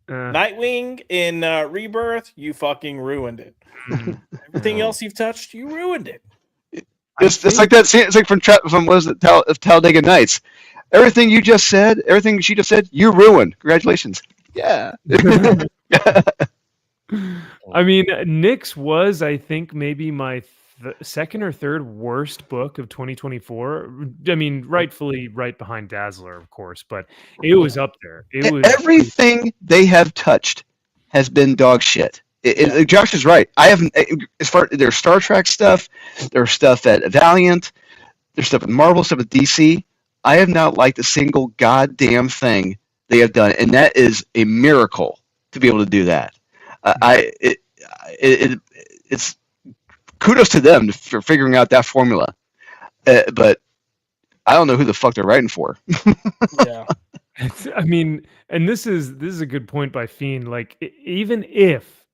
Nightwing in Rebirth, you fucking ruined it. Everything else you've touched, you ruined it. It's like that scene. It's like from what was it, Talladega Nights. Everything she just said, you ruined. Congratulations. Yeah. I mean, Nyx was, I think, maybe my second or third worst book of 2024. I mean, rightfully right behind Dazzler, of course, but it was up there. Everything they have touched has been dog shit. Josh is right. I haven't, as far there's Star Trek stuff, there's stuff at Valiant, there's stuff at Marvel, stuff at DC. I have not liked a single goddamn thing they have done, and that is a miracle to be able to do that. It's kudos to them for figuring out that formula, but I don't know who the fuck they're writing for. Yeah, I mean, and this is a good point by Fiend. Like, even if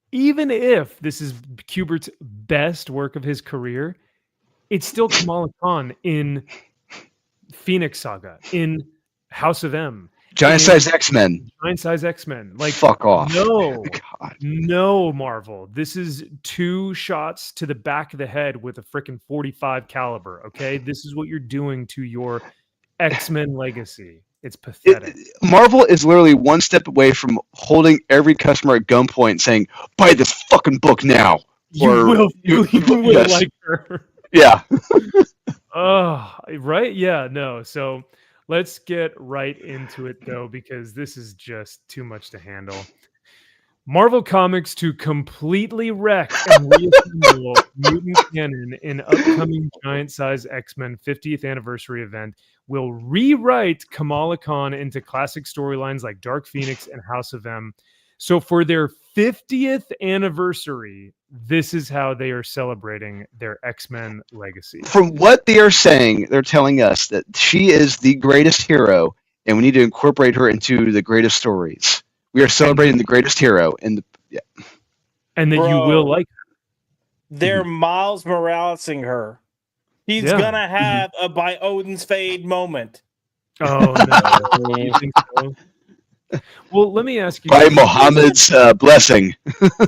this is Kubert's best work of his career, it's still Kamala Khan in Phoenix Saga, in House of M, Giant Size X-Men. Like, fuck off. No, Marvel. This is 2 shots to the back of the head with a freaking .45 caliber. Okay, this is what you're doing to your X-Men legacy. It's pathetic. Marvel is literally one step away from holding every customer at gunpoint and saying, "Buy this fucking book now, You Or will, you will yes. like her. Yeah. Oh, right. Yeah, no. So let's get right into it though, because this is just too much to handle. Marvel Comics to completely wreck and reassemble mutant canon in upcoming Giant Size X-Men 50th anniversary event will rewrite Kamala Khan into classic storylines like Dark Phoenix and House of M. So for their 50th anniversary, this is how they are celebrating their X-Men legacy. From what they are saying, they're telling us that she is the greatest hero, and we need to incorporate her into the greatest stories. We are celebrating the greatest hero, and And that you will like her. They're Miles Moralesing her. He's gonna have a by Odin's Fade moment. Oh no. You think so? Well, let me ask you. by Muhammad's blessing.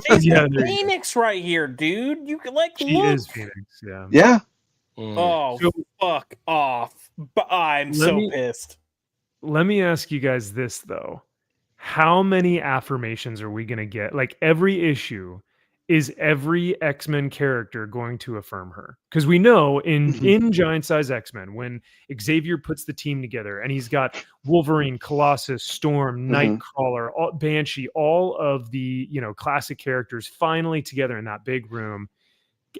She's Yeah, the there you go. Phoenix right here, dude. You can She look. is Phoenix, yeah. Yeah. Oh, So- fuck off. I'm pissed. Let me ask you guys this though. How many affirmations are we going to get? Like every issue, is every X-Men character going to affirm her? Because we know in Giant Size X-Men, when Xavier puts the team together and he's got Wolverine, Colossus, Storm, Nightcrawler, Banshee, all of the classic characters finally together in that big room,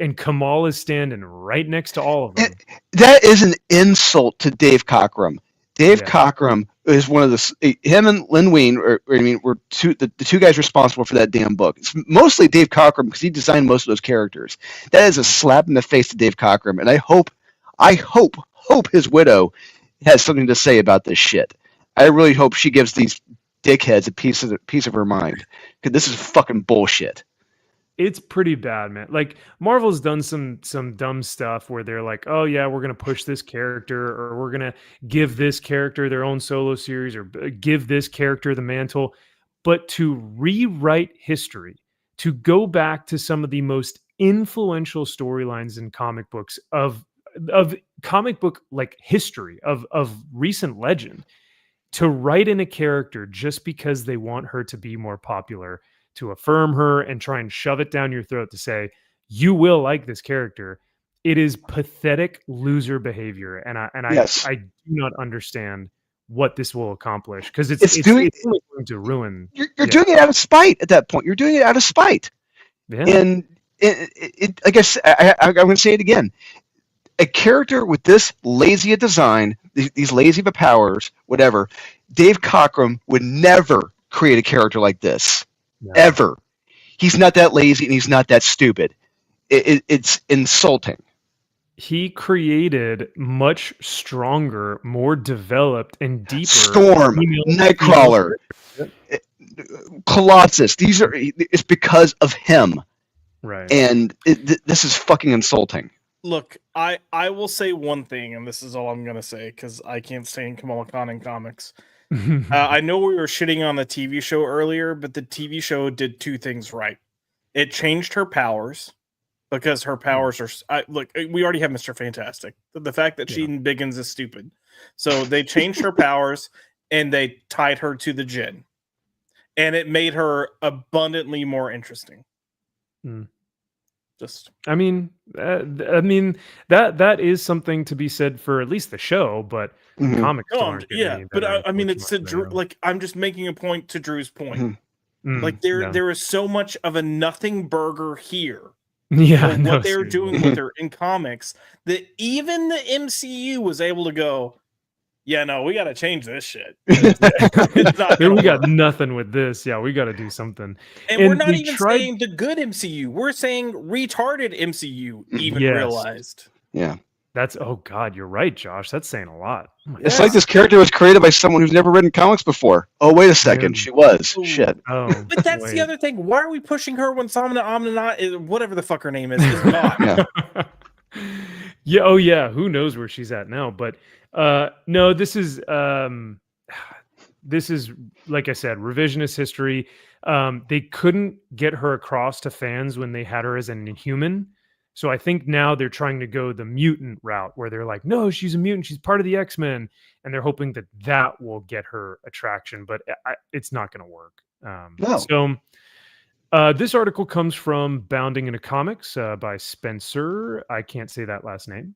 and Kamal is standing right next to all of them. That is an insult to Dave Cockrum. Dave Cockrum is one of him and Lin Wein, were the two guys responsible for that damn book. It's mostly Dave Cockrum because he designed most of those characters. That is a slap in the face to Dave Cockrum, and I hope his widow has something to say about this shit. I really hope she gives these dickheads a piece of her mind, because this is fucking bullshit. It's pretty bad, man. Like Marvel's done some dumb stuff where they're like, oh yeah, we're going to push this character, or we're going to give this character their own solo series, or give this character the mantle. But to rewrite history, to go back to some of the most influential storylines in comic books of comic book like history of recent legend, to write in a character just because they want her to be more popular, to affirm her and try and shove it down your throat to say, you will like this character. It is pathetic loser behavior. And I do not understand what this will accomplice, because it's only going to ruin. You're doing it out of spite at that point. You're doing it out of spite. Yeah. And I guess I'm going to say it again. A character with this lazy a design, these lazy powers, whatever, Dave Cockrum would never create a character like this. No. Ever. He's not that lazy, and he's not that stupid. It's insulting. He created much stronger, more developed, and deeper Storm, Nightcrawler, Colossus. It's because of him. Right. And this is fucking insulting. Look, I will say one thing, and this is all I'm going to say, because I can't stand Kamala Khan in comics. I know we were shitting on the TV show earlier, but the TV show did two things right. It changed her powers, because her powers are... look, we already have Mr. Fantastic. The fact that she Biggins is stupid. So they changed her powers, and they tied her to the Jinn. And it made her abundantly more interesting. I mean, that is something to be said for at least the show, but comics aren't. But I mean, it's like, I'm just making a point to Drew's point. Like there is so much of a nothing burger here. Yeah, what they're doing with her in comics, that even the MCU was able to go, yeah, no, we got to change this shit. We got nothing with this. Yeah, we got to do something. And we're not even saying the good MCU. We're saying retarded MCU even realized. Yeah. That's, oh God, you're right, Josh. That's saying a lot. It's like this character was created by someone who's never written comics before. Oh, wait a second. She was. Ooh. Shit. Oh, but that's the other thing. Why are we pushing her when Samana Amnanat, whatever the fuck her name is not? Yeah. Oh, yeah. Who knows where she's at now? But no, this is like I said, revisionist history. They couldn't get her across to fans when they had her as an Inhuman. So I think now they're trying to go the mutant route, where they're like, no, she's a mutant, she's part of the X-Men, and they're hoping that will get her attraction, but it's not going to work. No. So This article comes from Bounding into Comics by Spencer. I can't say that last name.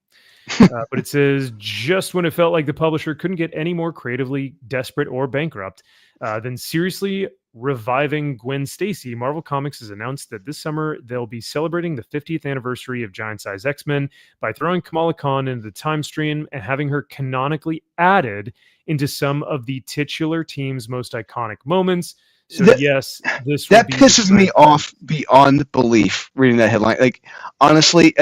But it says, just when it felt like the publisher couldn't get any more creatively desperate or bankrupt than seriously reviving Gwen Stacy, Marvel Comics has announced that this summer they'll be celebrating the 50th anniversary of Giant Size X-Men by throwing Kamala Khan into the time stream and having her canonically added into some of the titular team's most iconic moments. So yes, this that pisses me off beyond belief. Reading that headline, like honestly,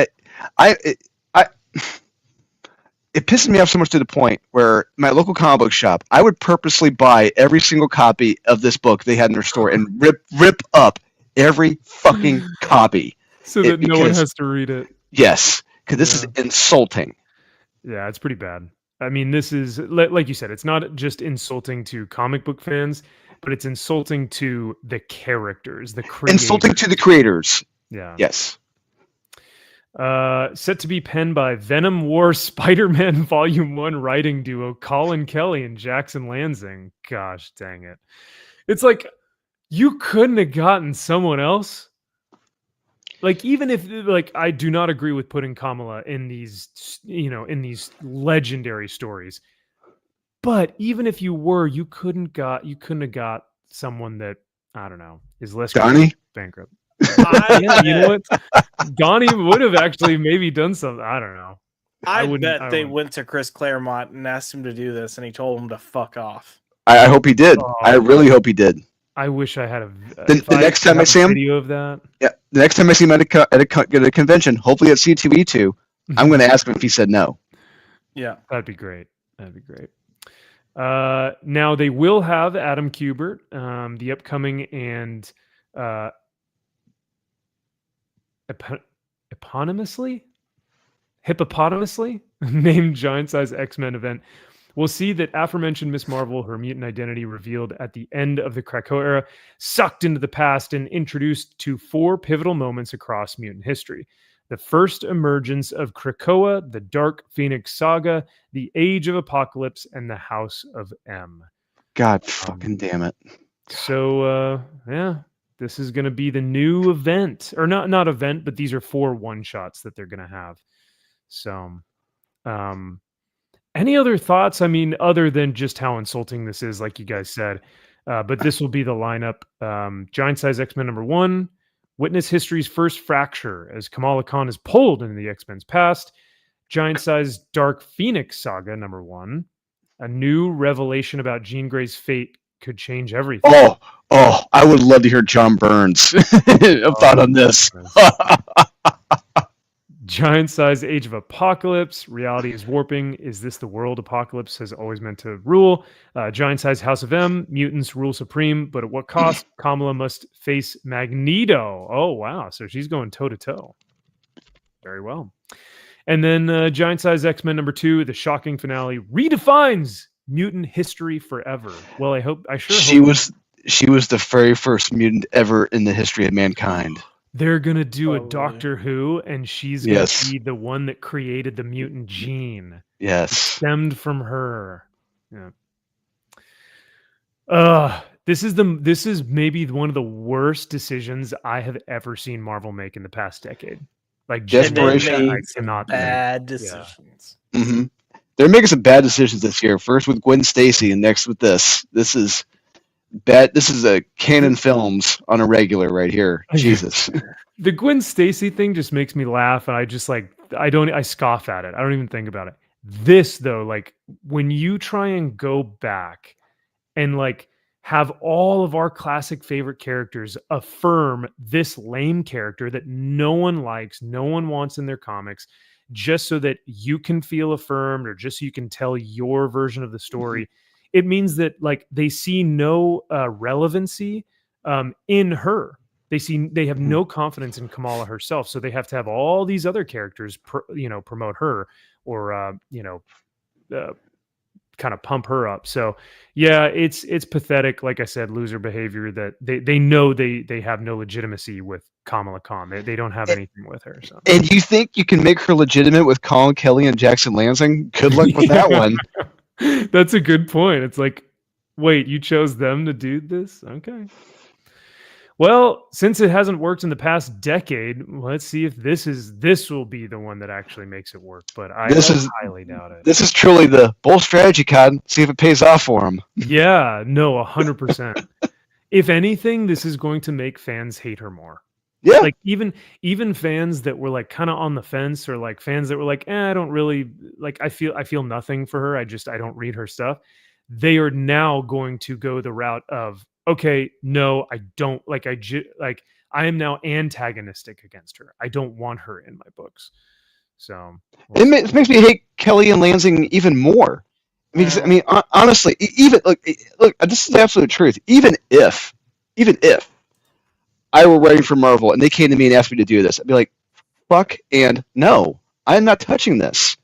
it pisses me off so much to the point where my local comic book shop, I would purposely buy every single copy of this book they had in their store and rip up every fucking copy. So that no one has to read it. Yes, because this is insulting. Yeah, it's pretty bad. I mean, this is, like you said, it's not just insulting to comic book fans, but it's insulting to the characters, the creators. Insulting to the creators. Yeah. Yes. Set to be penned by Venom War Spider-Man Volume 1 writing duo Colin Kelly and Jackson Lansing. Gosh dang it. It's like, you couldn't have gotten someone else. Like, even if, like, I do not agree with putting Kamala in these, in these legendary stories. But even if you were, you couldn't have got someone that, I don't know, is less bankrupt. Yeah, you know what? Donnie would have actually maybe done something. I don't know. I bet they went to Chris Claremont and asked him to do this, and he told him to fuck off. I hope he did. I really hope he did. I wish I had the next time I see him, video of that. Yeah, the next time I see him at a convention, hopefully at C2E2, I'm going to ask him if he said no. Yeah, that'd be great. That'd be great. Now they will have Adam Kubert, the upcoming and hippopotamously named Giant Size X-Men event. We'll see that aforementioned Miss Marvel, her mutant identity revealed at the end of the Krakoa era, sucked into the past and introduced to 4 pivotal moments across mutant history. The first emergence of Krakoa, the Dark Phoenix Saga, the Age of Apocalypse, and the House of M. God fucking damn it. So, yeah. This is going to be the new event, or not event, but these are 4 one-shots that they're going to have. So, any other thoughts? I mean, other than just how insulting this is, like you guys said, but this will be the lineup. Giant Size X-Men #1, witness history's first fracture as Kamala Khan is pulled into the X-Men's past. Giant Size Dark Phoenix Saga #1, a new revelation about Jean Grey's fate could change everything. Oh, I would love to hear John Burns' thought on this. Giant Size Age of Apocalypse. Reality is warping. Is this the world Apocalypse has always meant to rule? Giant Size House of M. Mutants rule supreme, but at what cost? Kamala must face Magneto. Oh, wow. So she's going toe-to-toe. Very well. And then Giant Size X-Men #2, the shocking finale, redefines mutant history forever. Well, she was the very first mutant ever in the history of mankind. They're gonna do a Doctor Who, and she's gonna be the one that created the mutant gene. Yes, stemmed from her. Yeah. This is maybe one of the worst decisions I have ever seen Marvel make in the past decade. Like desperation, I cannot bad decisions. Yeah. Mm-hmm. They're making some bad decisions this year. First with Gwen Stacy, and next with this. This is bad. This is a Canon Films on a regular right here. Jesus. The Gwen Stacy thing just makes me laugh, and I scoff at it. I don't even think about it. This though, like when you try and go back and like have all of our classic favorite characters affirm this lame character that no one likes, no one wants in their comics, just so that you can feel affirmed or just so you can tell your version of the story. It means that like they see no relevancy in her. They have no confidence in Kamala herself, so they have to have all these other characters, promote her or kind of pump her up. So yeah, it's pathetic. Like I said, loser behavior that they know they have no legitimacy with Kamala Khan. They don't have anything with her. So. And you think you can make her legitimate with Colin Kelly and Jackson Lansing? Good luck with that one. That's a good point. It's like, wait, you chose them to do this? Okay. Well, since it hasn't worked in the past decade, let's see if this will be the one that actually makes it work. But I highly doubt it. This is truly the bold strategy, Cod. See if it pays off for him. Yeah, no, 100%. If anything, this is going to make fans hate her more. Yeah. Like even fans that were like kind of on the fence, or like fans that were like, I don't really like, I feel nothing for her. I don't read her stuff. They are now going to go the route of, okay, no, I don't like, I am now antagonistic against her. I don't want her in my books. So it makes me hate Kelly and Lansing even more. I mean, honestly, even look, this is the absolute truth. Even if I were writing for Marvel and they came to me and asked me to do this, I'd be like, fuck and no, I'm not touching this.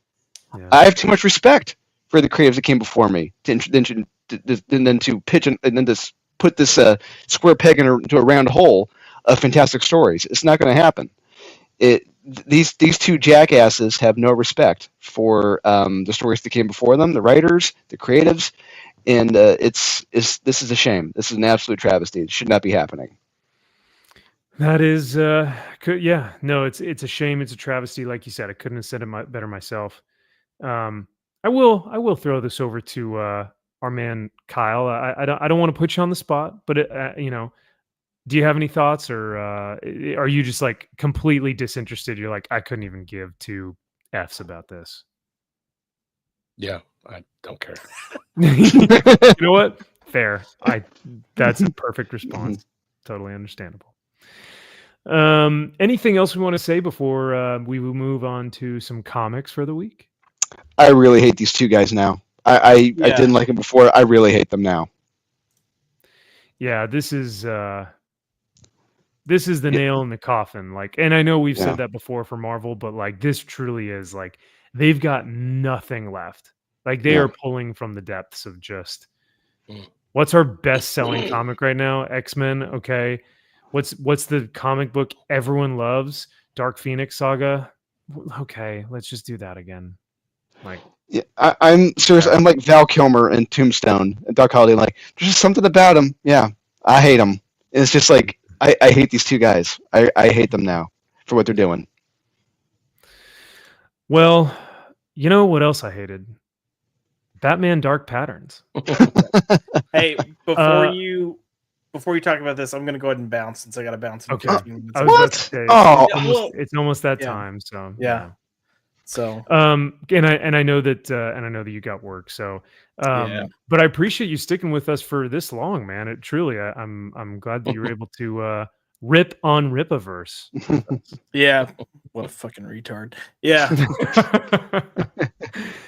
Yeah. I have too much respect for the creatives that came before me then to pitch and then to put this square peg into a round hole of fantastic stories. It's not going to happen. These two jackasses have no respect for the stories that came before them, the writers, the creatives, and this is a shame. This is an absolute travesty. It should not be happening. That is, yeah, no, it's a shame. It's a travesty. Like you said, I couldn't have said it better myself. I will throw this over to our man Kyle. I don't want to put you on the spot, but do you have any thoughts, or are you just like completely disinterested? You're like, I couldn't even give two F's about this. Yeah, I don't care. You know what? Fair. That's a perfect response. Totally understandable. Anything else we want to say before we will move on to some comics for the week? I really hate these two guys now. I didn't like them before. I really hate them now. Yeah, this is the nail in the coffin. Like, and I know we've said that before for Marvel, but like this truly is like they've got nothing left. Like they are pulling from the depths of just what's our best selling comic right now? X-Men. Okay. What's the comic book everyone loves? Dark Phoenix Saga. Okay, let's just do that again. Like, yeah, I'm serious. I'm like Val Kilmer in Tombstone and Doc Holliday. Like, there's just something about him. Yeah, I hate him. And it's just like I hate these two guys. I hate them now for what they're doing. Well, you know what else I hated? Batman Dark Patterns. Hey, before you talk about this, I'm going to go ahead and bounce since I got to bounce. Okay. I was about to say, it's almost that time. So yeah. So and I know that you got work. So but I appreciate you sticking with us for this long, man. It truly, I'm glad that you were able to rip on Ripaverse. Yeah. What a fucking retard. Yeah.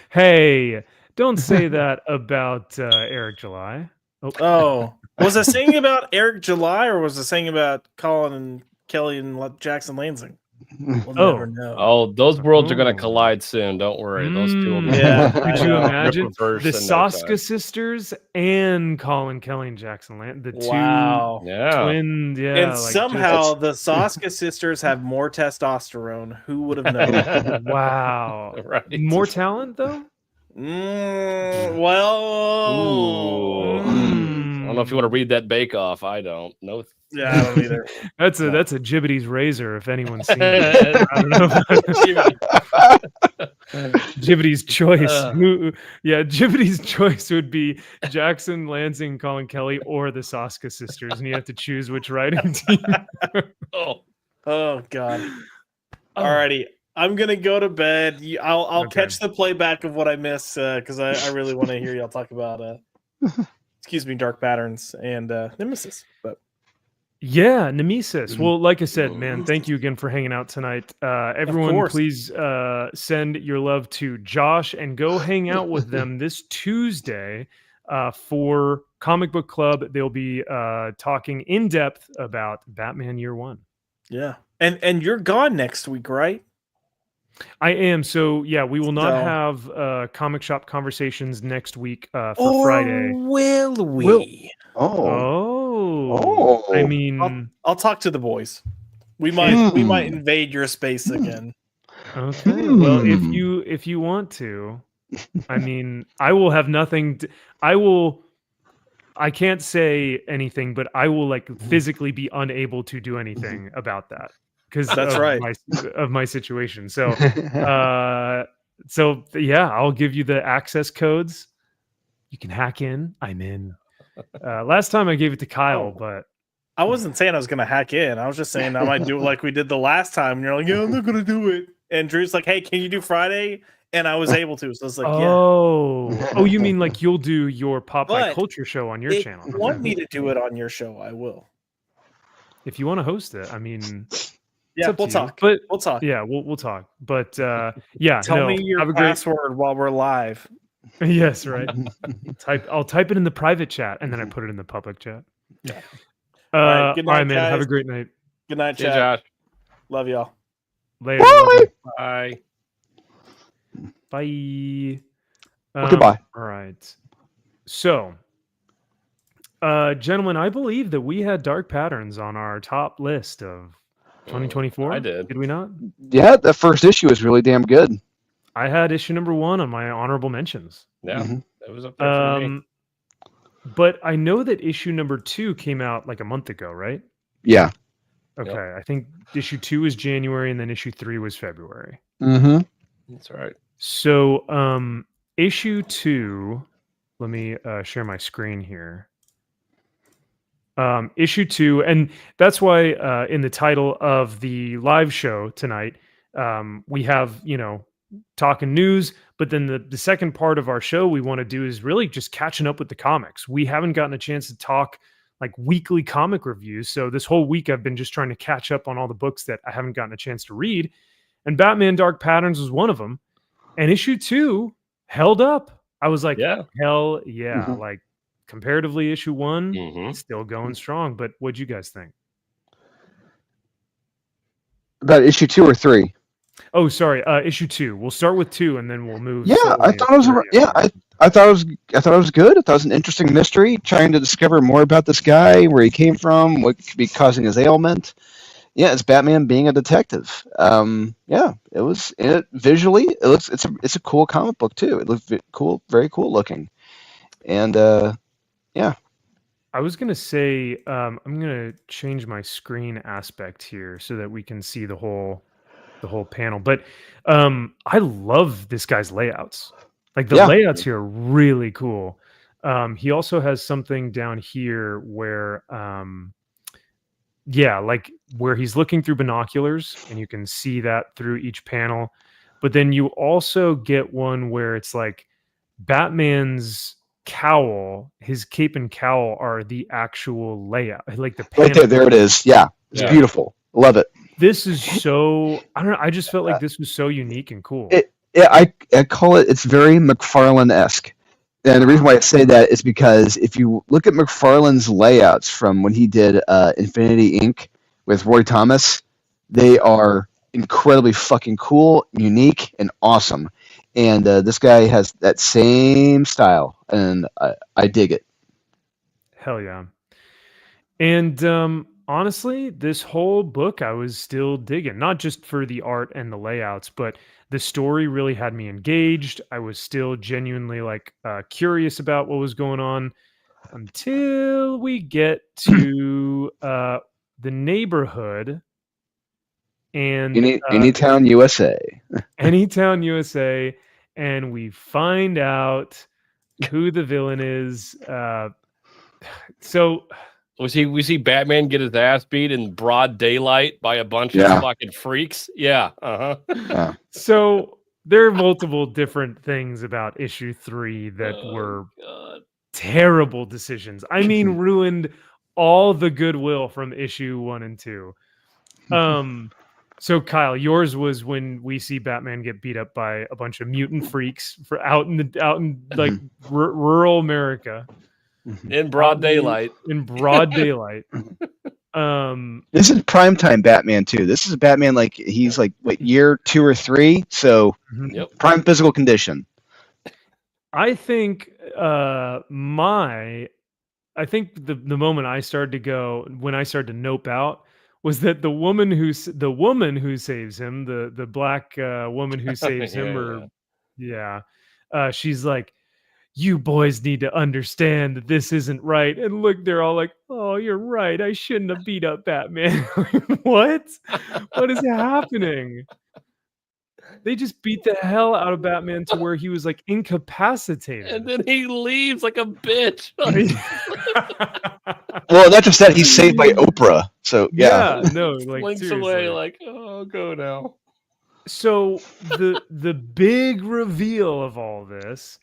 Hey, don't say that about Eric July. Oh, was I saying about Eric July, or was I saying about Colin and Kelly and Jackson Lansing? We'll never know. Oh, those worlds are going to collide soon. Don't worry. Those two will be. Yeah. Could you imagine the Saska sisters and Colin Kelly and Jackson Lansing? The two twin. Yeah. And somehow the Saska sisters have more testosterone. Who would have known? Wow. Right. More talent, though? Well, I don't know if you want to read that Bake Off. I don't. No. Yeah, I don't either. That's a Jibbity's razor, if anyone's seen it. I don't know. Jibbity's choice. Jibbity's choice would be Jackson Lansing, Colin Kelly, or the Saska sisters, and you have to choose which writing team. Oh God. Alrighty. I'm gonna go to bed. I'll catch the playback of what I missed because I really want to hear y'all talk about Dark Patterns and Nemesis. But yeah, Nemesis. Well, like I said, man, thank you again for hanging out tonight. Everyone, please send your love to Josh and go hang out with them this Tuesday for Comic Book Club. They'll be talking in depth about Batman Year One. Yeah, and you're gone next week, right? I am. So yeah, we will not have comic shop conversations next week for Friday. Will we? I mean, I'll talk to the boys. We might invade your space again. Okay. Well, if you want to, I mean, I will have nothing. I will I can't say anything, but I will like physically be unable to do anything about that because That's of right. my situation. So yeah, I'll give you the access codes. You can hack in. I'm in. Last time I gave it to Kyle, but I wasn't saying I was gonna hack in. I was just saying I might do it like we did the last time. And you're like, yeah, I'm not gonna do it. And Drew's like, hey, can you do Friday? And I was able to. So I was like, oh, you mean like you'll do your pop by But culture show on your if channel? you want me to do it on your show, I will. If you want to host it, I mean, Yeah, up we'll to you, talk. but We'll talk. yeah, we'll talk. But yeah, Tell no, me your have a great. password while we're live. Yes, right. I'll type it in the private chat and then I put it in the public chat. Yeah. All right, good night, man. Have guys. a great night. Good night, See you, chat. Josh. Love y'all. Later. Bye. Bye. Goodbye. All right. So, gentlemen, I believe that we had Dark Patterns on our top list of 2024. I did. Did we not? Yeah, the first issue was really damn good. I had issue number 1 on my honorable mentions. Yeah, that was up there for me. But I know that issue number 2 came out like a month ago, right? Yeah. Okay. Yep. I think issue 2 was January and then issue 3 was February. Mm-hmm. That's right. So, issue 2, let me share my screen here. Issue 2, and that's why in the title of the live show tonight, we have, talking news, but then the second part of our show we want to do is really just catching up with the comics. We haven't gotten a chance to talk like weekly comic reviews. So this whole week I've been just trying to catch up on all the books that I haven't gotten a chance to read. And Batman Dark Patterns was one of them. And issue 2 held up. I was like, Yeah. hell yeah. Mhm. Like comparatively issue 1, Mhm. still going strong. But what'd you guys think? About issue 2 or 3? Oh, sorry. Issue 2. We'll start with 2 and then we'll move. Yeah, I slowly thought it was. into 3. Yeah, I thought it was. I thought it was good. I thought it was an interesting mystery, trying to discover more about this guy, where he came from, what could be causing his ailment. Yeah, it's Batman being a detective. Yeah, it was. Visually, it looks. It's a cool comic book too. It looks cool, very cool looking, and yeah. I was gonna say I'm gonna change my screen aspect here so that we can see the whole panel. But I love this guy's layouts. Like the Yeah. layouts here are really cool. He also has something down here where like where he's looking through binoculars and you can see that through each panel. But then you also get one where it's like Batman's cowl, his cape and cowl are the actual layout. Like the Right panel. there it is. Yeah, it's Yeah. beautiful. Love it. This is so, I don't know, I just felt like this was so unique and cool. I call it. It's very McFarlane-esque. And the reason why I say that is because if you look at McFarlane's layouts from when he did Infinity Inc. with Roy Thomas, they are incredibly fucking cool, unique, and awesome. And this guy has that same style, and I dig it. Hell yeah. And honestly, this whole book I was still digging, not just for the art and the layouts, but the story really had me engaged. I was still genuinely like curious about what was going on until we get to the neighborhood and Anytown, USA. Anytown, USA, and we find out who the villain is. So we see Batman get his ass beat in broad daylight by a bunch Yeah. of fucking freaks. Yeah. Uh-huh. So there are multiple different things about issue 3 that were God. terrible decisions. I mean, ruined all the goodwill from issue 1 and 2. So Kyle, yours was when we see Batman get beat up by a bunch of mutant freaks for out in like rural America In broad daylight. in broad daylight. This is primetime Batman too. This is Batman like he's like what, year 2 or 3, so Yep. prime physical condition. I think the moment I started to go when I started to nope out was that the woman who saves him, the black woman who saves him, she's like, you boys need to understand that this isn't right. And look, they're all like, oh, you're right. I shouldn't have beat up Batman. What? What is happening? They just beat the hell out of Batman to where he was like incapacitated. And then he leaves like a bitch. Well, not just that, he's saved by Oprah. So yeah. No, like Blinks seriously. away like, oh, go now. So the big reveal of all this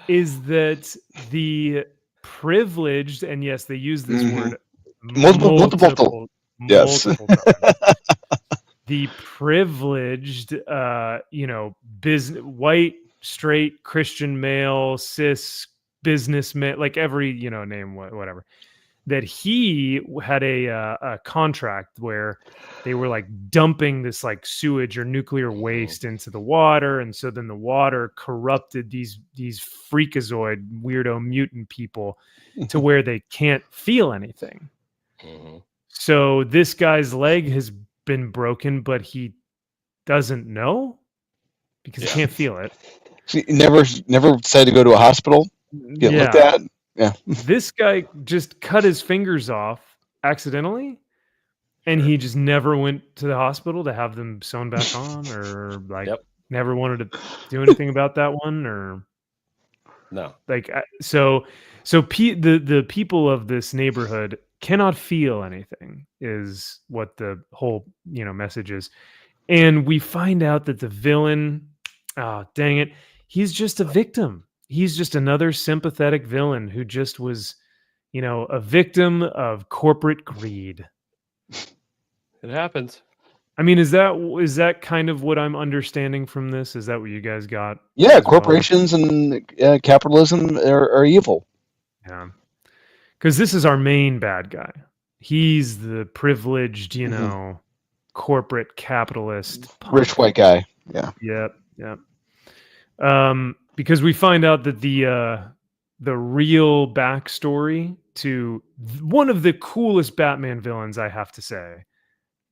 is that the privileged, and yes, they use this word Multiple. Yes. multiple times. The privileged, business, white, straight, Christian male, cis businessman, like every, name, whatever, that he had a contract where they were like dumping this like sewage or nuclear waste into the water. And so then the water corrupted these freakazoid weirdo mutant people to where they can't feel anything. So this guy's leg has been broken, but he doesn't know because he can't feel it. So never decided to go to a hospital, get looked at. Yeah. This guy just cut his fingers off accidentally, and he just never went to the hospital to have them sewn back on, or like never wanted to do anything about that one, or no. Like so the people of this neighborhood cannot feel anything is what the whole message is. And we find out that the villain, dang it, he's just a victim. He's just another sympathetic villain who just was a victim of corporate greed. It happens. I mean, is that kind of what I'm understanding from this? Is that what you guys got? Yeah, corporations and capitalism are evil. Yeah. Because this is our main bad guy. He's the privileged, corporate capitalist punk. Rich white guy. Yeah. Yep. Because we find out that the real backstory to one of the coolest Batman villains, I have to say,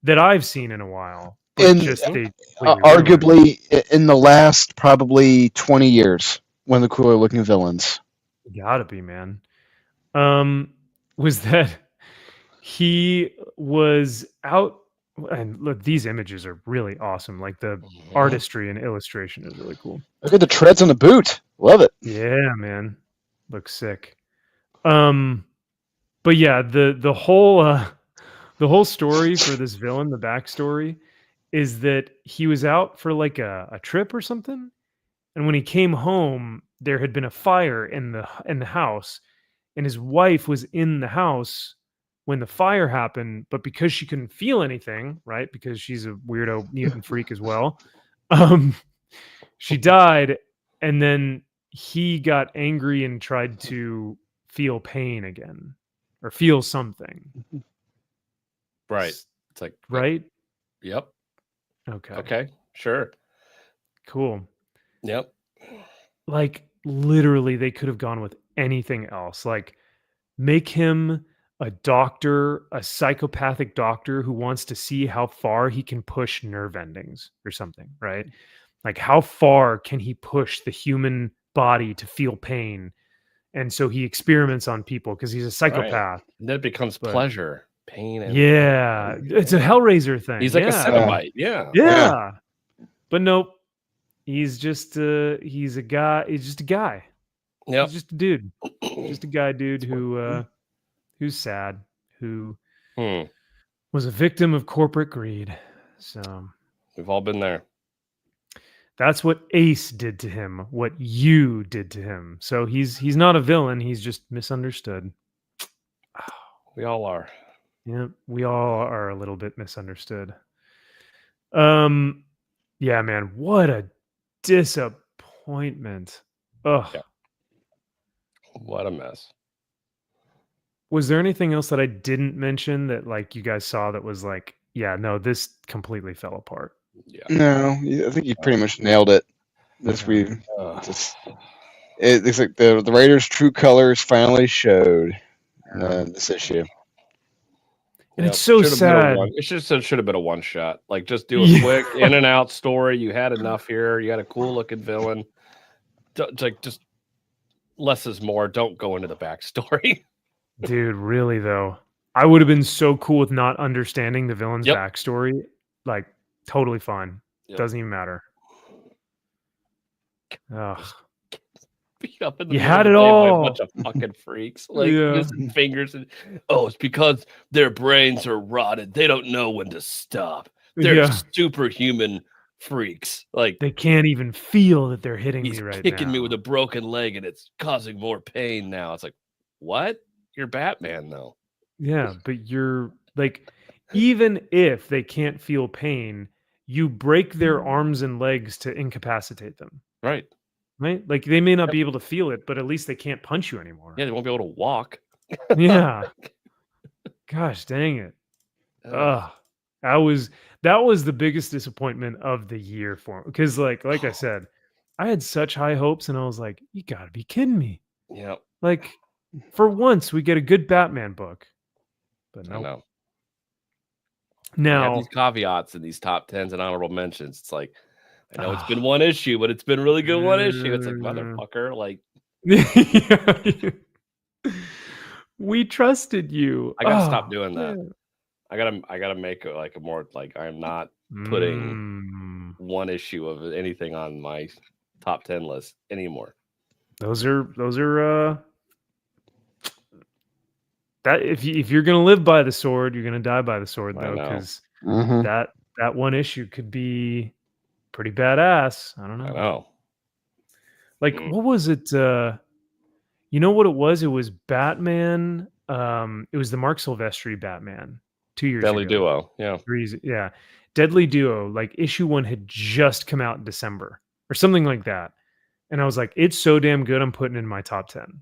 that I've seen in a while. And arguably in the last probably 20 years, one of the cooler looking villains. Gotta be, man. Was that he was out, and look, these images are really awesome. Like the artistry and illustration is really cool. Look at the treads on the boot. Love it. Yeah, man. Looks sick. But yeah, the whole story for this villain, the backstory, is that he was out for like a trip or something, and when he came home, there had been a fire in the house. And his wife was in the house when the fire happened, but because she couldn't feel anything, right? Because she's a weirdo mutant freak as well. She died, and then he got angry and tried to feel pain again, or feel something. Right. It's like right. Yep. Okay. Sure. Cool. Yep. Like literally, they could have gone with anything else. Like make him a doctor, a psychopathic doctor who wants to see how far he can push nerve endings or something, right? Like how far can he push the human body to feel pain? And so he experiments on people because he's a psychopath. Right. And then it becomes pleasure, pain. And it's a Hellraiser thing. He's like a Cenobite. Yeah. But nope. He's just he's a guy. He's just a guy. Yeah. He's just a dude. Just a guy, dude, who's sad, who was a victim of corporate greed. So we've all been there. That's what Ace did to him, what you did to him. So he's not a villain, he's just misunderstood. We all are. Yeah, we all are a little bit misunderstood. Yeah, man, what a disappointment. Ugh. Yeah. What a mess. Was there anything else that I didn't mention that like you guys saw that was like, yeah, no, this completely fell apart? Yeah. No, I think you pretty much nailed it. It's like the Raiders' true colors finally showed this issue. And it's so sad. It should have been a one shot. Like just do a quick in and out story. You had enough here. You had a cool looking villain. Like just less is more. Don't go into the backstory. Dude, really though, I would have been so cool with not understanding the villain's Yep. backstory. Like, totally fine. Yep. Doesn't even matter. Ugh. Beat up in the You middle had of it the day by a all. bunch of fucking freaks, like Yeah. using fingers and it's because their brains are rotted. They don't know when to stop. They're Yeah. superhuman freaks. Like They can't even feel that they're hitting he's me right kicking now. me with a broken leg and it's causing more pain now. It's like, what? You're Batman though. Yeah, but you're like, even if they can't feel pain, you break their arms and legs to incapacitate them. Right. Right? Like they may not be able to feel it, but at least they can't punch you anymore. Yeah, they won't be able to walk. Yeah. Gosh dang it. Ugh. That was the biggest disappointment of the year for me. Because like I said, I had such high hopes and I was like, you gotta be kidding me. Yeah. Like for once we get a good Batman book. But I no. know. Now They have these caveats in these top 10s and honorable mentions. It's like, I know it's been one issue, but it's been really good one issue. It's like, motherfucker, like we trusted you. I gotta stop doing that. I gotta make it like a more like I'm not putting one issue of anything on my top 10 list anymore. Those are that if you're gonna live by the sword, you're gonna die by the sword though, because that one issue could be pretty badass. I don't know. I know. Like what was it? You know what it was? It was Batman. It was the Mark Silvestri Batman 2 years Deadly ago. Duo, yeah. Yeah. Deadly Duo, like issue 1 had just come out in December or something like that. And I was like, it's so damn good, I'm putting it in my top 10.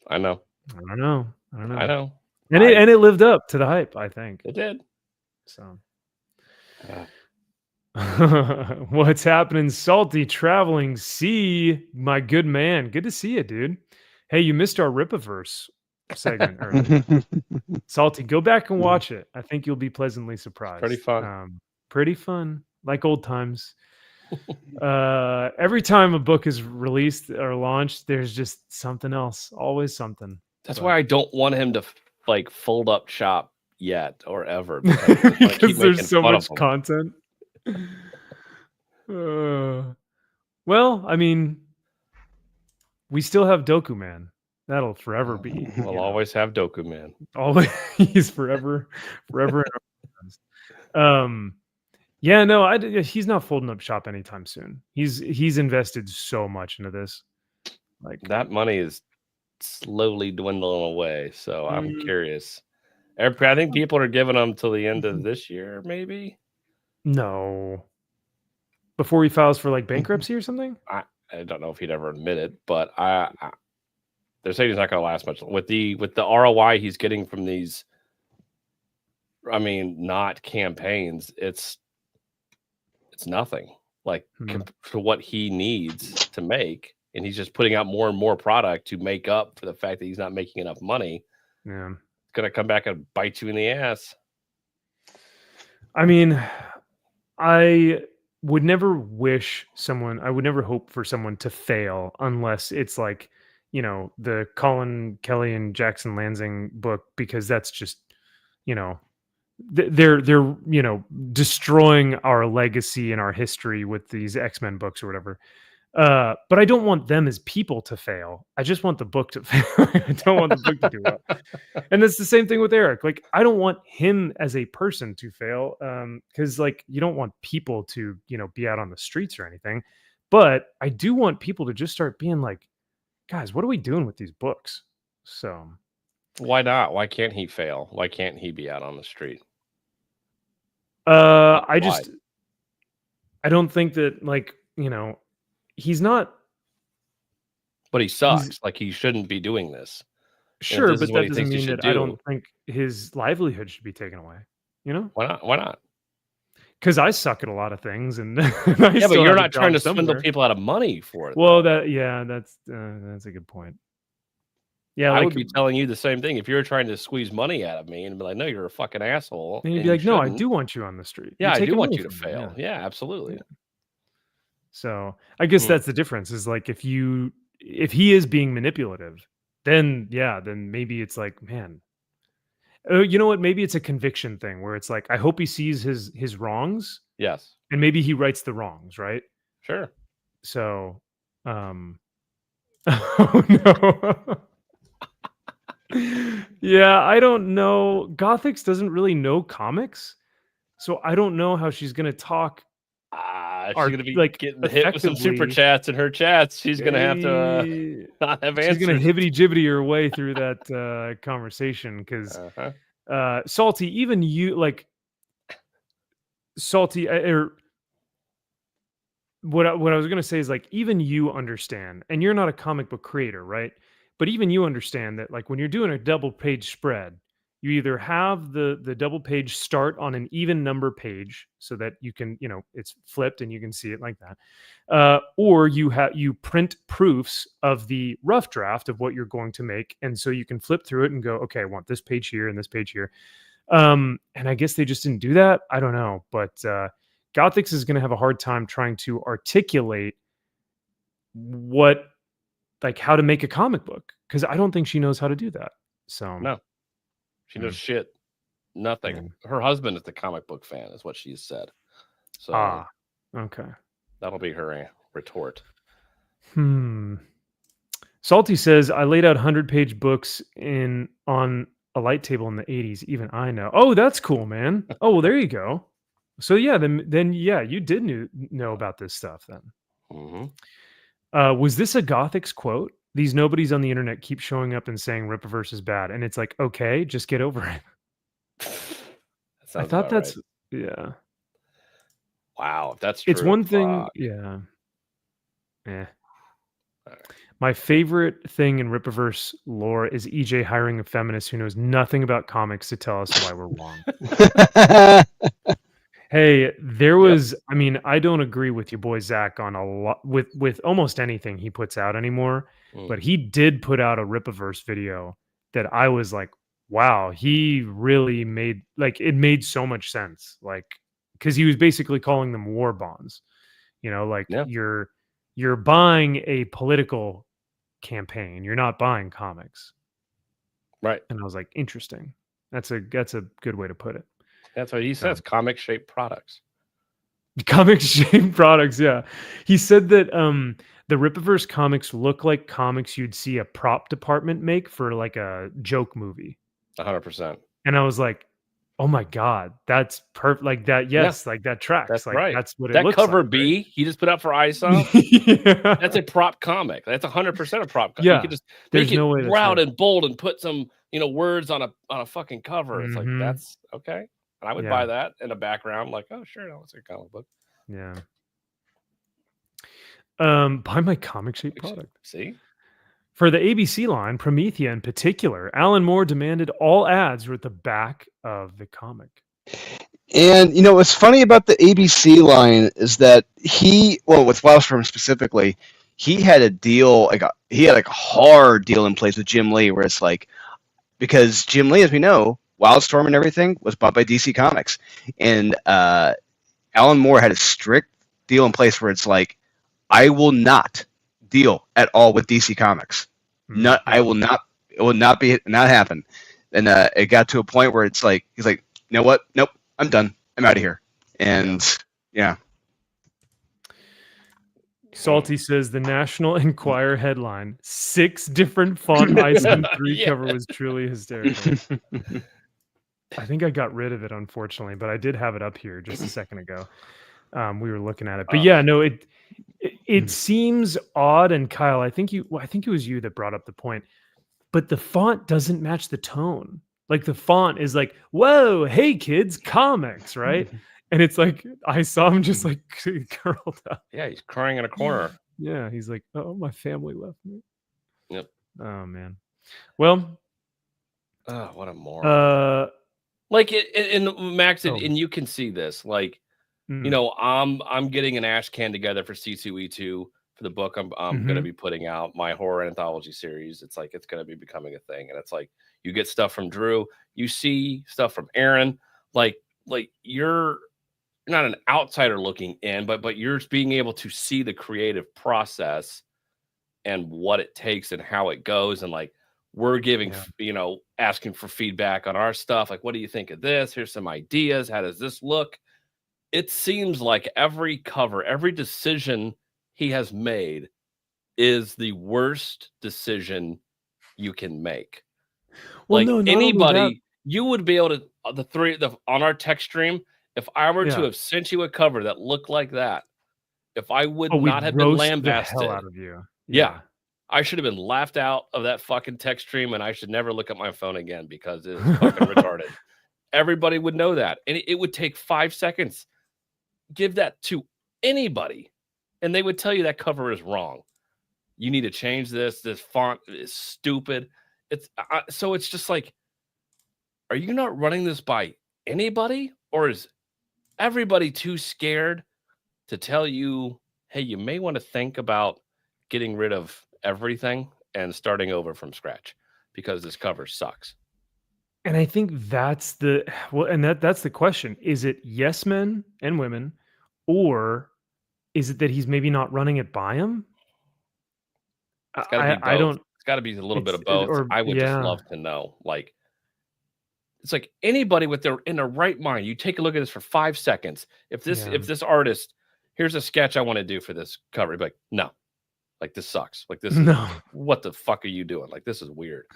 I know. I don't know. I know. And it lived up to the hype, I think. It did. So what's happening, Salty Traveling C, my good man? Good to see you, dude. Hey, you missed our Ripaverse segment earlier. Salty, go back and watch it. I think you'll be pleasantly surprised. Pretty fun. Pretty fun, like old times. Every time a book is released or launched, there's just something else. Always something. That's why I don't want him to like fold up shop yet or ever because there's so much content. Well, I mean, we still have Doku Man. That'll forever be. We'll always have Doku Man. Always, he's forever in our hands. Yeah, no, he's not folding up shop anytime soon. He's invested so much into this. Like that money is slowly dwindling away. So I'm curious. I think people are giving them till the end of this year, maybe. No. Before he files for like bankruptcy or something? I don't know if he'd ever admit it, but they're saying he's not going to last much with the ROI he's getting from these. I mean, not campaigns. It's nothing like for what he needs to make, and he's just putting out more and more product to make up for the fact that he's not making enough money. Yeah, it's gonna come back and bite you in the ass. I mean, I would never hope for someone to fail unless it's like, you know, the Colin Kelly and Jackson Lansing book, because that's just, you know, they're you know, destroying our legacy and our history with these X-Men books or whatever. But I don't want them as people to fail. I just want the book to fail. I don't want the book to do well. And it's the same thing with Eric. Like, I don't want him as a person to fail. Because like, you don't want people to, you know, be out on the streets or anything. But I do want people to just start being like, guys, what are we doing with these books? So why not? Why can't he fail? Why can't he be out on the street? I don't think that, like, you know, he's not. But he sucks. Like, he shouldn't be doing this. Sure, but that doesn't mean that I don't think his livelihood should be taken away. You know? Why not? Why not? Because I suck at a lot of things, and yeah, but you're not trying to swindle people out of money for it. Well, that's a good point. Yeah, I would be telling you the same thing if you were trying to squeeze money out of me and be like, "No, you're a fucking asshole." And you'd be like, "No, I do want you on the street. Yeah, I do want you to fail. Yeah, absolutely." Yeah. So I guess that's the difference. Is like if you if he is being manipulative, then maybe it's like, man, you know what? Maybe it's a conviction thing where it's like, I hope he sees his wrongs, Yes. and maybe he rights the wrongs, right? Sure. So, oh no. Yeah, I don't know. Gothix doesn't really know comics, so I don't know how she's gonna talk. She's Are, gonna be like, getting hit with some super effectively- chats in her chats. She's gonna have to not have She's gonna answers. hibbity jibbity her way through that conversation because Salty, even you like Salty, or what I was gonna say is like even you understand, and you're not a comic book creator, right? But even you understand that like when you're doing a double page spread, you either have the double page start on an even number page so that you can, it's flipped and you can see it like that, or you print proofs of the rough draft of what you're going to make, and so you can flip through it and go, okay, I want this page here and this page here. And I guess they just didn't do that. I don't know, but Gothix is going to have a hard time trying to articulate how to make a comic book, because I don't think she knows how to do that. So no, she knows shit. Nothing. Her husband is the comic book fan, is what she's said. So okay, that'll be her retort. Salty says, I laid out 100-page books on a light table in the 80s. Even I know. Oh, that's cool, man. Oh, well, there you go. So yeah, then you did know about this stuff then. Mm-hmm. Was this a Gothix quote? These nobodies on the internet keep showing up and saying Rippaverse is bad, and it's like, okay, just get over it. I thought that's right. Yeah. Wow, if that's true. It's one thing, yeah. Yeah. Right. My favorite thing in Rippaverse lore is EJ hiring a feminist who knows nothing about comics to tell us why we're wrong. Hey, there was, I mean, I don't agree with your boy Zach on a lot with almost anything he puts out anymore, but he did put out a Rippaverse video that I was like, wow, he really made, like, it made so much sense. Like, because he was basically calling them war bonds, like you're buying a political campaign, you're not buying comics. Right. And I was like, interesting. That's a good way to put it. That's what he says. Comic shaped products. Comic shaped products. Yeah. He said that the Rippaverse comics look like comics you'd see a prop department make for like a joke movie. 100%. And I was like, oh my God, that's perfect. Like that. Yes. Yeah. Like that tracks. That's like, right. That's what it that looks cover like. B right? he just put out for ISO. That's a prop comic. That's 100% a prop comic. Yeah. You could just There's make no it way loud and bold and put some, words on a fucking cover. It's like, that's okay. And I would buy that in a background, like, oh sure, no, it's a comic book. Yeah. Buy my comic shaped product. See? For the ABC line, Promethea in particular, Alan Moore demanded all ads were at the back of the comic. And what's funny about the ABC line is that with Wildstrom specifically, he had a deal, he had a hard deal in place with Jim Lee, where it's like, because Jim Lee, as we know, Wildstorm and everything was bought by DC Comics, and Alan Moore had a strict deal in place where it's like, I will not deal at all with DC Comics. I will not. It will not happen. And it got to a point where it's like, he's like, you know what? Nope, I'm done. I'm out of here. And yeah. Salty says the National Enquirer headline, 6 different font heights and 3 cover was truly hysterical. I think I got rid of it, unfortunately, but I did have it up here just a second ago. We were looking at it, but yeah, no, it seems odd. And Kyle, I think it was you that brought up the point, but the font doesn't match the tone. Like the font is like, whoa, hey kids, comics, right? And it's like, I saw him just like curled up. Yeah, he's crying in a corner. Yeah, he's like, oh, my family left me. Yep. Oh man. Well, what a moron. Like in Max, and you can see this. Like, I'm getting an ash can together for C2E2 for the book I'm going to be putting out, my horror anthology series. It's like it's going to be becoming a thing, and it's like you get stuff from Drew, you see stuff from Aaron, like you're not an outsider looking in, but you're being able to see the creative process and what it takes and how it goes. And like, we're giving, asking for feedback on our stuff. Like, what do you think of this? Here's some ideas. How does this look? It seems like every cover, every decision he has made is the worst decision you can make. Well, like no, not anybody, only that, you would be able to on our text stream. If I were to have sent you a cover that looked like that, if I would not have been roast the lambasted, hell out of you. Yeah, I should have been laughed out of that fucking text stream, and I should never look at my phone again because it is fucking retarded. Everybody would know that, and it would take 5 seconds. Give that to anybody, and they would tell you that cover is wrong. You need to change this. This font is stupid. It's so it's just like, are you not running this by anybody, or is everybody too scared to tell you, hey, you may want to think about getting rid of everything and starting over from scratch because this cover sucks? And I think that's that's the question. Is it yes men and women, or is it that he's maybe not running it by him? It's got to be both. I don't. It's got to be a little bit of both. I would just love to know. Like, it's like anybody in their right mind. You take a look at this for 5 seconds. If this artist, here's a sketch I want to do for this cover, you'd be like, no, like this sucks. Like this, what the fuck are you doing? Like this is weird.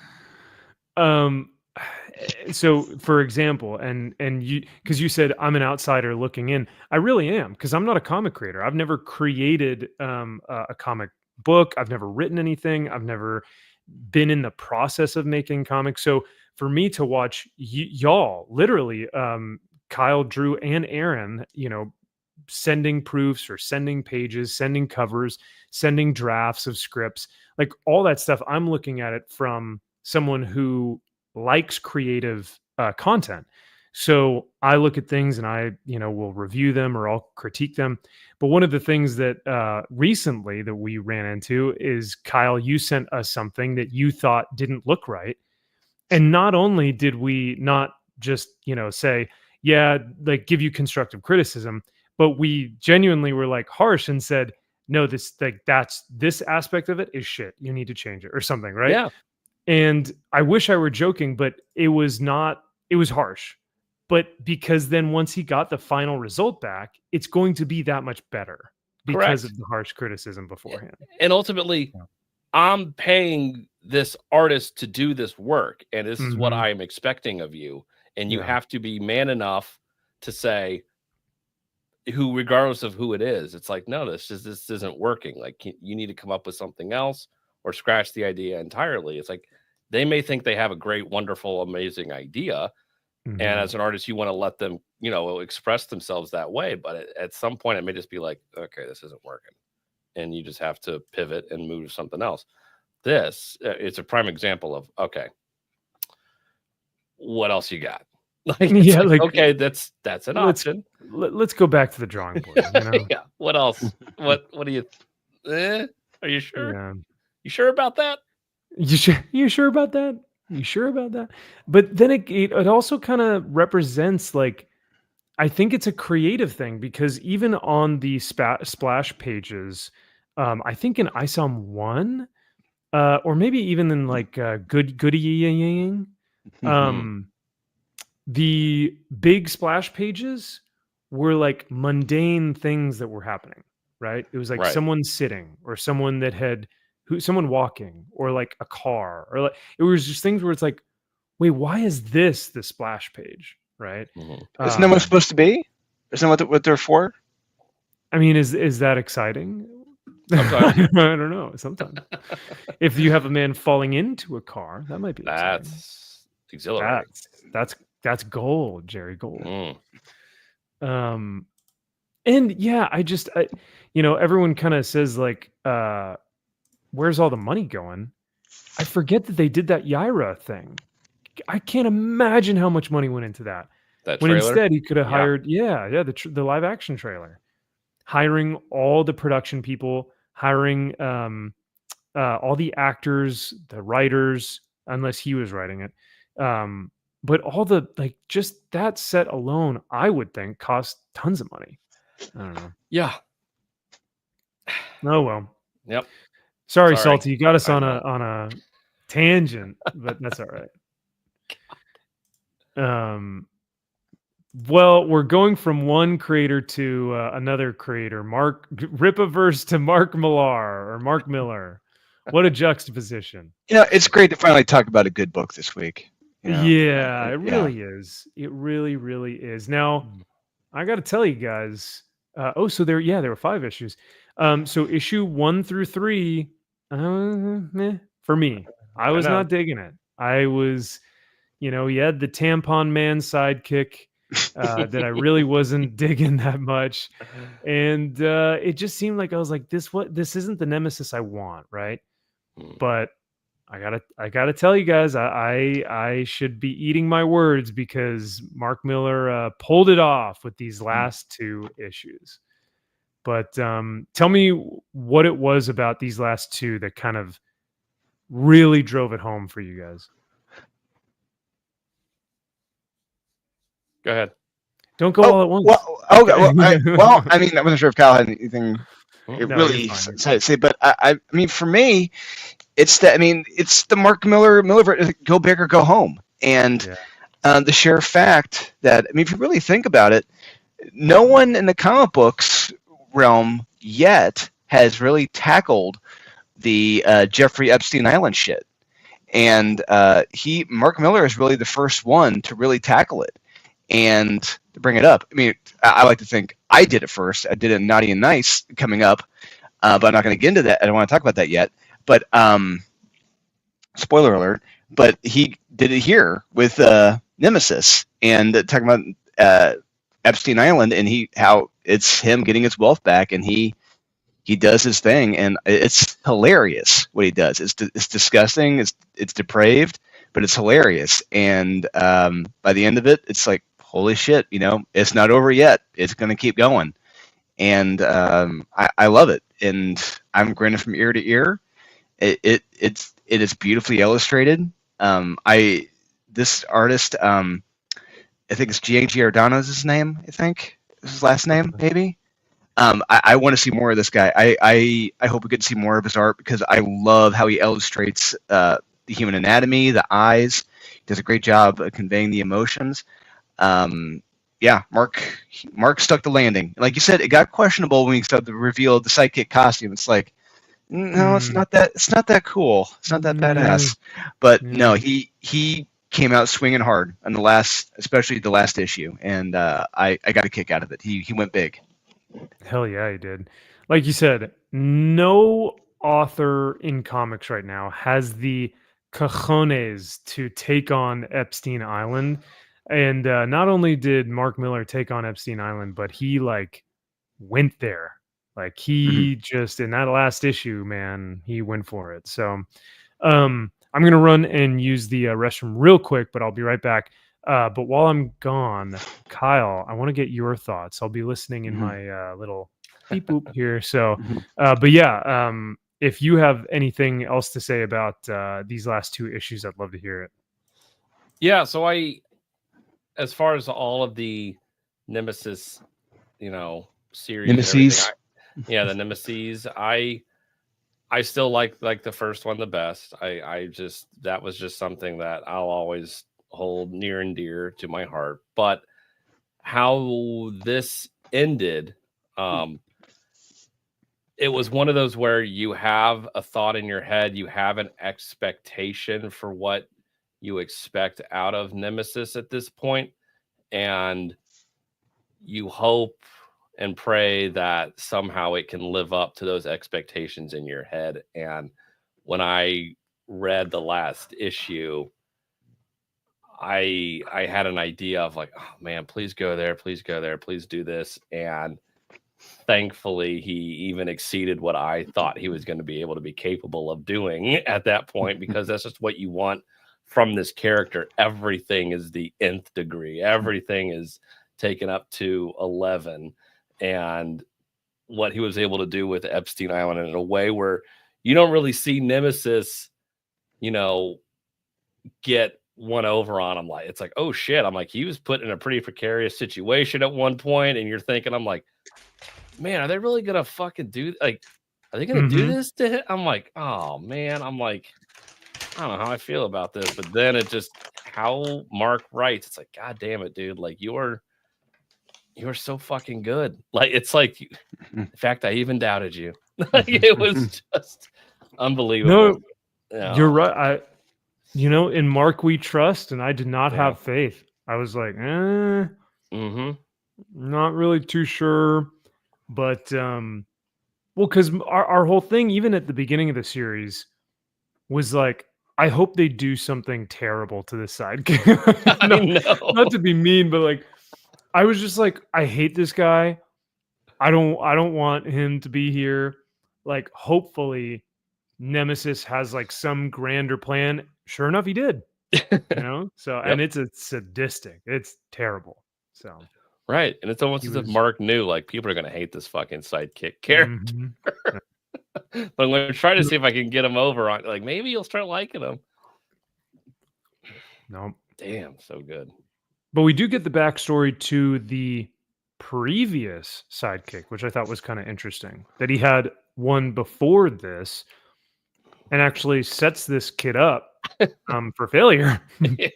So for example, and you, because you said I'm an outsider looking in, I really am, because I'm not a comic creator. I've never created a comic book. I've never written anything. I've never been in the process of making comics. So for me to watch y'all, literally, Kyle, Drew, and Aaron, sending proofs or sending pages, sending covers, sending drafts of scripts, like all that stuff, I'm looking at it from someone who likes creative content. So I look at things and I, will review them or I'll critique them. But one of the things that recently that we ran into is, Kyle, you sent us something that you thought didn't look right. And not only did we not just, say, yeah, like give you constructive criticism, but we genuinely were like harsh and said, no, this aspect of it is shit. You need to change it or something. Right. Yeah. And I wish I were joking, but it was harsh. But because then once he got the final result back, it's going to be that much better because of the harsh criticism beforehand. And ultimately, I'm paying this artist to do this work, and this is what I'm expecting of you. And you have to be man enough to say, regardless of who it is, it's like, no, this isn't working. Like, you need to come up with something else or scratch the idea entirely. It's like, they may think they have a great, wonderful, amazing idea. And as an artist, you want to let them, express themselves that way. But at some point, it may just be like, okay, this isn't working. And you just have to pivot and move to something else. It's a prime example of, okay, what else you got? Okay, that's an option. Let's go back to the drawing board. Yeah. What else? What do you? Are you sure? Yeah. You sure about that? You sure about that? You sure about that? But then it also kind of represents, like, I think it's a creative thing, because even on the splash pages, I think in ISOM 1, or maybe even in like Goody, the big splash pages were like mundane things that were happening, right? It was like someone sitting, or someone someone walking, or like a car, or like, it was just things where it's like, wait, why is this the splash page, right? Isn't that what it's supposed to be? Isn't that what they're for? I mean, is that exciting? I don't know. Sometimes, if you have a man falling into a car, that might be exciting. That's exhilarating. That's gold, Jerry, gold. And yeah, everyone kind of says like, where's all the money going? I forget that they did that Yaira thing. I can't imagine how much money went into that. When instead he could have hired, the live action trailer, hiring all the production people, hiring all the actors, the writers, unless he was writing it. But all the, like, just that set alone, I would think cost tons of money. I don't know. Yeah. Oh well. Yep. Sorry, Sorry. Salty, you got us I on know. a tangent, but that's all right. Well, we're going from one creator to another creator. Ripaverse to Mark Millar or Mark Miller. What a juxtaposition. It's great to finally talk about a good book this week. Yeah, it really is. It really, really is. Now, I got to tell you guys. So there were 5 issues. So issue 1 through 3, for me, I was not digging it. I was, he had the tampon man sidekick that I really wasn't digging that much, and it just seemed like I was like, this isn't the Nemesis I want, right? But I gotta tell you guys, I should be eating my words because Mark Miller pulled it off with these last 2 issues. But tell me what it was about these last 2 that kind of really drove it home for you guys. Go ahead. Don't go all at once. Well, I mean, I wasn't sure if Kyle had anything really to say, but I mean, for me, it's the Mark Miller go big or go home, and the sheer fact that, I mean, if you really think about it, no one in the comic books realm yet has really tackled the Jeffrey Epstein Island shit, and Mark Miller is really the first one to really tackle it and to bring it up. I mean, I like to think I did it first. I did it in Naughty and Nice coming up, but I'm not going to get into that. I don't want to talk about that yet. But spoiler alert. But he did it here with Nemesis and talking about Epstein Island and how it's him getting his wealth back, and he does his thing, and it's hilarious what he does. It's disgusting. It's depraved, but it's hilarious. And by the end of it, it's like, holy shit, it's not over yet. It's going to keep going. And I love it. And I'm grinning from ear to ear. It is beautifully illustrated. This artist, I think it's G.A. Giordano's his name. I think is his last name, maybe. I want to see more of this guy. I hope we get to see more of his art because I love how he illustrates the human anatomy, the eyes. He does a great job of conveying the emotions. Mark stuck the landing. Like you said, it got questionable when he started to reveal the sidekick costume. It's like, no, it's not that cool. It's not that badass. But no, he came out swinging hard on especially the last issue, and I got a kick out of it. He went big. Hell yeah, he did. Like you said, no author in comics right now has the cojones to take on Epstein Island. And not only did Mark Miller take on Epstein Island, but he went there. Like he just, in that last issue, man, he went for it. So I'm going to run and use the restroom real quick, but I'll be right back. But while I'm gone, Kyle, I want to get your thoughts. I'll be listening in my little beep boop here. So, but yeah, if you have anything else to say about these last 2 issues, I'd love to hear it. Yeah. So as far as all of the Nemesis, series, Nemesis. The Nemesis, I still like the first one the best. That was just something that I'll always hold near and dear to my heart. But how this ended, it was one of those where you have a thought in your head, you have an expectation for what you expect out of Nemesis at this point, and you hope and pray that somehow it can live up to those expectations in your head. And when I read the last issue, I had an idea of like, oh man, please go there, please do this. And thankfully he even exceeded what I thought he was going to be able to be capable of doing at that point, because that's just what you want from this character. Everything is the nth degree. Everything is taken up to 11. And what he was able to do with Epstein Island in a way where you don't really see Nemesis, get one over on him. Like, it's like, oh shit. I'm like, he was put in a pretty precarious situation at one point, and you're thinking, I'm like, man, are they really gonna fucking do, like, are they gonna do Mhm. this to him? I'm like, oh man, I'm like, I don't know how I feel about this, but then it just how Mark writes, it's like, God damn it, dude, like you're so fucking good. Like it's like in fact, I even doubted you. Like it was just unbelievable. No, Yeah. you're right. In Mark we trust, and I did not Yeah. have faith. I was like, Mm-hmm. not really too sure. But well, because our whole thing, even at the beginning of the series, was like, I hope they do something terrible to this sidekick. I know. Not to be mean, but like, I was just like, I hate this guy. I don't want him to be here. Like, hopefully, Nemesis has like some grander plan. Sure enough, he did. So and it's a sadistic. It's terrible. So Right. And it's almost he as if was. Mark knew like people are gonna hate this fucking sidekick character. Mhm. But I'm gonna try to see if I can get him over on like maybe you'll start liking him. No, Damn, so good. but we do get the backstory to the previous sidekick, which I thought was kind of interesting. That he had one before this, and actually sets this kid up for failure. Yeah.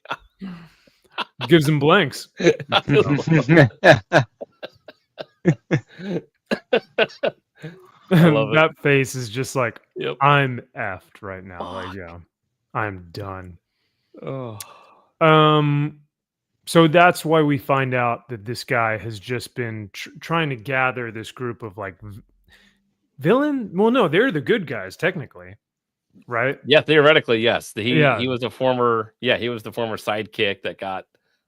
Gives him blanks. I love it. That face is just like, Yep. I'm effed right now. Like, yeah, I'm done. Oh. So that's why we find out that this guy has just been trying to gather this group of like villain. Well, no, they're the good guys technically, right? Yeah, theoretically, yes. Yeah. He was the former sidekick that got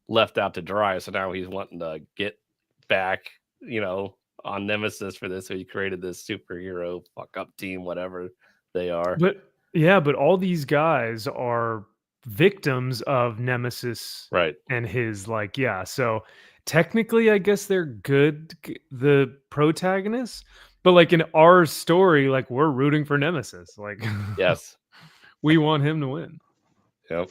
left out to dry. So now he's wanting to get back, on Nemesis for this. So he created this superhero fuck up team, whatever they are. But all these guys are victims of Nemesis, Right. And his so technically I guess they're good, the protagonists, but like in our story, like we're rooting for Nemesis, like yes, we want him to win. Yep.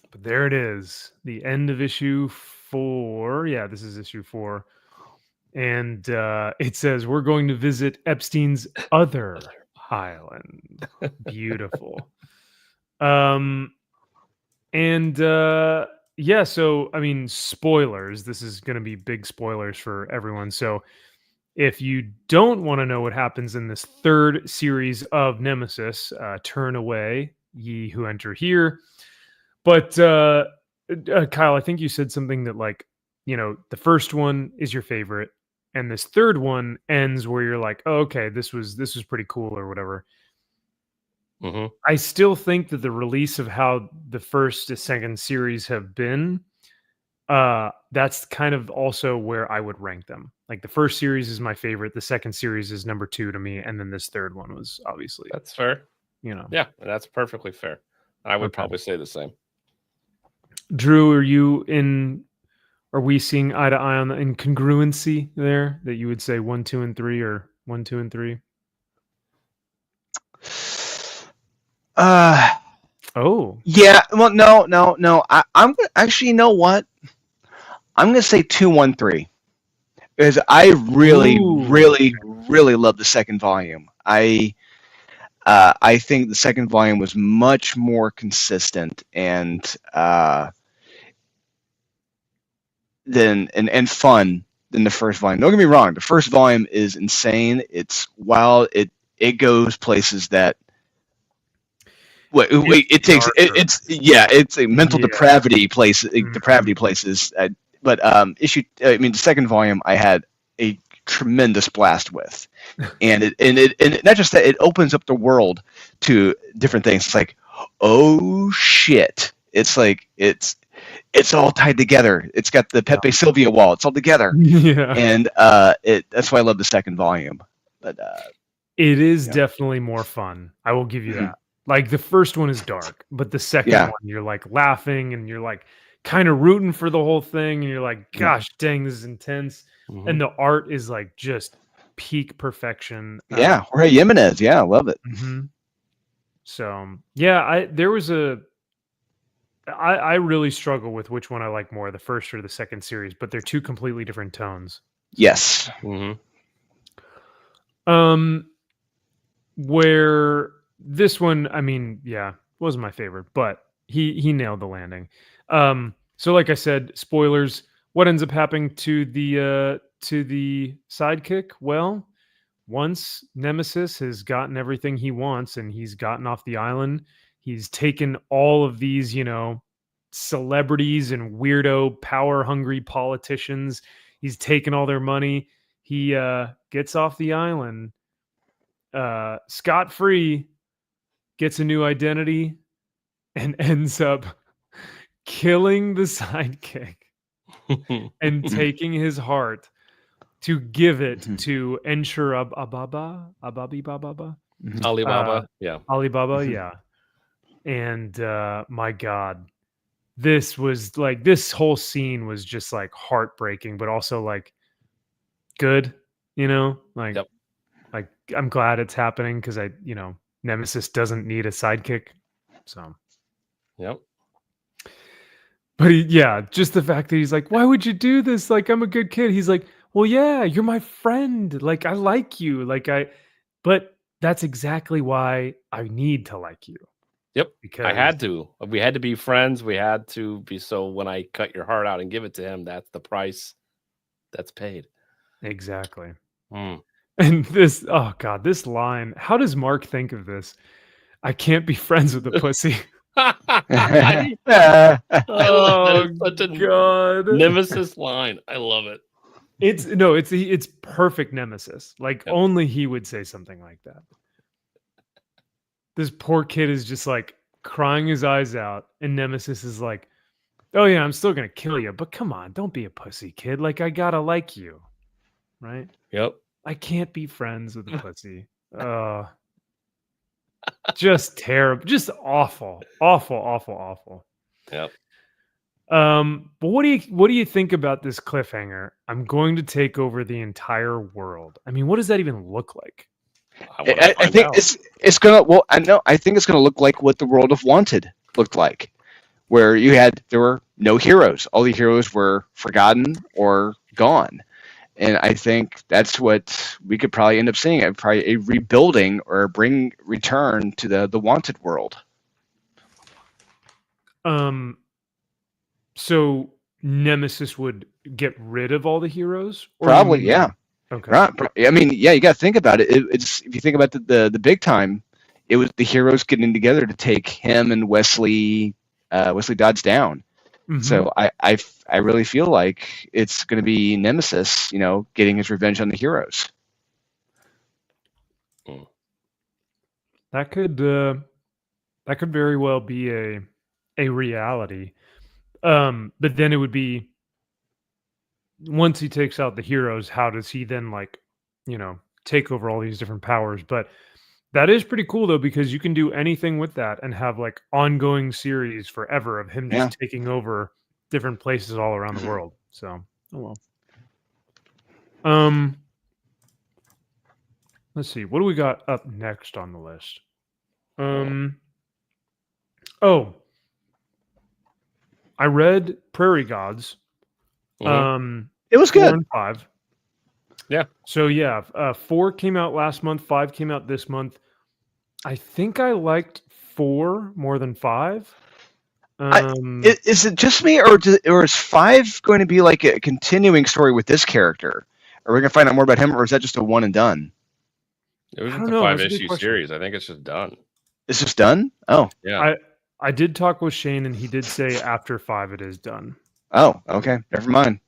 But there it is, the end of issue 4. Yeah, this is issue 4. And it says we're going to visit Epstein's other island. Beautiful. So I mean, spoilers. This is going to be big spoilers for everyone. So if you don't want to know what happens in this third series of Nemesis, turn away, ye who enter here. But Kyle, I think you said something that the first one is your favorite, and this third one ends where you're like, oh, okay, this was pretty cool or whatever. Mm-hmm. I still think that the release of how the first and second series have been, that's kind of also where I would rank them. Like the first series is my favorite, the second series is number 2 to me, and then this third one was obviously. That's fair. Yeah, that's perfectly fair. I would probably say the same. Drew, are we seeing eye to eye on the incongruency there that you would say 1, 2, and 3 or 1, 2, and 3? Oh. Yeah. Well, no. I'm actually, you know what? I'm gonna say 2, 1, 3, because I really love the second volume. I think the second volume was much more consistent and fun than the first volume. Don't get me wrong, the first volume is insane. It's wild. It goes places that it's a mental depravity place. Depravity places. But the second volume I had a tremendous blast with, and it not just that, it opens up the world to different things. It's like, oh shit! It's like it's all tied together. It's got the Pepe Sylvia wall. It's all together. Yeah, and that's why I love the second volume. But it is definitely more fun. I will give you that. Like the first one is dark, but the second one, you're like laughing and you're like kind of rooting for the whole thing, and you're like, gosh dang, this is intense. Mm-hmm. And the art is like just peak perfection. Jorge Jimenez, I love it. Mm-hmm. So I really struggle with which one I like more, the first or the second series, but they're two completely different tones. Yes. Mm-hmm. Where this one, I mean, yeah, wasn't my favorite, but he nailed the landing. So like I said, spoilers. What ends up happening to the sidekick? Well, once Nemesis has gotten everything he wants and he's gotten off the island, he's taken all of these, celebrities and weirdo power hungry politicians. He's taken all their money. He gets off the island scot-free, gets a new identity, and ends up killing the sidekick and taking his heart to give it to Ensure Ababa. Alibaba. Yeah. Alibaba, yeah. And my God, this was like, this whole scene was just like heartbreaking, but also like good, like, Yep. like I'm glad it's happening because Nemesis doesn't need a sidekick. So, Yep. but just the fact that he's like, why would you do this? Like, I'm a good kid. He's like, well, yeah, you're my friend. Like, I like you. But that's exactly why I need to like you. Yep. Because I had to. We had to be friends. We had to be. So when I cut your heart out and give it to him, that's the price that's paid. Exactly. Mm. And this, oh God, this line. How does Mark think of this? I can't be friends with the pussy. Oh, Such a God. Nemesis line. I love it. It's perfect Nemesis. Like only he would say something like that. This poor kid is just like crying his eyes out, and Nemesis is like, "Oh yeah, I'm still gonna kill you, but come on, don't be a pussy, kid. Like I gotta like you, right? Yep. I can't be friends with a pussy. Just terrible, just awful. Yep. But what do you think about this cliffhanger? I'm going to take over the entire world. I mean, what does that even look like? I think it's gonna. Well, I think it's gonna look like what the world of Wanted looked like, where there were no heroes. All the heroes were forgotten or gone, and I think that's what we could probably end up seeing. Probably a rebuilding or return to the Wanted world. So Nemesis would get rid of all the heroes? Probably, yeah. Okay. Right. I mean, yeah, you got to think about it. It's if you think about the big time, it was the heroes getting together to take him and Wesley Dodds down. Mm-hmm. So I really feel like it's going to be Nemesis, getting his revenge on the heroes. That could very well be a reality. But then it would be, once he takes out the heroes, how does he then take over all these different powers? But that is pretty cool though, because you can do anything with that and have like ongoing series forever of him just taking over different places all around the world. So, oh well. Let's see. What do we got up next on the list? I read Prairie Gods. Mm-hmm. It was good. 4 and 5. Yeah. So 4 came out last month. 5 came out this month. I think I liked 4 more than 5. Is it just me, or is 5 going to be like a continuing story with this character? Are we going to find out more about him, or is that just a one and done? It was a 5-issue series. I think it's just done. It's just done? Oh. Yeah. I did talk with Shane, and he did say after 5 it is done. Oh, okay. Never mind.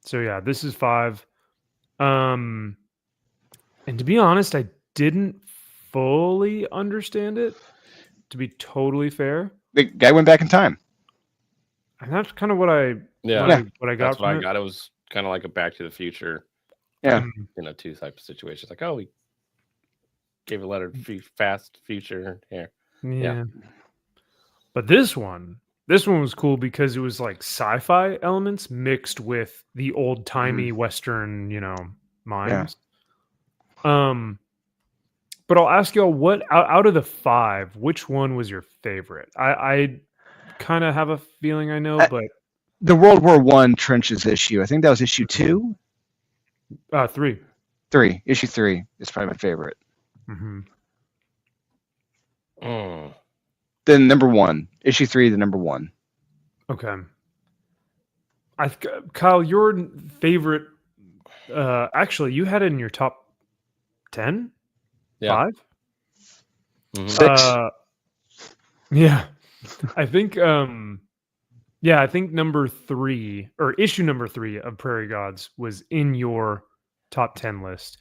So this is 5. And to be honest, I didn't fully understand it, to be totally fair. The guy went back in time. And that's kind of what I got that's from what I it. got. It was kind of like a Back to the Future. Yeah. 2 type of situations. Like, we gave a letter fast future here. Yeah. But this one was cool because it was like sci-fi elements mixed with the old-timey Western, mimes. Yeah. But I'll ask y'all, what out of the 5, which one was your favorite? I kind of have a feeling I know, but the World War I Trenches issue. I think that was issue 2. 3. 3. Issue 3 is probably my favorite. Mm-hmm. Then number 1. Issue 3, the number 1. Okay. Kyle, your favorite, actually, you had it in your top 10? Yeah. 5? 6. Yeah. I think, I think number 3, or issue number 3 of Prairie Gods was in your top 10 list.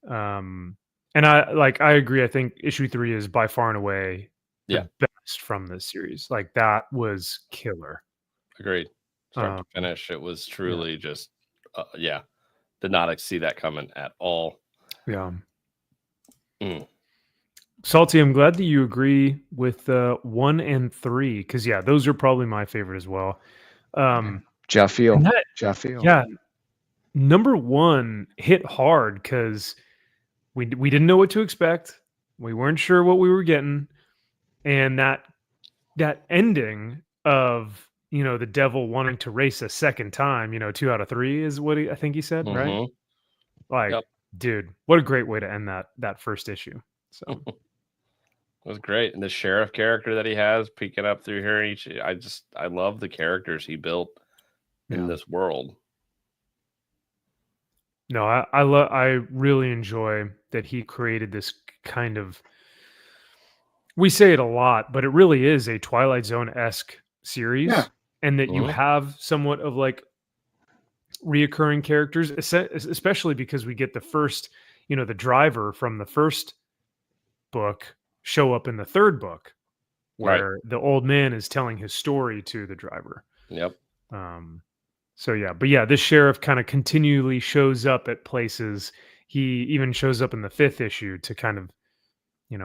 And I agree. I think issue 3 is by far and away the best from this series. Like, that was killer. Agreed. Start to finish, it was truly just, did not see that coming at all. Yeah. Salty, I'm glad that you agree with 1 and 3, because those are probably my favorite as well. Jaffiel. Yeah. Number 1 hit hard because we didn't know what to expect. We weren't sure what we were getting. And that ending of, the devil wanting to race a second time, 2 out of 3 is what I think he said, right? Like, dude, what a great way to end that first issue. So it was great. And the sheriff character that he has peeking up through here, I love the characters he built in this world. No, I really enjoy that he created this kind of, we say it a lot, but it really is a Twilight Zone-esque series. And that you have somewhat of like reoccurring characters, especially because we get the first, the driver from the first book show up in the third book, where the old man is telling his story to the driver. Yep. This sheriff kind of continually shows up at places. He even shows up in the 5th issue to kind of,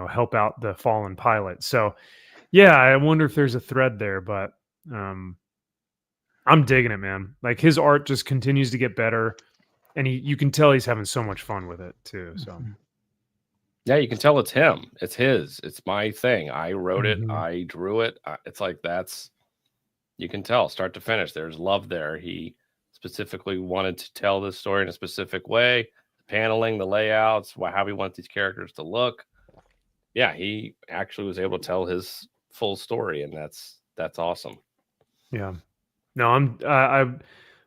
help out the fallen pilot. So, I wonder if there's a thread there, but I'm digging it, man. Like, his art just continues to get better, and you can tell he's having so much fun with it too. So, yeah, you can tell it's him. It's his. It's my thing. I wrote it. I drew it. It's like you can tell start to finish. There's love there. He specifically wanted to tell this story in a specific way. The paneling, the layouts, how he wants these characters to look. Yeah, he actually was able to tell his full story, and that's awesome. Yeah. No, I'm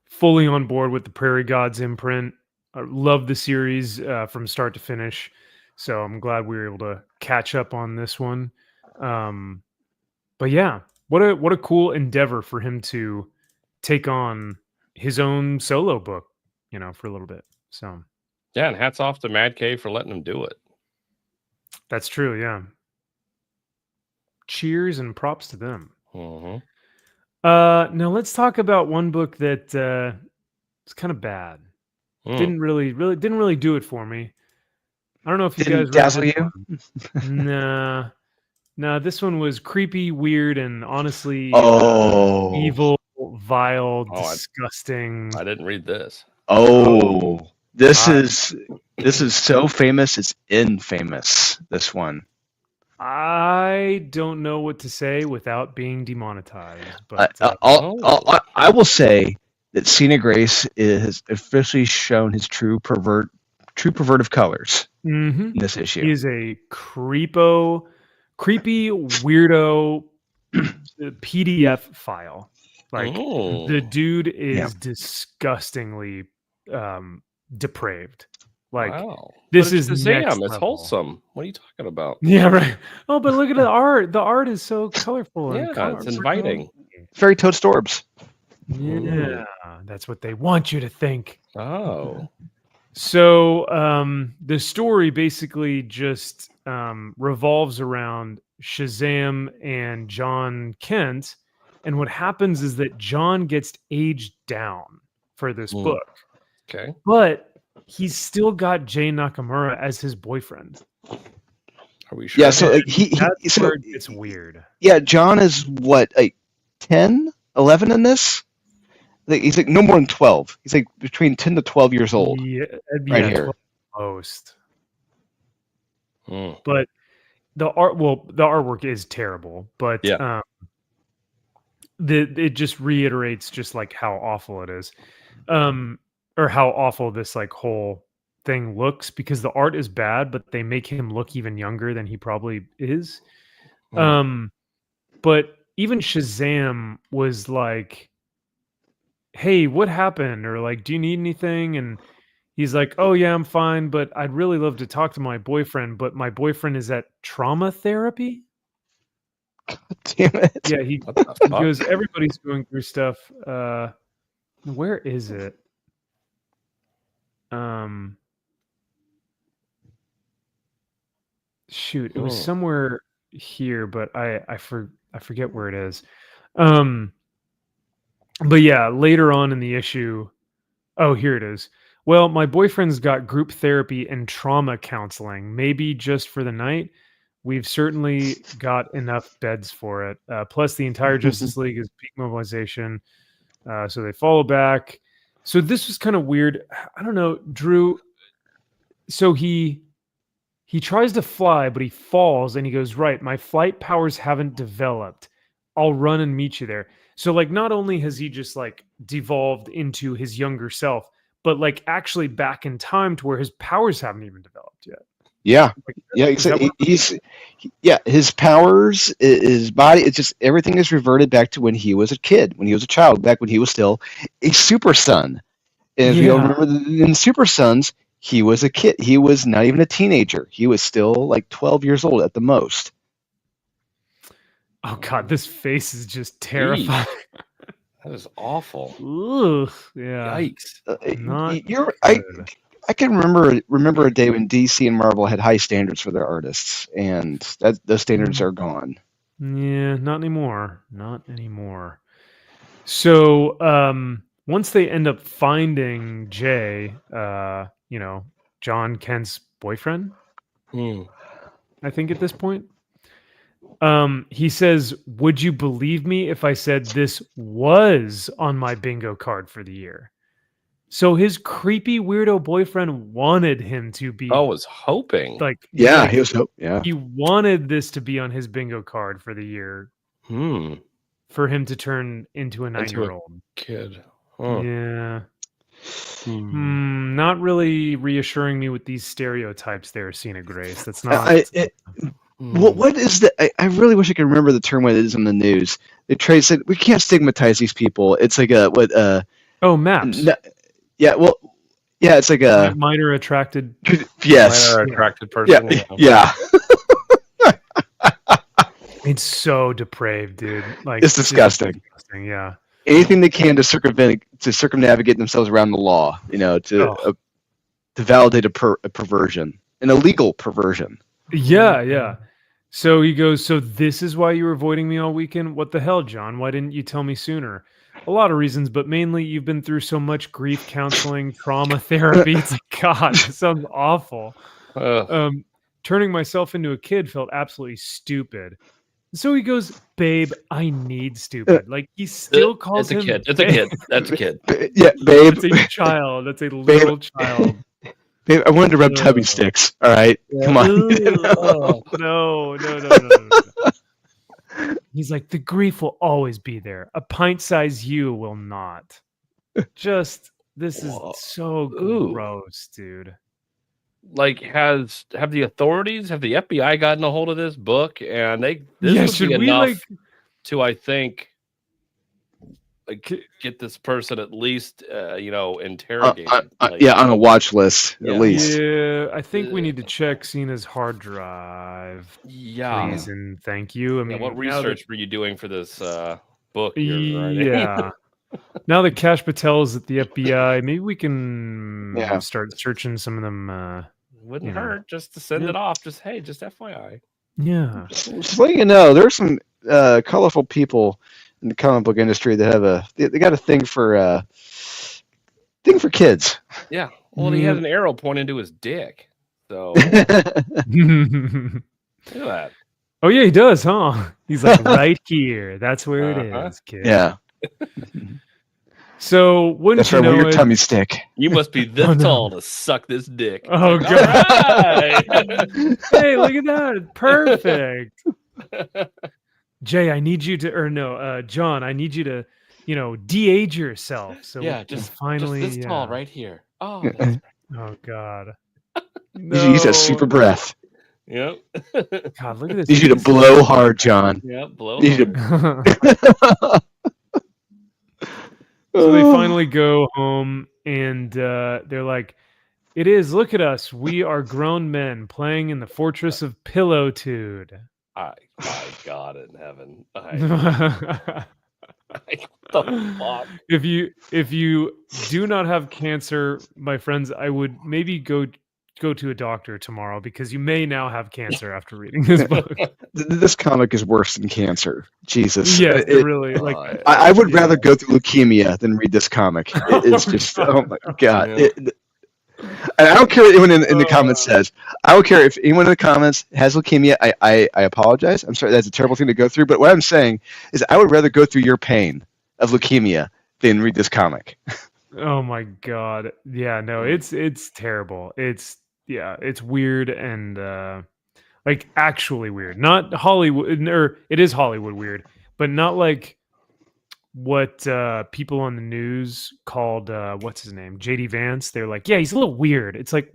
fully on board with the Prairie Gods imprint. I love the series from start to finish. So I'm glad we were able to catch up on this one. But yeah, what a cool endeavor for him to take on his own solo book, for a little bit. So yeah, and hats off to Mad Cave for letting him do it. That's true. Yeah. Cheers and props to them. Now let's talk about one book that is kind of bad. Didn't really do it for me. I don't know if you guys dazzle you. Nah, this one was creepy, weird, and honestly evil, vile, disgusting. I didn't read this. This is so famous. It's infamous. This one. I don't know what to say without being demonetized. But I will say that Cena Grace has officially shown his true pervertive colors in this issue. He is a creepy, weirdo PDF file. Like the dude is disgustingly depraved. Like this is Shazam. It's wholesome. What are you talking about? Yeah, right. Oh, but look at the art. The art is so colorful. Yeah, it's inviting. It's very Toad Storbs. Yeah, that's what they want you to think. Oh. So the story basically just revolves around Shazam and John Kent. And what happens is that John gets aged down for this book. Okay. But he's still got Jay Nakamura as his boyfriend. Are we sure? Yeah, so it's weird. Yeah, John is what, like 10, 11 in this? He's like no more than 12. He's like between 10 to 12 years old. Yeah, right here. Most. But the artwork is terrible, but it just reiterates just like how awful it is. Or how awful this like whole thing looks because the art is bad, but they make him look even younger than he probably is. But even Shazam was like, hey, what happened? Or like, do you need anything? And he's like, oh yeah, I'm fine, but I'd really love to talk to my boyfriend, but my boyfriend is at trauma therapy. Damn it. Yeah, he What the fuck? goes, everybody's going through stuff. Where is it? Shoot, it was somewhere here, but I forget where it is. But yeah, later on in the issue, oh, here it is. Well, my boyfriend's got group therapy and trauma counseling, maybe just for the night. We've certainly got enough beds for it. Plus, the entire Justice League is peak mobilization. So they follow back. So this was kind of weird. I don't know, Drew. So he tries to fly, but he falls and he goes, right, my flight powers haven't developed. I'll run and meet you there. So like, not only has he just like devolved into his younger self, but like actually back in time to where his powers haven't even developed yet. Yeah. Like, Yeah, is that exactly. His powers, his body, it's just everything is reverted back to when he was a kid, when he was a child, back when he was still a super son. And if you all remember in Super Sons, he was a kid. He was not even a teenager. He was still like 12 years old at the most. Oh God, this face is just terrifying. That is awful. Ugh, yeah. Yikes. Not I can remember a day when DC and Marvel had high standards for their artists, and those standards are gone. Yeah, not anymore. Not anymore. So once they end up finding Jay, John Kent's boyfriend, I think at this point, he says, would you believe me if I said this was on my bingo card for the year? So his creepy weirdo boyfriend wanted him to be. I was hoping. He was hoping. Yeah, he wanted this to be on his bingo card for the year. For him to turn into a 9-year-old kid. Yeah. Not really reassuring me with these stereotypes there, Cena Grace. That's not. What is the? I really wish I could remember the term when it is in the news. The trade said we can't stigmatize these people. It's like MAPS. It's like a minor attracted. Yes. Minor attracted person. Yeah. It's so depraved, dude. Like it's disgusting. Yeah. Anything they can to circumnavigate themselves around the law, to validate a perversion, an illegal perversion. Yeah. So he goes, so this is why you were avoiding me all weekend? What the hell, John? Why didn't you tell me sooner? A lot of reasons, but mainly you've been through so much grief counseling, trauma therapy. It's like, God, this sounds awful. Turning myself into a kid felt absolutely stupid. So he goes, babe, I need stupid. Like he still calls him. It's a kid. That's a kid. Yeah, babe. That's a child. That's a little child. Babe, I wanted to rub tubby sticks. All right, come on. No. He's like, the grief will always be there. A pint-sized you will not. Just this is so gross, dude. Like, have the authorities, have the FBI gotten a hold of this book? And this would be enough to, I think, get this person at least, interrogated. On a watch list at least. Yeah, I think we need to check Cena's hard drive. Yeah, please and thank you. I mean, what research were you doing for this book? Yeah. Now that Kash Patel is at the FBI, maybe we can start searching some of them. Wouldn't hurt just to send it off. Just FYI. Yeah. Just letting you know, there's some colorful people in the comic book industry that have they got a thing for kids. Yeah. Well, he had an arrow pointing to his dick. So look at that. Oh yeah, he does, huh? He's like right here. That's where it is, kid. Yeah. So wouldn't that's you know where your it? tummy stick. You must be this tall to suck this dick. Oh God! Right. Hey, look at that! Perfect. Jay, I need you to, John, I need you to, de-age yourself. So yeah, just finally just this tall right here. Oh, Oh God. Use that super breath. Yep. God, look at this. Need you to blow hard, John. Yep. Blow Need you hard. to- So they finally go home and they're like, "It is. Look at us. We are grown men playing in the fortress of Pillowtude." My God in heaven. What the fuck? If you do not have cancer, my friends, I would maybe go to a doctor tomorrow because you may now have cancer after reading this book. This comic is worse than cancer. Jesus. Yes, really. Like I would rather go through leukemia than read this comic. It's just, oh my God. Yeah. And I don't care what anyone in the comments says. I don't care if anyone in the comments has leukemia. I apologize. I'm sorry. That's a terrible thing to go through. But what I'm saying is I would rather go through your pain of leukemia than read this comic. Oh my God. Yeah, no, it's terrible. It's weird and like actually weird. Not Hollywood, or it is Hollywood weird, but not like what people on the news called what's his name? JD Vance. They're like, yeah, he's a little weird. It's like,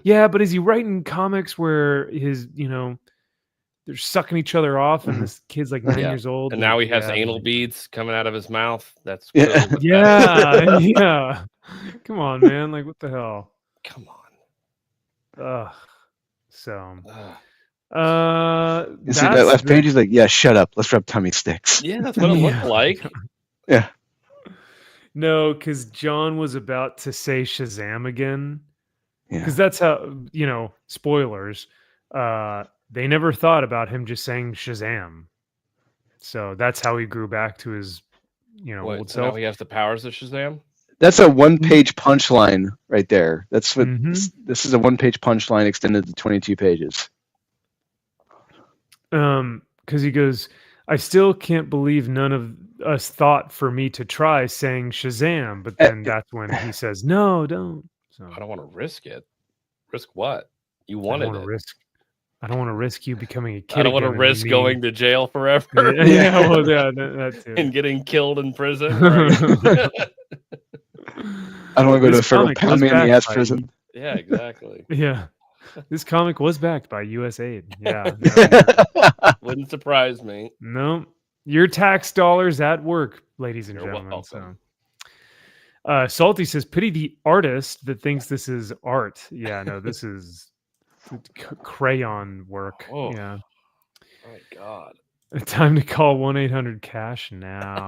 yeah, but is he writing comics where his, they're sucking each other off and this kid's like 9 years old And now he has yeah, anal beads coming out of his mouth. That's Yeah. yeah, yeah. Come on, man. Like, what the hell? Come on. Ugh. So, You see that last page? He's like, yeah, shut up. Let's rub tummy sticks. Yeah, that's what it looked like. Yeah. No, because John was about to say Shazam again. Yeah. Because that's how, spoilers. They never thought about him just saying Shazam. So that's how he grew back to his, old So now self. he has the powers of Shazam? That's a one-page punchline right there. That's what this is, a one-page punchline extended to 22 pages. Because he goes, I still can't believe none of us thought for me to try saying Shazam, but then that's when he says, no, don't. So I don't want to risk it. Risk what? You wanted it. I don't want to risk you becoming a kid. I don't want to again and risk me- going to jail forever. Yeah, well, yeah, that too. And getting killed in prison. I don't want to go to a This federal comic pound was me in the backed ass by- prison. Yeah, exactly. Yeah. This comic was backed by USAID. Yeah. Wouldn't surprise me. No. Your tax dollars at work, ladies and You're gentlemen. welcome. So Salty says, pity the artist that thinks this is art. Yeah, no, this is crayon work. Oh. Yeah. My God. Time to call 1-800-CASH now.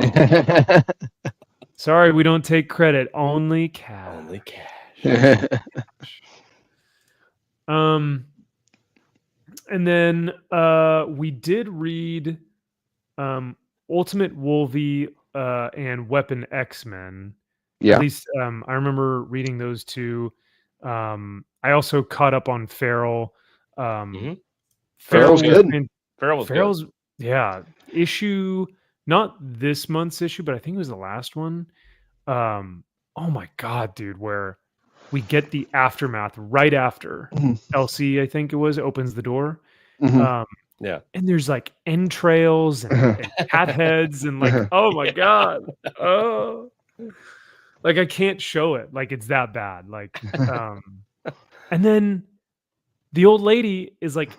Sorry, we don't take credit. Only cash. Only cash. And then we did read Ultimate Wolvie and Weapon X-Men. Yeah. At least I remember reading those two. I also caught up on Feral. Feral's good. Feral's yeah, issue, not this month's issue, but I think it was the last one. Oh my God, dude, where we get the aftermath right after Elsie, I think it was, opens the door. Yeah. And there's like entrails and cat heads and like, oh my God. Oh, like I can't show it. Like it's that bad. Like, and then the old lady is like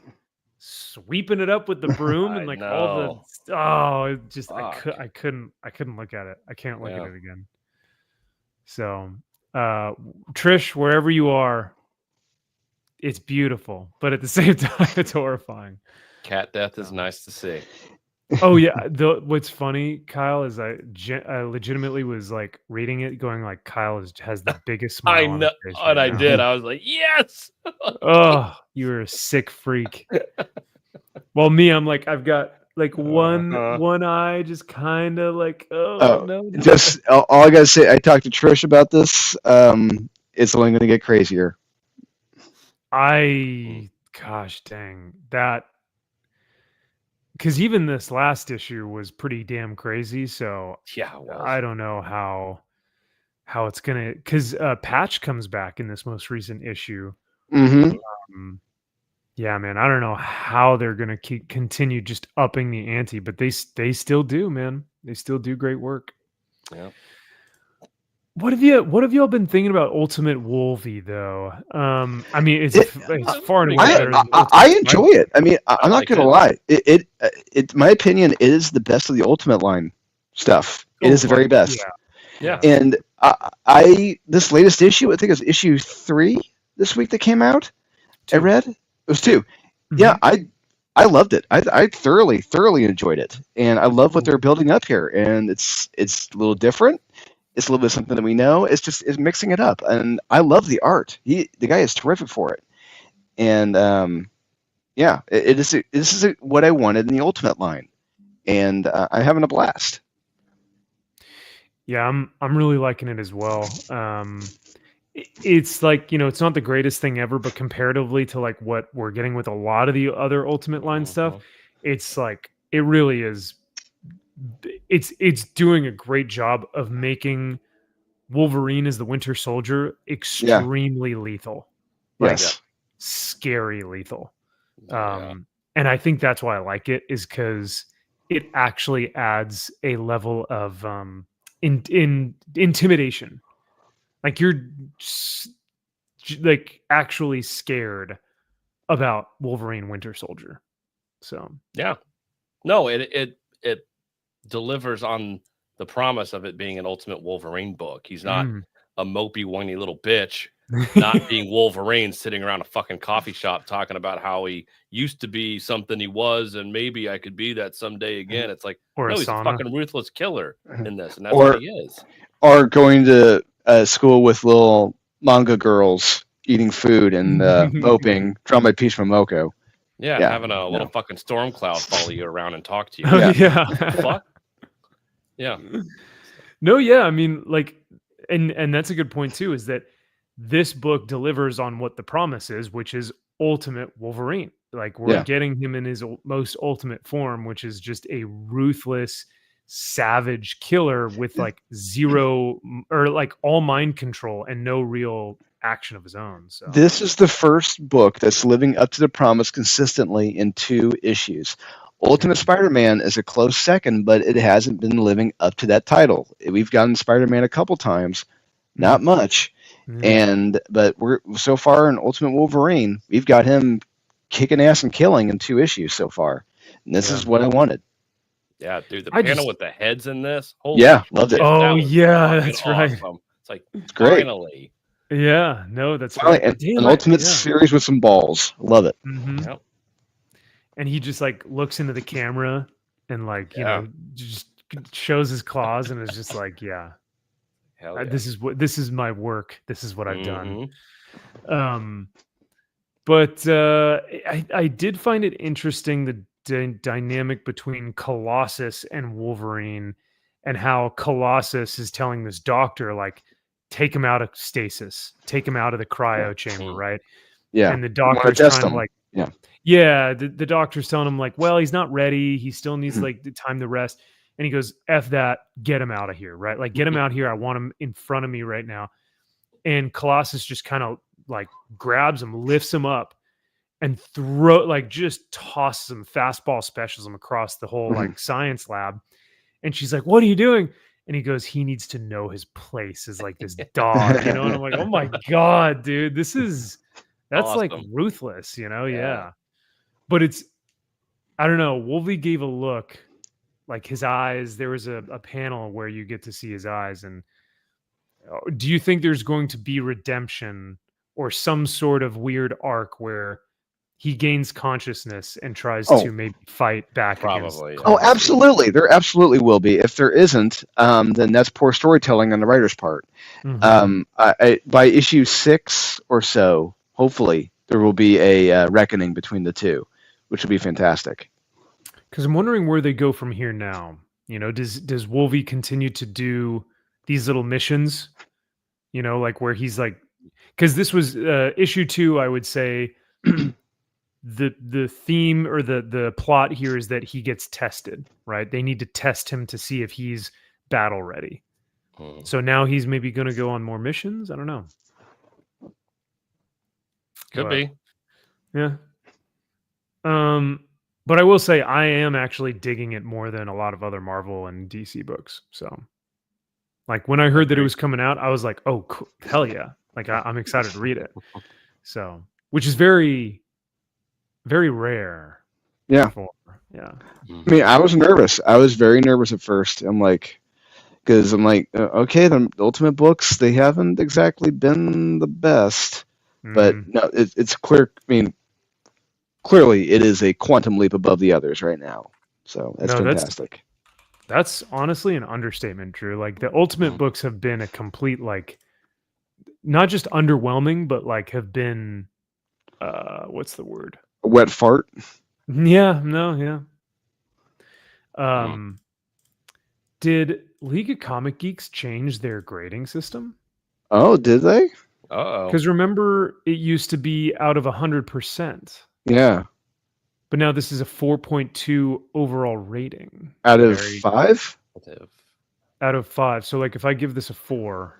sweeping it up with the broom and like all the, it just, I couldn't look at it. I can't look at it again. So, Trish, wherever you are, it's beautiful, but at the same time, it's horrifying. Cat death is nice to see. Oh yeah, what's funny, Kyle, is I legitimately was like reading it, going like, Kyle has the biggest smile. I on know, his face and right I now. did. I was like, yes. Oh, you're a sick freak. Well, me, I'm like, I've got like one eye just kind of like, no. Just all I gotta say, I talked to Trish about this. It's only gonna get crazier. Gosh dang, that, because even this last issue was pretty damn crazy. So yeah, it was. I don't know how it's gonna, because Patch comes back in this most recent issue. Yeah, man, I don't know how they're gonna continue just upping the ante, but they still do, man. They still do great work. Yeah. What have y'all been thinking about Ultimate Wolvie though? I mean, it's far and away better than I enjoy it. I mean, I'm not like gonna it. lie. It, my opinion, it is the best of the Ultimate line stuff. It is the very best. Yeah. And I this latest issue, I think it was issue 3 this week that came out. 2. I read it was 2. Mm-hmm. Yeah, I loved it. I thoroughly enjoyed it, and I love what they're building up here. And it's a little different. It's a little bit something that we know. It's mixing it up, and I love the art. The guy is terrific for it, and yeah, this is what I wanted in the Ultimate line, and I'm having a blast. Yeah, I'm really liking it as well. It's like, it's not the greatest thing ever, but comparatively to like what we're getting with a lot of the other Ultimate line stuff, it's like it really is. It's doing a great job of making Wolverine as the Winter Soldier extremely lethal. Like, Yes, scary lethal. Yeah. And I think that's why I like it, is because it actually adds a level of in intimidation. Like, you're like actually scared about Wolverine Winter Soldier. So Yeah. No, it delivers on the promise of it being an Ultimate Wolverine book. He's not a mopey, whiny little bitch, not being Wolverine, sitting around a fucking coffee shop talking about how he used to be something he was, and maybe I could be that someday again. It's like, or no, a he's a sauna. fucking ruthless killer in this, and that's Or- what he is. or going to school with little manga girls eating food and moping, drawn by Peach Momoko. Yeah, Yeah, having a little fucking storm cloud follow you around and talk to you. Oh, yeah. Fuck. Yeah. No, yeah. I mean, like, and that's a good point too, is that this book delivers on what the promise is, which is Ultimate Wolverine. Like, we're getting him in his most ultimate form, which is just a ruthless, savage killer with like zero or like all mind control and no real action of his own. So This is the first book that's living up to the promise consistently in 2 issues. Ultimate Spider-Man is a close second, but it hasn't been living up to that title. We've gotten Spider-Man a couple times, not much, but we're so far in Ultimate Wolverine, we've got him kicking ass and killing in 2 issues so far, and this is what I wanted. Yeah, dude, the panel with the heads in this. Holy loved it. shit, Oh, that was yeah, that's fucking right. awesome. It's like, It's great. finally. Yeah, no, that's Finally, right. an Ultimate series with some balls. Love it. Yep. And he just like looks into the camera and like, you know, just shows his claws and is just like, yeah, Hell yeah. this is my work. This is what I've done. But I did find it interesting, the dynamic between Colossus and Wolverine, and how Colossus is telling this doctor, like, take him out of stasis, take him out of the cryo chamber, right? Yeah. And the doctor's trying to like, the doctor's telling him like, well, he's not ready. He still needs like the time to rest. And he goes, F that, get him out of here, right? Like, get him out here. I want him in front of me right now. And Colossus just kind of like grabs him, lifts him up, and just tosses him, fastball specials him across the whole like science lab. And she's like, what are you doing? And he goes, he needs to know his place as like this dog, you know? And I'm like, oh my God, dude, that's awesome. Like ruthless, you know? Yeah. But I don't know. Wolvie gave a look, like his eyes. There was a panel where you get to see his eyes. And do you think there's going to be redemption or some sort of weird arc where he gains consciousness and tries to maybe fight back against? Oh, absolutely. There absolutely will be. If there isn't, then that's poor storytelling on the writer's part. By issue 6 or so, hopefully, there will be a reckoning between the two, which would be fantastic. Because I'm wondering where they go from here now. You know, does Wolvie continue to do these little missions? You know, like where he's like, because this was issue 2, I would say. The theme or the plot here is that he gets tested, right? They need to test him to see if he's battle ready. So now he's maybe going to go on more missions. I don't know. Could be. Yeah. But I will say I am actually digging it more than a lot of other Marvel and DC books. So Like when I heard that it was coming out, I was like, oh, cool. Hell yeah. Like I'm excited to read it. So, which is very, very rare. Yeah. Yeah. I mean, I was nervous. I was very nervous at first. Because I'm like, okay, the Ultimate books, they haven't exactly been the best. But no, it's clear. I mean, clearly it is a quantum leap above the others right now. So that's fantastic. That's honestly an understatement, Drew. Like the Ultimate books have been a complete, like, not just underwhelming, but like have been, what's the word? A wet fart. Yeah, no, yeah. Did League of Comic Geeks change their grading system? Oh, did they? Because remember, it used to be out of 100%. Yeah. But now this is a 4.2 overall rating. Out of 5? Out of 5. So like if I give this a 4,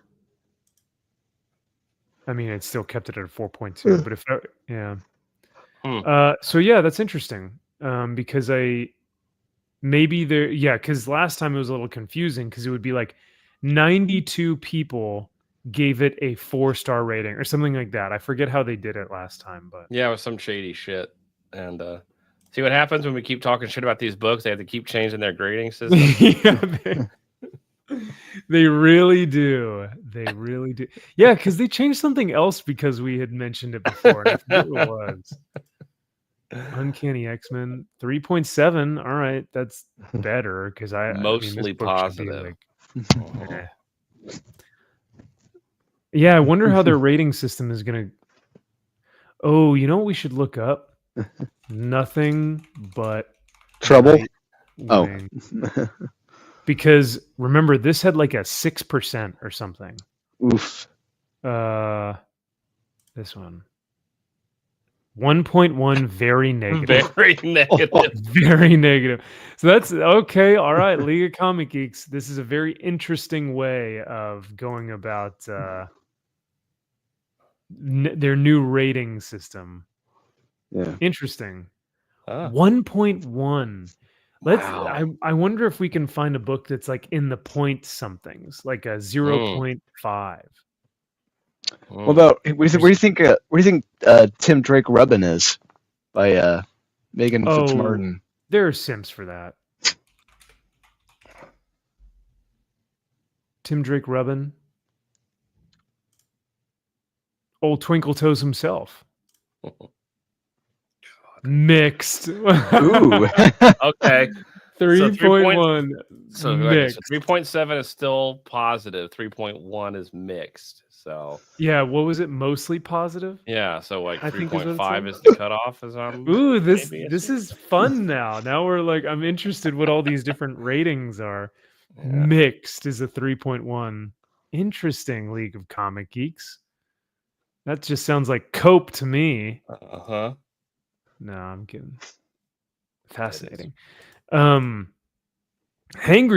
I mean, it still kept it at a 4.2. But if so yeah, that's interesting. Because because last time it was a little confusing because it would be like 92 people gave it a 4-star rating or something like that. I forget how they did it last time, but yeah, it was some shady shit. And see what happens when we keep talking shit about these books. They have to keep changing their grading system. They really do. They really do. Yeah, because they changed something else because we had mentioned it before. And I forget what it was. Uncanny X-Men 3.7. All right, that's better because mostly positive. Yeah, I wonder how their rating system is gonna. Oh, you know what we should look up? Nothing but trouble. Oh, because remember this had like a 6% or something. Oof. This one. 1.1, very negative. Very negative. Very negative. So that's okay. All right, League of Comic Geeks. This is a very interesting way of going about their new rating system. Yeah. Interesting. 1.1. I wonder if we can find a book that's like in the point somethings, like a 0.5. What about where do you think Tim Drake Rubbin is by Megan Fitzmartin? There are Sims for that. Tim Drake Rubbin. Old Twinkle Toes himself. Mixed. Ooh. Okay. 3.1. So mixed. 3.7 is still positive. 3.1 is mixed. So yeah, what was it? Mostly positive. Yeah, so like 3.5 is the cutoff. Ooh, this is fun now. Now we're like, I'm interested what all these different ratings are. Yeah. Mixed is a 3.1. Interesting, League of Comic Geeks. That just sounds like cope to me. No, I'm kidding. Fascinating. Hangry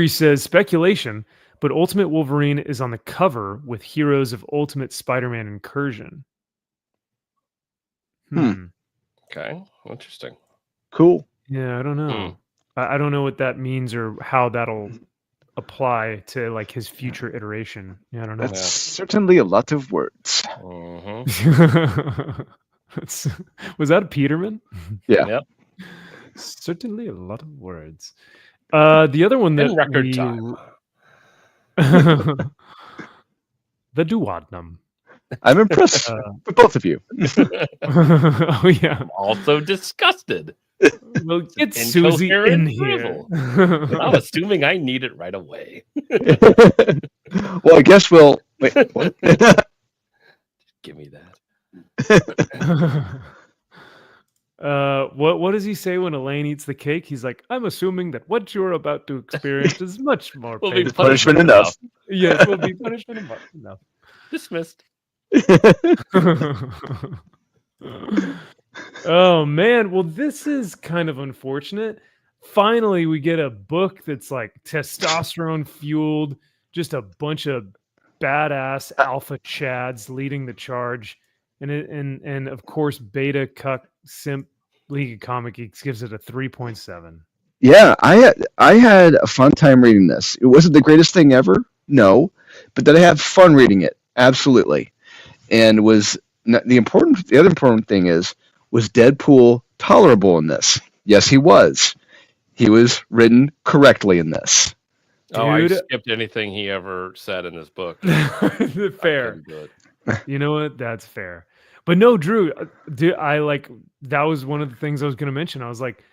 says speculation, but Ultimate Wolverine is on the cover with Heroes of Ultimate Spider-Man Incursion. Okay, interesting. Cool. Yeah, I don't know. I don't know what that means or how that'll apply to like his future iteration. Yeah, I don't know. That's certainly a lot of words. Was that Peterman? Yeah. Yep. Certainly a lot of words. The other one that in record time. The duodenum. I'm impressed with both of you. Oh yeah. I'm also disgusted. Well, get Susie in here. I'm assuming I need it right away. Well, I guess we'll wait. What? Give me that. What does he say when Elaine eats the cake? He's like, I'm assuming that what you're about to experience is much more punishment enough. Yes, will be punishment enough. Dismissed. Oh man, well this is kind of unfortunate. Finally, we get a book that's like testosterone fueled, just a bunch of badass alpha chads leading the charge, and of course beta cuck simp League of Comic Geeks gives it a 3.7. Yeah, I had a fun time reading this. It wasn't the greatest thing ever, no, but did I have fun reading it? Absolutely. And the other important thing was Deadpool tolerable in this? Yes, he was. He was written correctly in this. Oh, I Dude. skipped anything he ever said in this book. Fair. couldn't do it. You know what? That's fair. But no, Drew, dude, that was one of the things I was going to mention. I was like,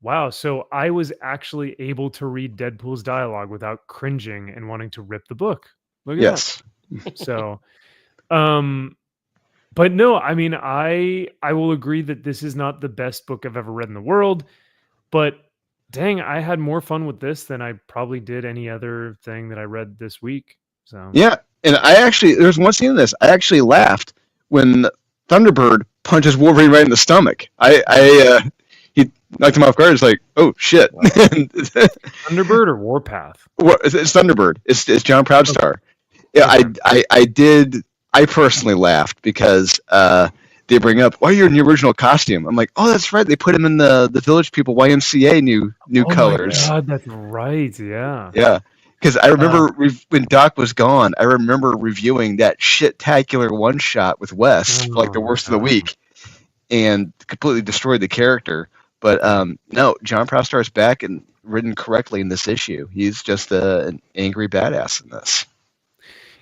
wow. So I was actually able to read Deadpool's dialogue without cringing and wanting to rip the book. Look at Yes. that. So, but no, I mean, I will agree that this is not the best book I've ever read in the world, but dang, I had more fun with this than I probably did any other thing that I read this week. So Yeah, and there's one scene in this. I actually laughed when Thunderbird punches Wolverine right in the stomach. He knocked him off guard. It's like, oh shit. Thunderbird or Warpath? It's Thunderbird. It's John Proudstar. Yeah, Okay. I personally laughed because they bring up, why you're in the original costume. I'm like, oh, that's right. They put him in the Village People YMCA new colors. Oh my God, that's right. Yeah. Yeah. Because I remember when Doc was gone, I remember reviewing that shit-tacular one-shot with Wes for like the worst of the week and completely destroyed the character. But no, John Proudstar's back and written correctly in this issue. He's just an angry badass in this.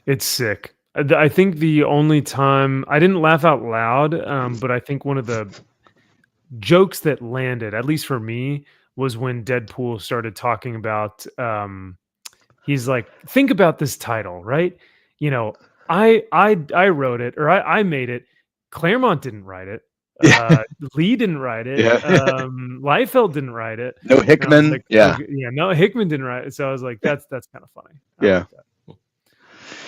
It's sick. I think the only time I didn't laugh out loud, but I think one of the jokes that landed, at least for me, was when Deadpool started talking about, he's like, think about this title, right? You know, I wrote it, or I made it. Claremont didn't write it. Lee didn't write it. Yeah. Liefeld didn't write it. No Hickman. Like, yeah. okay, yeah. No, Hickman didn't write it. So I was like, that's kind of funny. Yeah. Like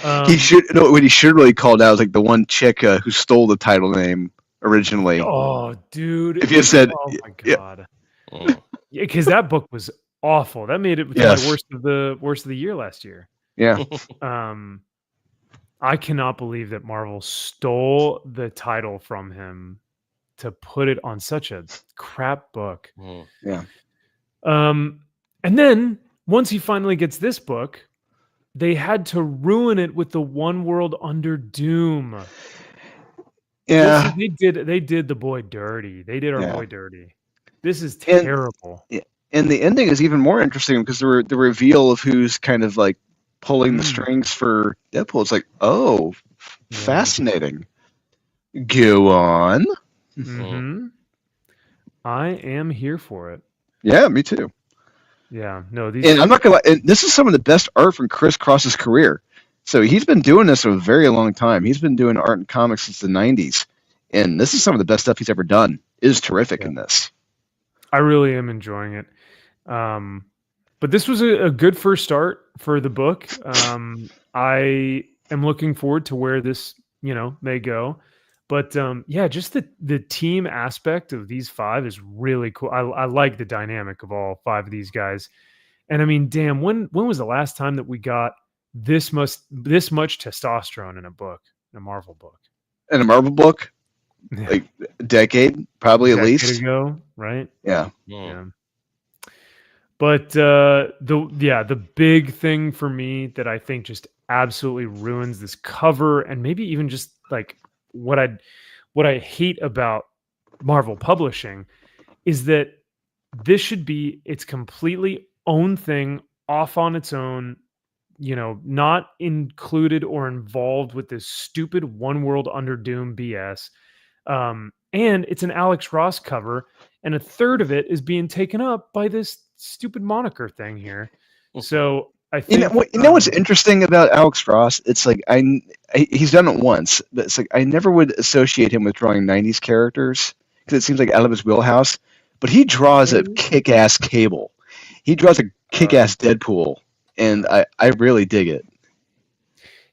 What he should really called out was like the one chick who stole the title name originally. oh, dude! If you said, oh my God, yeah, because that book was awful. That made it Yes. the worst of the year last year. Yeah. I cannot believe that Marvel stole the title from him to put it on such a crap book. Yeah. And then once he finally gets this book, they had to ruin it with the One World Under Doom. Yeah. They did the boy dirty. They did our Yeah. boy dirty. This is terrible. And the ending is even more interesting because the reveal of who's kind of like pulling the strings for Deadpool. It's like, oh, fascinating. Go on. Mm-hmm. I am here for it. Yeah, me too. Yeah, no, And I'm not gonna lie, and this is some of the best art from Chris Cross's career. So he's been doing this for a very long time. He's been doing art and comics since the 90s. And this is some of the best stuff he's ever done. It is terrific in this. I really am enjoying it. But this was a good first start for the book. I am looking forward to where this, may go. But yeah, just the team aspect of these five is really cool. I like the dynamic of all five of these guys. And I mean, damn, when was the last time that we got this much testosterone in a book, in a Marvel book? In a Marvel book? Like a decade, probably at least. Ago, right? Yeah. Yeah. But the big thing for me that I think just absolutely ruins this cover, and maybe even just like what I hate about Marvel publishing, is that this should be its completely own thing, off on its own, not included or involved with this stupid One World Under Doom BS. And it's an Alex Ross cover, and a third of it is being taken up by this stupid moniker thing here. So I think you know what's interesting about Alex Ross? It's like he's done it once, but it's like I never would associate him with drawing 90s characters because it seems like out of his wheelhouse. But he draws a kick-ass Cable. He draws a kick-ass Deadpool, and I really dig it.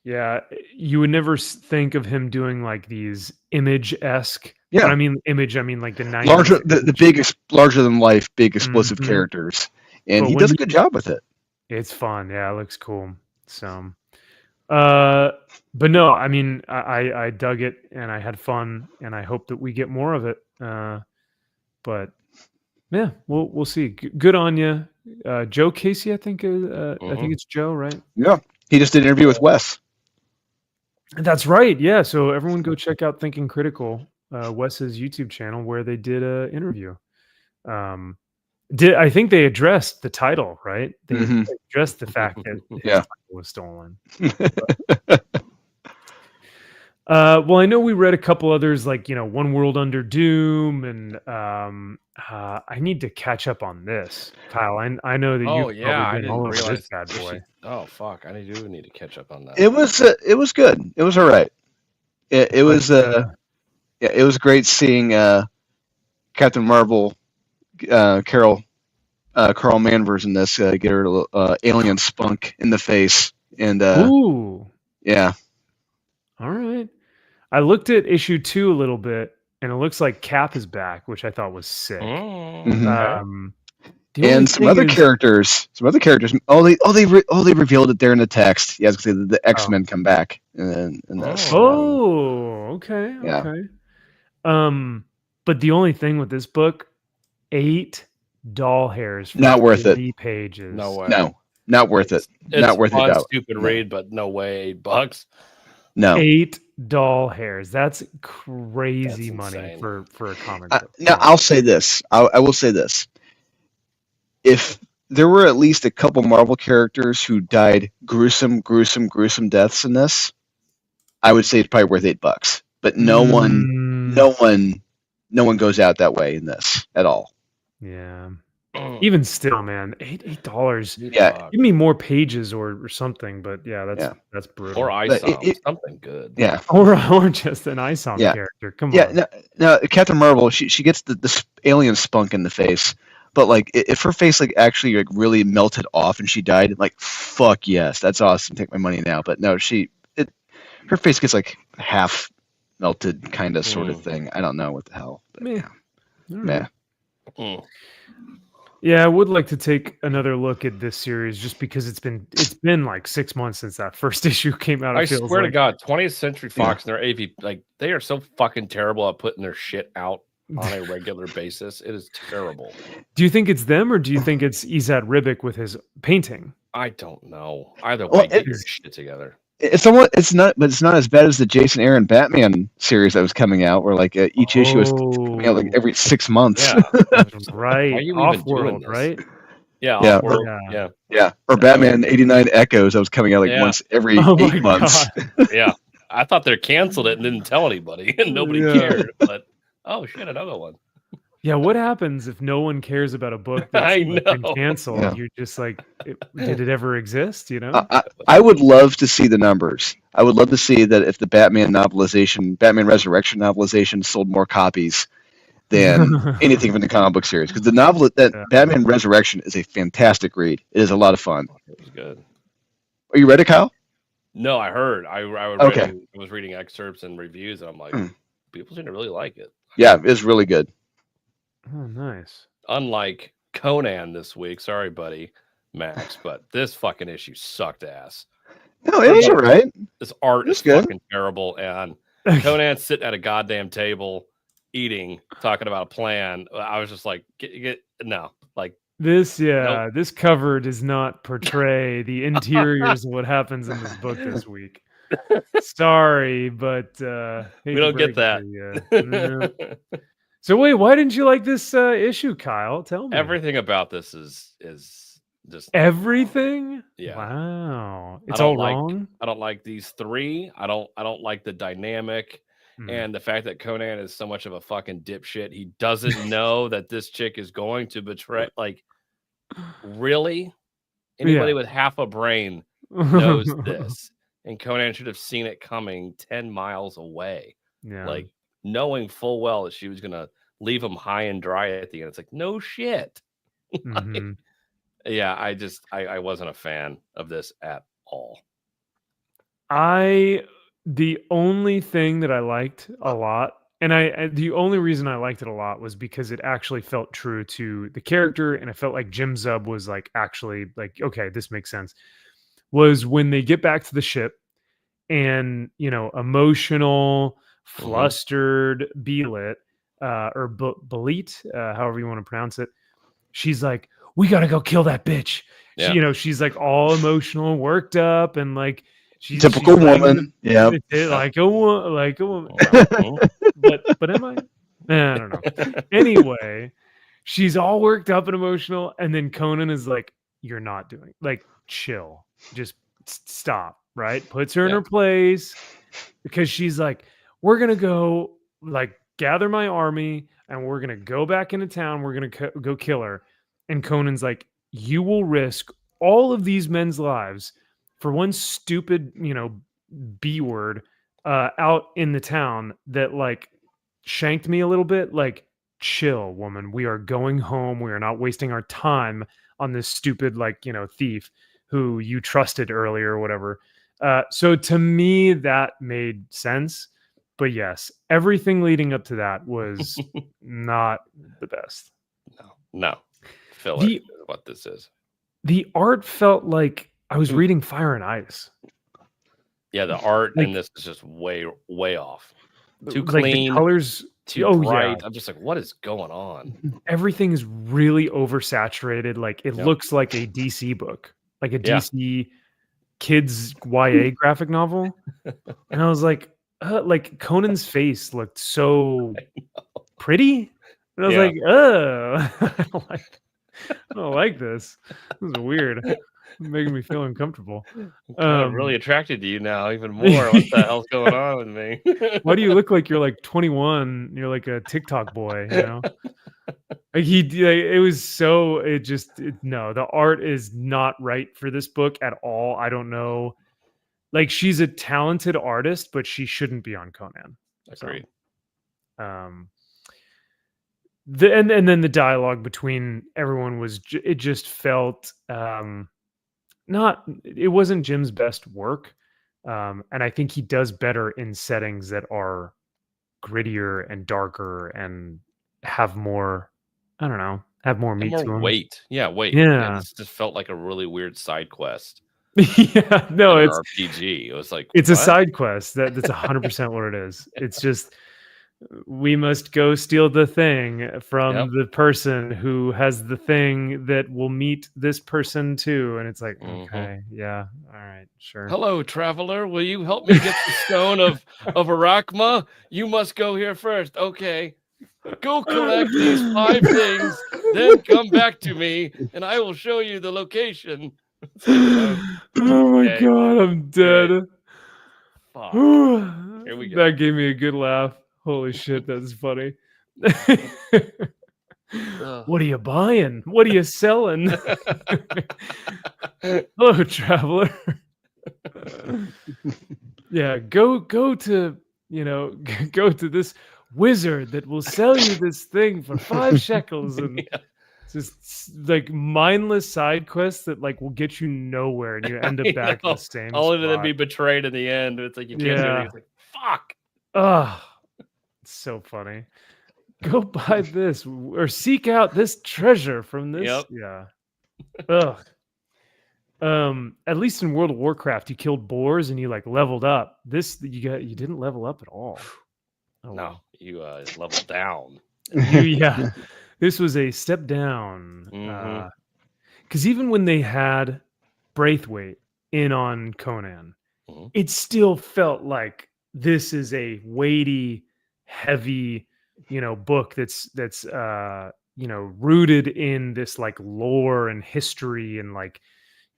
Yeah, you would never think of him doing like these Image-esque. Yeah, but I mean like the 90s. The biggest, larger than life, big explosive characters, and he does a good job with it. It's fun. Yeah, it looks cool. So, but no, I mean, I dug it and I had fun, and I hope that we get more of it. But yeah, we'll see. Good on you, Joe Casey. I think it's Joe, right? Yeah, He just did an interview with Wes. That's right. Yeah. So everyone go check out Thinking Critical, Wes's YouTube channel, where they did an interview. I think they addressed the title, right? They addressed the fact that his title was stolen. Well, I know we read a couple others, like, One World Under Doom, and I need to catch up on this, Kyle. I know that Oh you've yeah, I probably been didn't all over realize this bad boy. Oh fuck, I do need to catch up on that. It was good. It was all right. It was great seeing Captain Marvel, Carol Manvers in this get her alien spunk in the face, and Ooh, yeah. all right. I looked at issue 2 a little bit, and it looks like Cap is back, which I thought was sick. Mhm. The only And some thing other is- characters. They revealed it there in the text. Yeah, because the X-Men come back in this. Oh, okay, Yeah. okay. But the only thing with this book, 8 doll hairs for Not worth it. 3 pages. No way. No, not worth it. It's Not worth fun, it. stupid No. read, but no way, $8. No. 8 doll hairs. That's crazy That's money insane. for a comic book. Now I'll say this. I will say this. If there were at least a couple Marvel characters who died gruesome deaths in this, I would say it's probably worth $8. But no one goes out that way in this at all. Yeah. Even still, man, $8. Yeah. Give me more pages or something, but that's brutal. Or ISOM, something good. Yeah. Or just an ISOM character. Come on. Yeah. No, Captain Marvel, she gets the alien spunk in the face, but like if her face like actually like really melted off and she died, like fuck yes, that's awesome. Take my money now. But no, her face gets like half melted, kind of sort of thing. I don't know what the hell. But, Meh. Yeah. Yeah, I would like to take another look at this series just because it's been like 6 months since that first issue came out. I swear to God, 20th Century Fox and their AV, like they are so fucking terrible at putting their shit out on a regular basis. It is terrible. Do you think it's them, or do you think it's Izad Ribic with his painting? I don't know. Either way, get your shit together. It's not as bad as the Jason Aaron Batman series that was coming out, where like each issue was coming out like every 6 months. Yeah, right. Why are you Off even doing World, this? right? Yeah, Yeah. Off-World, Yeah. Yeah, or Batman 89 Echoes that was coming out like once every 8 months. Yeah, I thought they canceled it and didn't tell anybody, and nobody cared. But oh shit, another one. Yeah, what happens if no one cares about a book that's I been know. canceled? Yeah. You're just like, did it ever exist? You know? I would love to see the numbers. I would love to see that if the Batman Resurrection novelization sold more copies than anything from the comic book series, because Batman Resurrection is a fantastic read. It is a lot of fun. It was good. Are you ready, Kyle? No, I heard. I was reading excerpts and reviews, and I'm like, people seem to really like it. Yeah, it's really good. Oh, nice. Unlike Conan this week, sorry, buddy, Max, but this fucking issue sucked ass. No, it was all right. This art is good. fucking terrible, and Conan's sitting at a goddamn table eating, talking about a plan. I was just like, no, like This cover does not portray the interiors of what happens in this book this week. Sorry, but we don't get that. So wait, why didn't you like this issue, Kyle? Tell me. Everything about this is just everything. Yeah. Wow. It's all wrong. I don't like these three. I don't like the dynamic. And the fact that Conan is so much of a fucking dipshit. He doesn't know that this chick is going to betray. Like, really? Anybody with half a brain knows this. And Conan should have seen it coming 10 miles away. Yeah. Like, knowing full well that she was going to leave him high and dry at the end. It's like, no shit. Yeah, I wasn't a fan of this at all. The only thing that I liked a lot, and the only reason I liked it a lot was because it actually felt true to the character, and it felt like Jim Zub was like actually like, okay, this makes sense. Was when they get back to the ship, and emotional, flustered Belit, or Belit, however you want to pronounce it, she's like, we got to go kill that bitch. Yeah. She, she's like all emotional and worked up, and like she's Typical she's woman. Yeah. like a woman. Mhm. But am I? I don't know. Anyway, she's all worked up and emotional, and then Conan is like, "You're not doing like chill, just stop." Right? Puts her in Yeah. her place because she's like, "We're gonna go like gather my army, and we're gonna go back into town. We're gonna go kill her." And Conan's like, "You will risk all of these men's lives for one stupid, B word out in the town that like shanked me a little bit. Like, chill, woman. We are going home. We are not wasting our time on this stupid, like, thief who you trusted earlier or whatever." So to me, that made sense. But yes, everything leading up to that was not the best. No. Filler The- is what this is. The art felt like I was reading Fire and Ice. Yeah, the art Like- in this is just way off. Too Like clean, the colors, too oh, bright. yeah. I'm just like, what is going on? Everything is really oversaturated. Like it Yep. looks like a DC book, like a Yeah. DC kids YA graphic novel. And I was like Conan's face looked so pretty. And I was Yeah. like, oh, I don't like this. This is weird. It's making me feel uncomfortable. I'm really attracted to you now, even more. What the hell's going on with me? Why do you look like you're like 21? You're like a TikTok boy, Like it was so no, the art is not right for this book at all. I don't know. Like she's a talented artist, but she shouldn't be on Conan. Agreed. So, and then the dialogue between everyone was it just felt it wasn't Jim's best work. And I think he does better in settings that are grittier and darker and have more, I don't know, have more meat to More them. weight. Yeah, weight. Yeah. This just felt like a really weird side quest. Yeah, no, in an it's RPG. It was like, it's a what? side quest. That's 100% what it is. It's just we must go steal the thing from Yep. the person who has the thing that will meet this person too. And it's like, okay, yeah, all right, sure. Hello, traveler. Will you help me get the stone of Arachma? You must go here first. Okay. Go collect these 5 things, then come back to me, and I will show you the location. It's like, Oh my okay, god, I'm dead. fuck. Here we go. That gave me a good laugh. Holy shit, that's funny. What are you buying? What are you selling? Hello, traveler. Yeah, go to go to this wizard that will sell you this thing for 5 shekels, and just like mindless side quests that like will get you nowhere, and you end up back in the same only to then spot. be betrayed in the end. It's like you can't do anything. It's like, fuck. Oh, it's so funny. Go buy this or seek out this treasure from this. Yep. Yeah. Ugh. At least in World of Warcraft, you killed boars and you like leveled up. This you didn't level up at all. Oh, No, you leveled down. yeah. This was a step down. Mhm. Because even when they had Braithwaite in on Conan, Mhm. it still felt like this is a weighty, heavy, book that's rooted in this like lore and history, and like,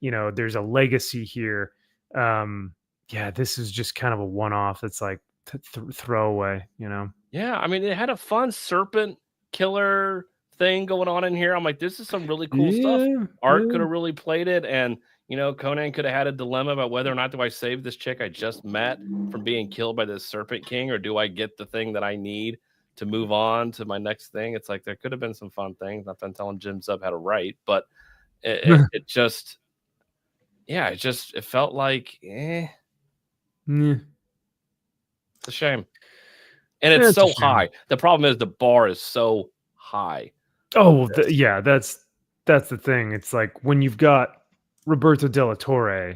there's a legacy here. Yeah, this is just kind of a one-off. It's like throwaway, Yeah, I mean, it had a fun serpent killer thing going on in here. I'm like, this is some really cool stuff. Art could have really played it, and Conan could have had a dilemma about whether or not do I save this chick I just met from being killed by this serpent king, or do I get the thing that I need to move on to my next thing. It's like there could have been some fun things. Not that I'm telling Jim Zub how to write, but it just, yeah, it felt like, Yeah. it's a shame. And it's so high. The problem is the bar is so high. Oh, yeah, that's the thing. It's like when you've got Roberto Della Torre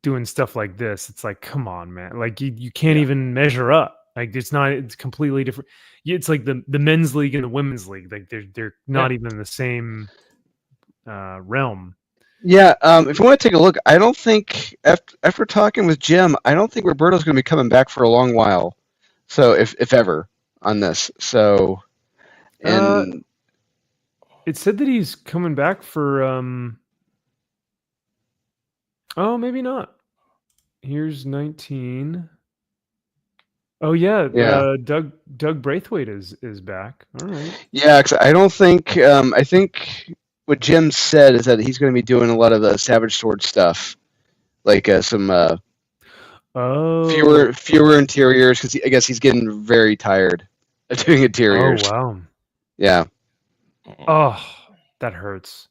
doing stuff like this, it's like, come on, man. Like you can't even measure up. Like it's completely different. It's like the men's league and the women's league. Like they're not even in the same realm. Yeah, if you want to take a look, I don't think after talking with Jim, I don't think Roberto's going to be coming back for a long while. So if ever on this, so and It said that he's coming back for oh, maybe not. Here's 19. Oh yeah, Yeah. Doug Braithwaite is back. All right. yeah, 'cause I don't think I think what Jim said is that he's going to be doing a lot of the Savage Sword stuff, like some Oh. fewer interiors because I guess he's getting very tired of doing interiors. Oh wow. Yeah. Oh, that hurts.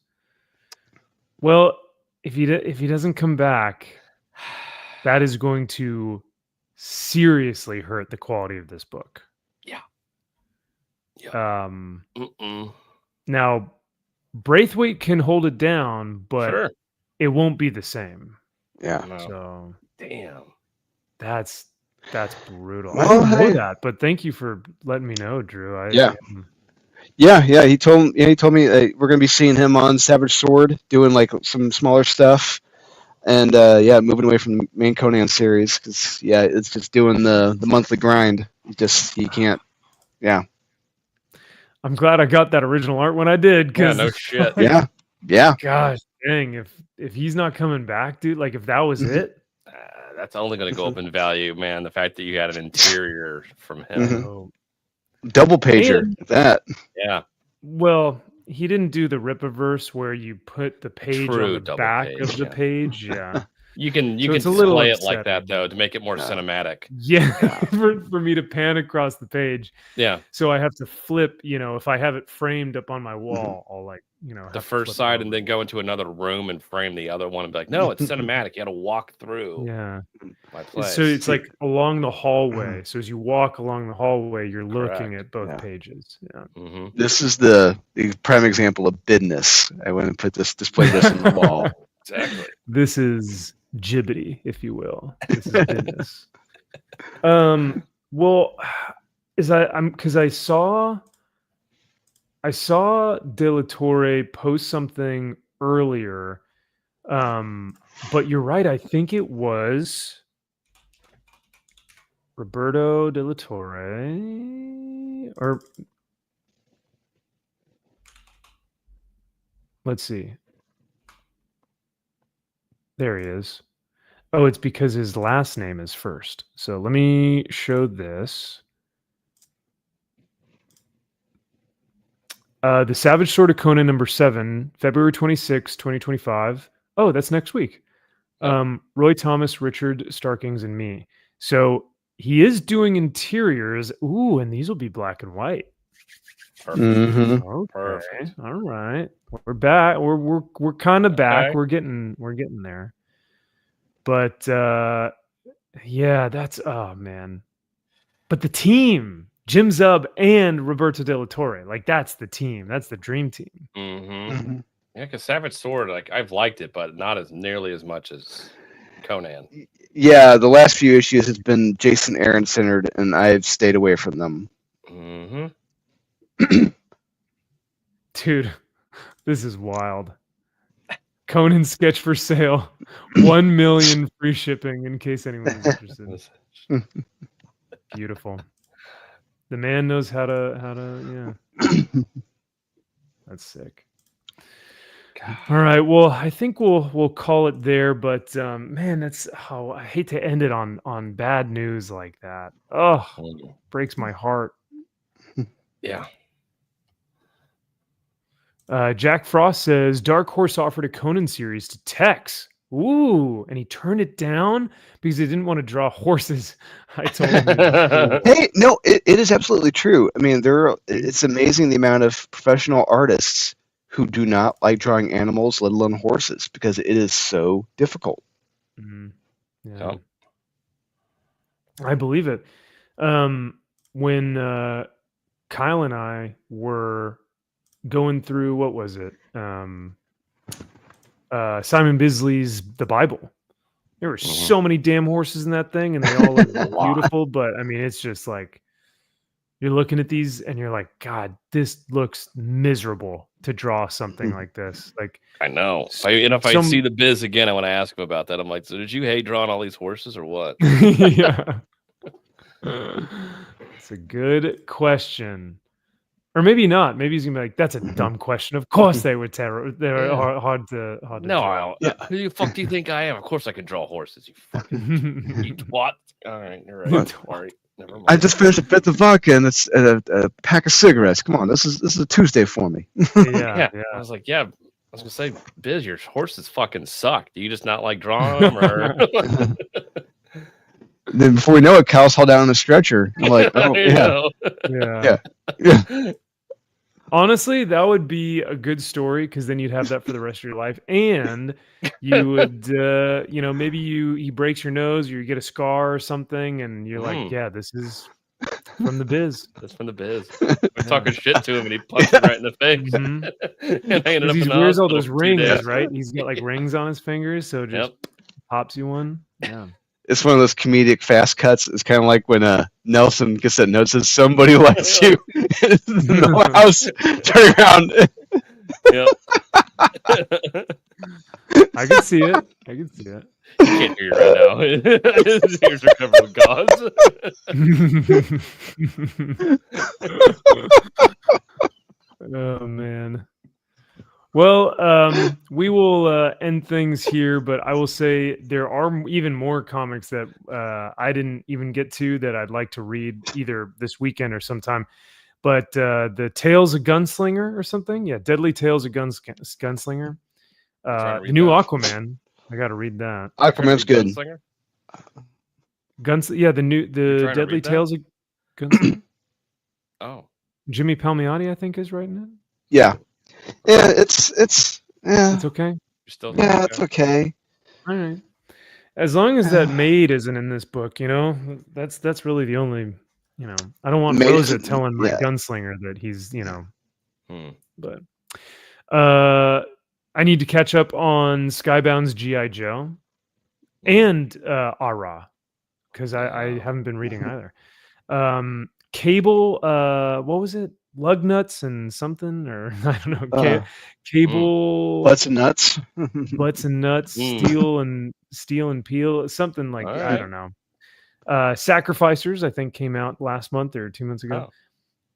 Well, if he doesn't come back, that is going to seriously hurt the quality of this book. Yeah. Now Braithwaite can hold it down, but Sure. it won't be the same. Yeah. No. So Damn. that's brutal. I Well, didn't know hey. that, but thank you for letting me know, Drew. Yeah. Yeah. He told me we're going to be seeing him on Savage Sword doing like some smaller stuff, and moving away from the main Conan series because it's just doing the monthly grind. He can't. Yeah. I'm glad I got that original art when I did. Yeah, Cause no shit. Yeah. Yeah. Gosh dang, if he's not coming back, dude, like if that was it, That's only going to go up in value, man. The fact that you had an interior from him. Mhm. oh, Double pager. And- That. Yeah. well, he didn't do the Rippaverse where you put the page True on the double back page, of the yeah. page. Yeah. You can So it's a little display it like upsetting. that though to make it more Yeah. cinematic. Yeah, for me to pan across the page. Yeah. So I have to flip, if I have it framed up on my wall, I'll like, The have to first flip it side over. and then go into another room and frame the other one and be like, no, it's cinematic. You got to walk through Yeah. my place. So it's like along the hallway. So as you walk along the hallway, you're looking Correct. at both Yeah. pages. Yeah. Mhm. This is the prime example of business. I went and display this on the wall. Exactly. This is Gibbity, if you will. This is business. Well, because I saw De La Torre post something earlier. But you're right. I think it was Roberto De La Torre, or let's see. There he is. Oh, it's because his last name is first. So let me show this. The Savage Sword of Conan #7, February 26, 2025. Oh, that's next week. Roy Thomas, Richard Starkings, and me. So he is doing interiors. Ooh, and these will be black and white. Perfect. Mhm. Okay. Perfect. All right. We're back. We're kind of back. Okay. We're getting there. But yeah, that's oh man. But the team, Jim Zub and Roberto De La Torre, like that's the team. That's the dream team. Mm-hmm. Yeah, because Savage Sword, like I've liked it, but not as nearly as much as Conan. Yeah, the last few issues has been Jason Aaron centered, and I've stayed away from them. Mm-hmm. Dude, this is wild. Conan sketch for sale. 1 million free shipping in case anyone's interested. Beautiful. The man knows how to That's sick. All right. Well, I think we'll call it there, but man, that's I hate to end it on bad news like that. Oh, breaks my heart. Yeah. Jack Frost says Dark Horse offered a Conan series to Tex. Ooh, and he turned it down because he didn't want to draw horses. I told him. Hey, no, it is absolutely true. I mean, it's amazing the amount of professional artists who do not like drawing animals, let alone horses, because it is so difficult. Yeah. Oh. I believe it. When Kyle and I were going through, what was it? Simon Bisley's The Bible. There were so many damn horses in that thing, and they all look beautiful. But I mean, it's just like you're looking at these and you're like, God, this looks miserable to draw something like this. Like, I know. If I see the biz again, I want to ask him about that. I'm like, so did you hate drawing all these horses or what? Yeah. It's a good question. Or maybe not. Maybe he's gonna be like, "That's a dumb question." Of course, they were terrible. They're hard to draw. Who the fuck do you think I am? Of course, I can draw horses. You fucking you twat. All right, you're right. Sorry. Never mind. I just finished a fifth of vodka and it's a pack of cigarettes. Come on, this is a Tuesday for me. Yeah. I was like, I was gonna say, Biz, your horses fucking suck. Do you just not like drawing them, or? Then before we know it, Kyle's hauled down on a stretcher. I'm like, oh Yeah. yeah. Honestly, that would be a good story because then you'd have that for the rest of your life, and you would, maybe he breaks your nose or you get a scar or something, and you're like, yeah, this is from the biz. That's from the biz. We're talking shit to him, and he punched him right in the face. Mhm. And I ended up He in the wears all hospital those for 2 rings, days. right? He's got like rings on his fingers, so it just pops you one. Yeah. It's one of those comedic fast cuts. It's kind of like when Nelson gets that note says somebody likes you in the house. Turn around. Yep. I can see it. You can't hear you right now. His ears are covered with gauze. Oh man. Well, we will end things here, but I will say there are even more comics that I didn't even get to that I'd like to read either this weekend or sometime. But the Tales of Gunslinger or something, Deadly Tales of Gunslinger, the new Aquaman. I got to read that. Aquaman's good. The Deadly Tales of Gunslinger. Oh, Jimmy Palmiotti, I think, is writing it. Yeah. Yeah, it's okay. It's okay. All right. As long as that maid isn't in this book, that's really the only, I don't want Rosa telling my gunslinger that he's, but I need to catch up on Skybound's G.I. Joe and Ara, because I haven't been reading either. Cable, what was it? Lug nuts and something, or I don't know. Cable butts and nuts. Butts and nuts. Steel and peel. Something like that. I don't know. Sacrificers, I think, came out last month or 2 months ago.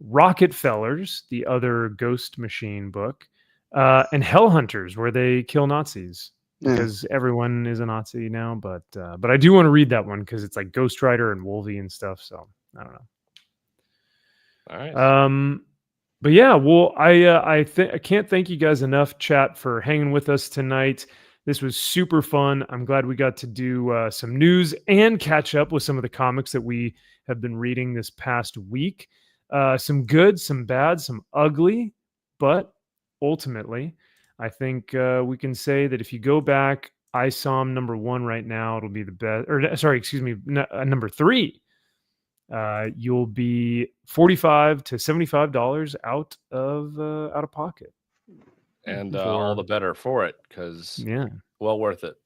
Rocket Fellers, the other Ghost Machine book, and Hell Hunters, where they kill Nazis because everyone is a Nazi now. But I do want to read that one because it's like Ghost Rider and Wolvie and stuff. So I don't know. All right. But yeah, well, I can't thank you guys enough, chat, for hanging with us tonight. This was super fun. I'm glad we got to do some news and catch up with some of the comics that we have been reading this past week. Some good, some bad, some ugly, but ultimately, I think we can say that if you go back, ISOM number 1 right now, it'll be the best. Or sorry, excuse me, number 3. You'll be $45 to $75 out of pocket, and all the better for it, because well worth it.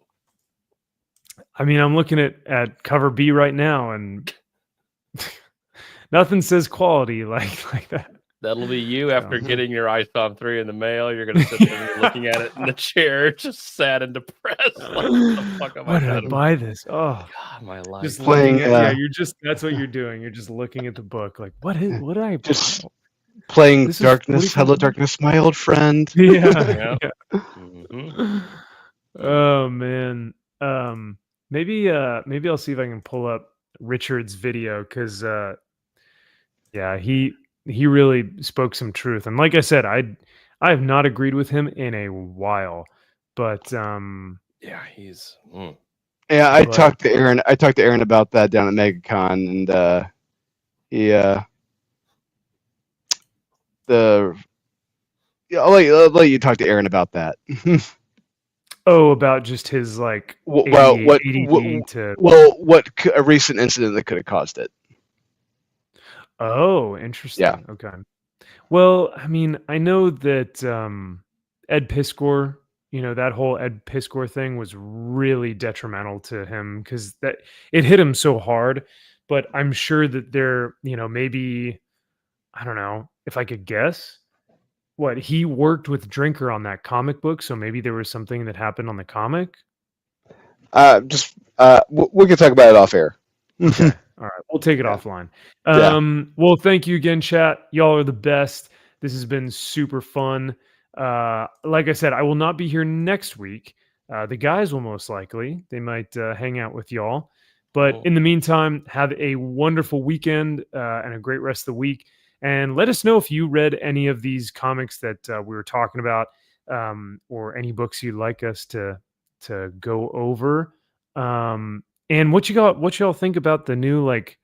I mean, I'm looking at cover B right now, and nothing says quality like that. That'll be you after getting your ISOM 3 in the mail. You're gonna sit there and you're looking at it in the chair, just sad and depressed. Like, what the fuck am Why did I buy this? Oh God, my life. Just playing. That's what you're doing. You're just looking at the book, like, what did I just playing Darkness? Hello, Darkness, my old friend. Yeah. Mm-hmm. Oh man. Maybe I'll see if I can pull up Richard's video because he really spoke some truth. And like I said, I have not agreed with him in a while, but he's I talked to Aaron about that down at MegaCon, and I'll let you talk to Aaron about that. About just his like what a recent incident that could have caused it. Oh, interesting. Yeah. Okay. Well, I mean, I know that Ed Piskor, that whole Ed Piskor thing was really detrimental to him because that it hit him so hard. But I'm sure that there, maybe I don't know if I could guess. What, he worked with Drinker on that comic book, so maybe there was something that happened on the comic. We can talk about it off air. Okay. All right. We'll take it Yeah. offline. Yeah. Well, thank you again, chat. Y'all are the best. This has been super fun. Like I said, I will not be here next week. The guys will most likely. They might hang out with y'all. But Cool. in the meantime, have a wonderful weekend and a great rest of the week. And let us know if you read any of these comics that we were talking about, or any books you'd like us to go over. And what y'all think about the new like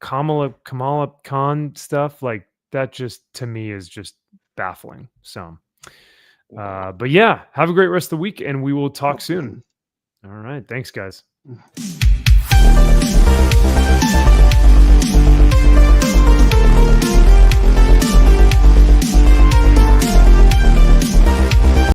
Kamala Khan stuff? Like that just to me is just baffling. So, but yeah, have a great rest of the week, and we will talk soon. All right, thanks, guys.